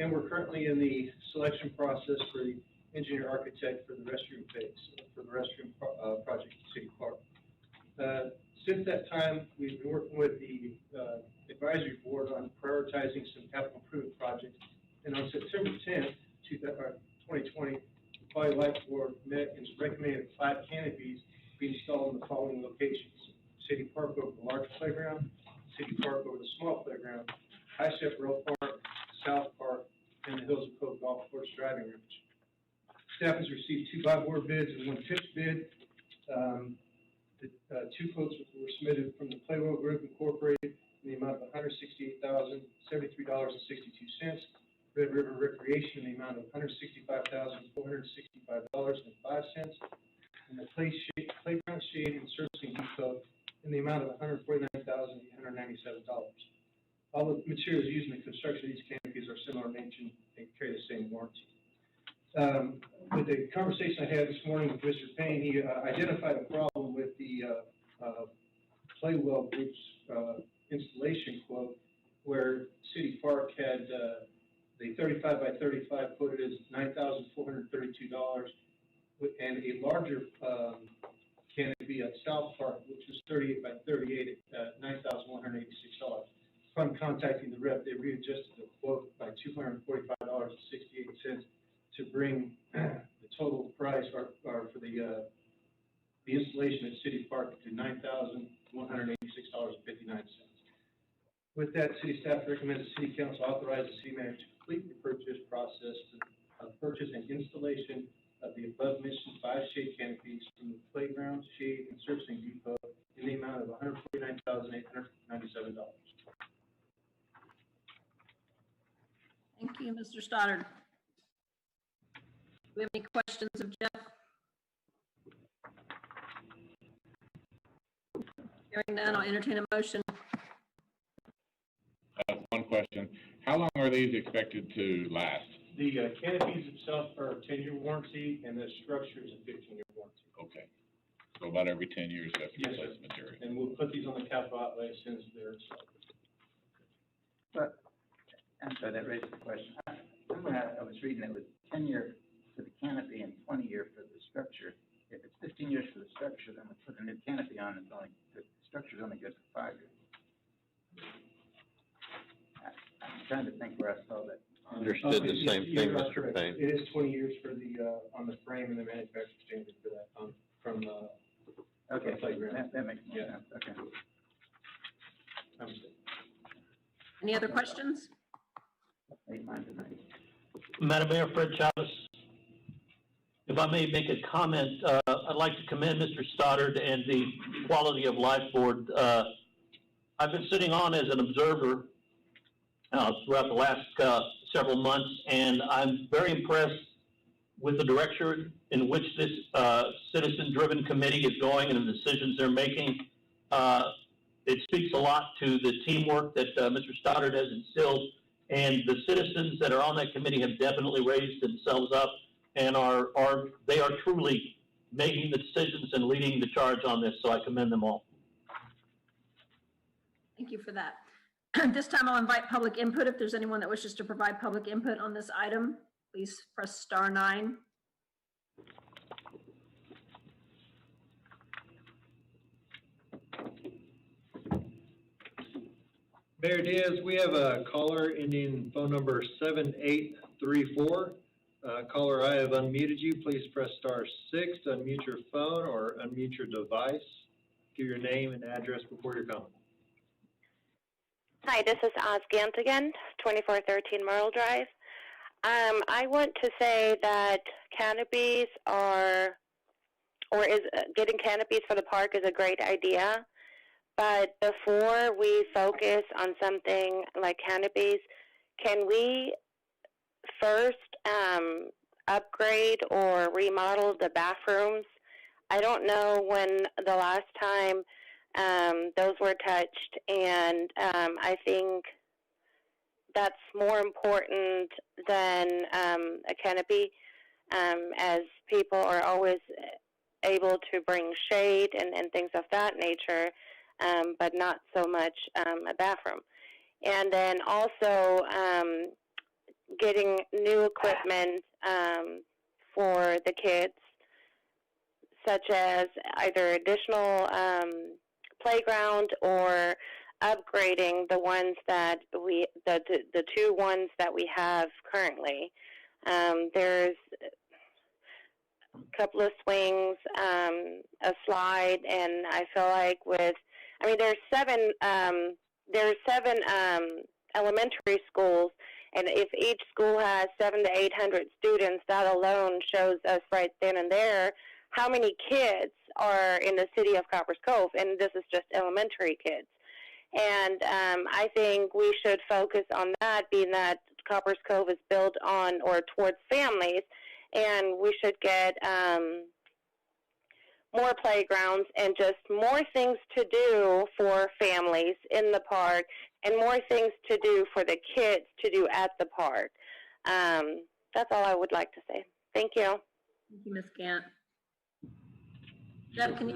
And we're currently in the selection process for the engineer architect for the restroom phase, for the restroom project at City Park. Since that time, we've been working with the advisory board on prioritizing some capital improvement projects. And on September 10th, 2020, the Quality Life Board met and recommended 5 canopies be installed in the following locations: City Park over the large playground, City Park over the small playground, High Chaparral Park, South Park, and the Hills of Cove Golf Course driving range. Staff has received 2 buy board bids and 1 pitch bid. The 2 quotes were submitted from the Playroll Group Incorporated in the amount of $168,073.62. Red River Recreation in the amount of $165,465.05. And the Playground Shade and Servicing Depot in the amount of $149,897. All the materials used in the construction of these canopies are similar in nature and carry the same warranty. With the conversation I had this morning with Mr. Payne, he identified a problem with the Playwell Group's installation quote, where City Park had the 35 by 35 quoted as $9,432, and a larger canopy at South Park, which was 38 by 38 at $9,186. Upon contacting the rep, they readjusted the quote by $245.68 to bring the total price for the installation at City Park to $9,186.59. With that, city staff recommends the city council authorize the city manager to complete the purchase process of purchase and installation of the above mentioned 5 shade canopies from the Playground Shade and Servicing Depot in the amount of $149,897. Thank you, Mr. Stoddard. Do we have any questions of Jeff? Hearing none, I'll entertain a motion. One question. How long are these expected to last? The canopies itself are a 10-year warranty, and the structure is a 15-year warranty. Okay. So about every 10 years you have to Yes, replace sir. material. And we'll put these on the capital outlay as soon as they're installed. But, I'm sorry, that raises the question. I was reading it was 10 year for the canopy and 20 year for the structure. If it's 15 years for the structure, then we put a new canopy on, and the structure's only good for 5 years. I'm trying to think where I saw that. Understood the same thing, Mr. Correct. Payne. It is 20 years for the, on the frame and the manufacturer standard for that, from Okay, playground. that makes more Yeah. sense, okay. Understood. Any other questions? Eight mine tonight. Madam Mayor, Fred Chavez. If I may make a comment, I'd like to commend Mr. Stoddard and the Quality of Life Board. I've been sitting on as an observer throughout the last several months, and I'm very impressed with the direction in which this citizen-driven committee is going and the decisions they're making. It speaks a lot to the teamwork that Mr. Stoddard has instilled, and the citizens that are on that committee have definitely raised themselves up and they are truly making the decisions and leading the charge on this, so I commend them all. Thank you for that. This time I'll invite public input. If there's anyone that wishes to provide public input on this item, please press star 9. Mayor Diaz, we have a caller ending phone number 7834. Caller, I have unmuted you. Please press star 6 to unmute your phone or unmute your device. Give your name and address before your comment. Hi, this is Oz Gant again, 2413 Merle Drive. I want to say that canopies getting canopies for the park is a great idea. But before we focus on something like canopies, can we first upgrade or remodel the bathrooms? I don't know when the last time those were touched, and I think that's more important than a canopy, as people are always able to bring shade and things of that nature. But not so much a bathroom. And then also getting new equipment for the kids, such as either additional playground or upgrading the ones that the 2 ones that we have currently. There's a couple of swings, a slide, and I feel like there's 7 elementary schools, and if each school has 700 to 800 students, that alone shows us right then and there how many kids are in the city of Coppers Cove, and this is just elementary kids. And I think we should focus on that, being that Coppers Cove is built on or towards families, and we should get more playgrounds and just more things to do for families in the park and more things to do for the kids to do at the park. That's all I would like to say. Thank you. Thank you, Ms. Gant. Jeff, can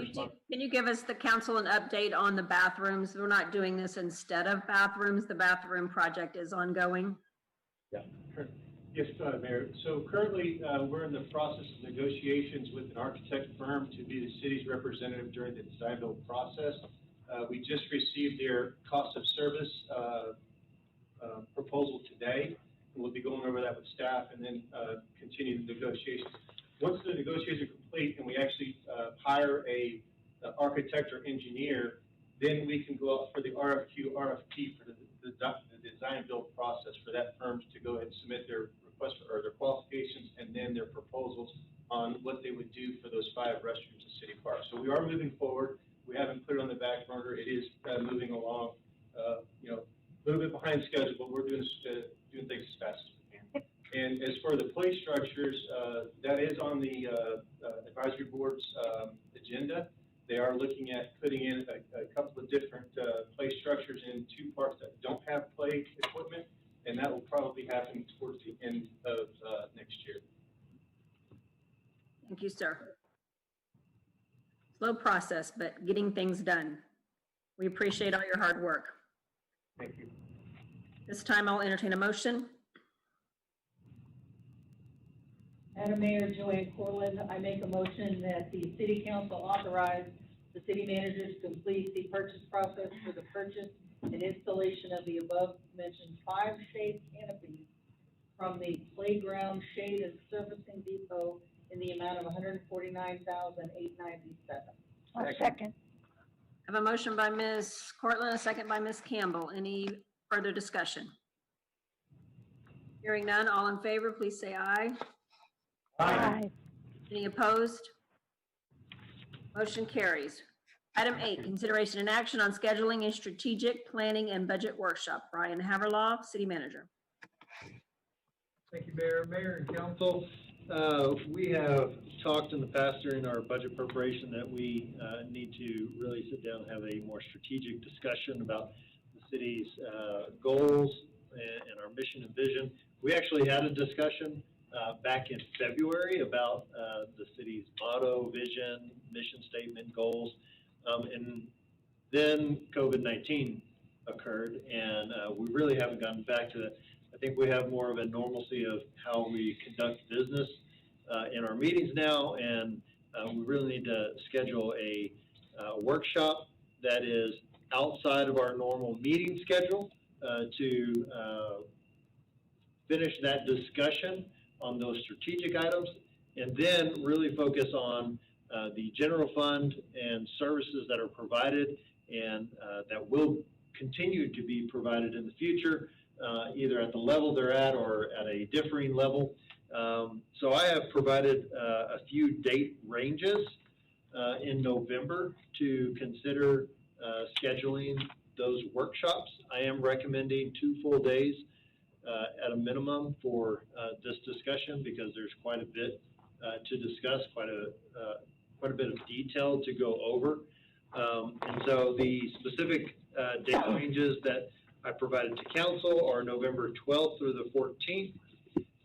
you give us, the council, an update on the bathrooms? We're not doing this instead of bathrooms. The bathroom project is ongoing. Yeah. Yes, Mayor. So currently, we're in the process of negotiations with an architect firm to be the city's representative during the design build process. We just received their cost of service proposal today, and we'll be going over that with staff and then continue the negotiations. Once the negotiations are complete and we actually hire a architect or engineer, then we can go out for the RFQ, RFP for the design build process for that firm to go ahead and submit their request or their qualifications and then their proposals on what they would do for those 5 restrooms in City Park. So we are moving forward. We haven't put it on the back burner. It is moving along, a little bit behind schedule, but we're doing things as fast as we can. And as for the play structures, that is on the advisory board's agenda. They are looking at putting in a couple of different play structures in 2 parks that don't have play equipment, and that will probably happen towards the end of next year. Thank you, sir. Slow process, but getting things done. We appreciate all your hard work. Thank you. This time I'll entertain a motion. Madam Mayor, Joanne Corlin, I make a motion that the city council authorize the city manager to complete the purchase process for the purchase and installation of the above-mentioned 5 shade canopies from the Playground Shade and Surfacing Depot in the amount of $149,897. Second. I have a motion by Ms. Cortland, a second by Ms. Campbell. Any further discussion? Hearing none, all in favor, please say aye. Aye. Any opposed? Motion carries. Item 8, consideration and action on scheduling a strategic planning and budget workshop. Brian Haverlaw, City Manager. Thank you, Mayor. Mayor and Council, we have talked in the past during our budget preparation that we need to really sit down and have a more strategic discussion about the city's goals and our mission and vision. We actually had a discussion back in February about the city's motto, vision, mission statement, goals, and then COVID-19 occurred, and, we really haven't gotten back to that. I think we have more of a normalcy of how we conduct business, in our meetings now, and, we really need to schedule a, workshop that is outside of our normal meeting schedule, to, finish that discussion on those strategic items, and then really focus on the general fund and services that are provided and that will continue to be provided in the future, either at the level they're at or at a differing level. So I have provided a few date ranges in November to consider scheduling those workshops. I am recommending 2 full days at a minimum for this discussion, because there's quite a bit to discuss, quite a bit of detail to go over. And so the specific date ranges that I provided to council are November 12th through the 14th,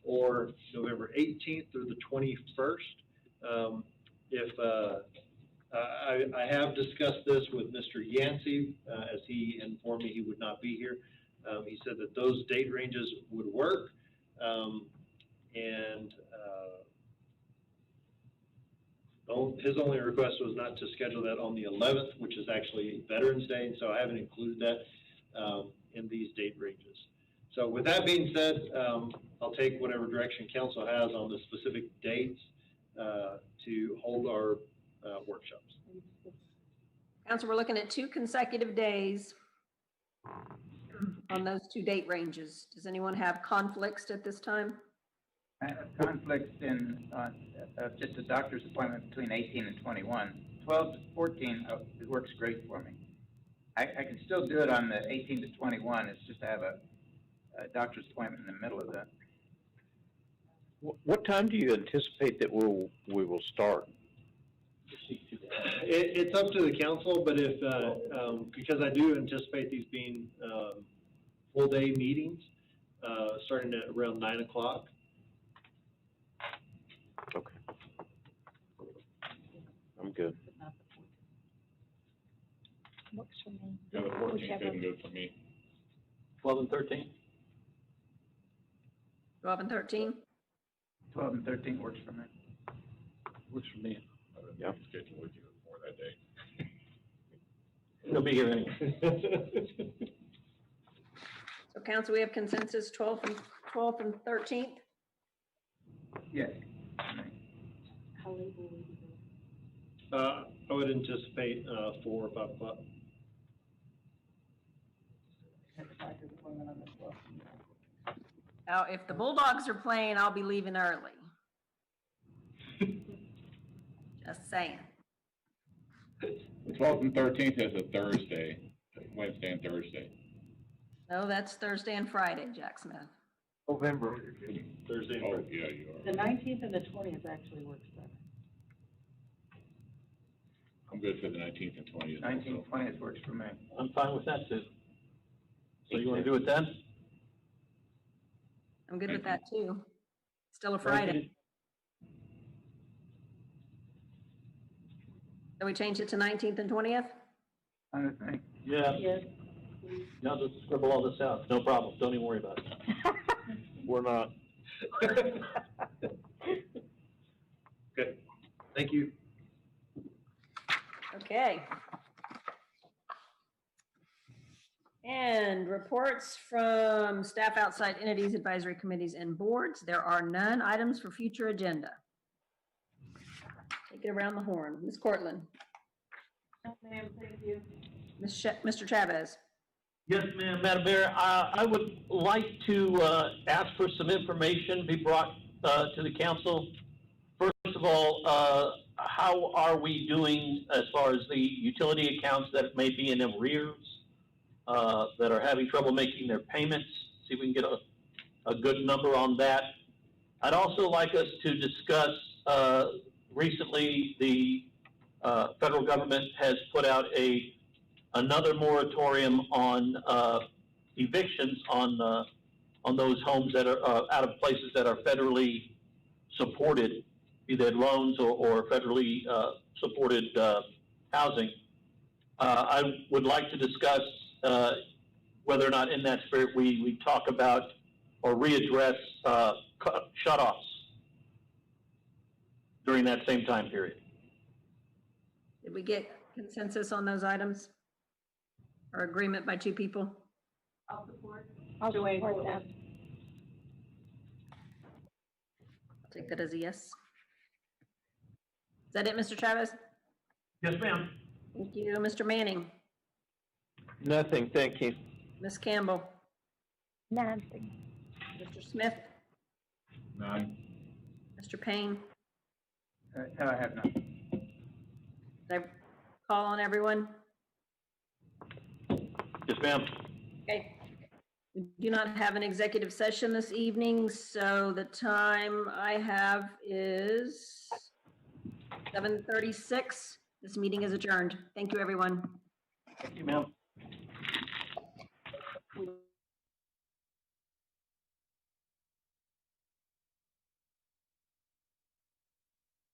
or November 18th through the 21st. I have discussed this with Mr. Yancey, as he informed me he would not be here. He said that those date ranges would work, his only request was not to schedule that on the 11th, which is actually Veterans Day, so I haven't included that in these date ranges. So with that being said, I'll take whatever direction council has on the specific dates to hold our workshops. Council, we're looking at 2 consecutive days on those 2 date ranges. Does anyone have conflicts at this time? I have conflicts in, just a doctor's appointment between 18 and 21. 12 to 14, it works great for me. I can still do it on the 18 to 21, it's just I have a doctor's appointment in the middle of that. What time do you anticipate that we will start? It's up to the council, but if, because I do anticipate these being full day meetings, starting at around 9 o'clock. Okay. I'm good. Works for me. Yeah, the 14th Whichever. isn't good for me. 12 and 13? 12 and 13? 12 and 13 works for me. Works for me. Yeah. Schedule with you for that day. He'll be here anyway. So council, we have consensus 12th and 13th? Yes. How late will we be I would anticipate 4 or 5 o'clock. Now, if the Bulldogs are playing, I'll be leaving early. Just saying. The 12th and 13th is a Thursday, Wednesday and Thursday. No, that's Thursday and Friday, Jack Smith. November. Thursday and Oh, Friday. yeah, you are. The 19th and the 20th actually works better. I'm good for the 19th and 20th. 19th, 20th works for me. I'm fine with that too. So you wanna do it then? I'm good with that too. Still a Friday. So we change it to 19th and 20th? On the thing. Yeah, Yes. yeah, I'll just scribble all this out, no problem, don't even worry about it. We're not. Okay, thank you. Okay. And reports from staff outside entities, advisory committees, and boards. There are none. Items for future agenda. Take it around the horn. Ms. Cortland. Ma'am, thank you. Mr. Chavez. Yes, ma'am, Madam Mayor, I would like to ask for some information be brought to the council. First of all, how are we doing as far as the utility accounts that may be in arrears, that are having trouble making their payments? See if we can get a good number on that. I'd also like us to discuss, recently the federal government has put out another moratorium on evictions on those homes that are out of places that are federally supported, either loans or federally supported housing. I would like to discuss whether or not in that spirit we talk about or readdress, shut-offs during that same time period. Did we get consensus on those items? Or agreement by two people? I'll support. I'll Joanne support that. Corbin. I'll take that as a yes. Is that it, Mr. Chavez? Yes, ma'am. Thank you. Mr. Manning? Nothing, thank you. Ms. Campbell? Nothing. Mr. Smith? None. Mr. Payne? No, I have none. Did I call on everyone? Yes, ma'am. Okay. We do not have an executive session this evening, so the time I have is 7:36. This meeting is adjourned. Thank you, everyone. Thank you, ma'am.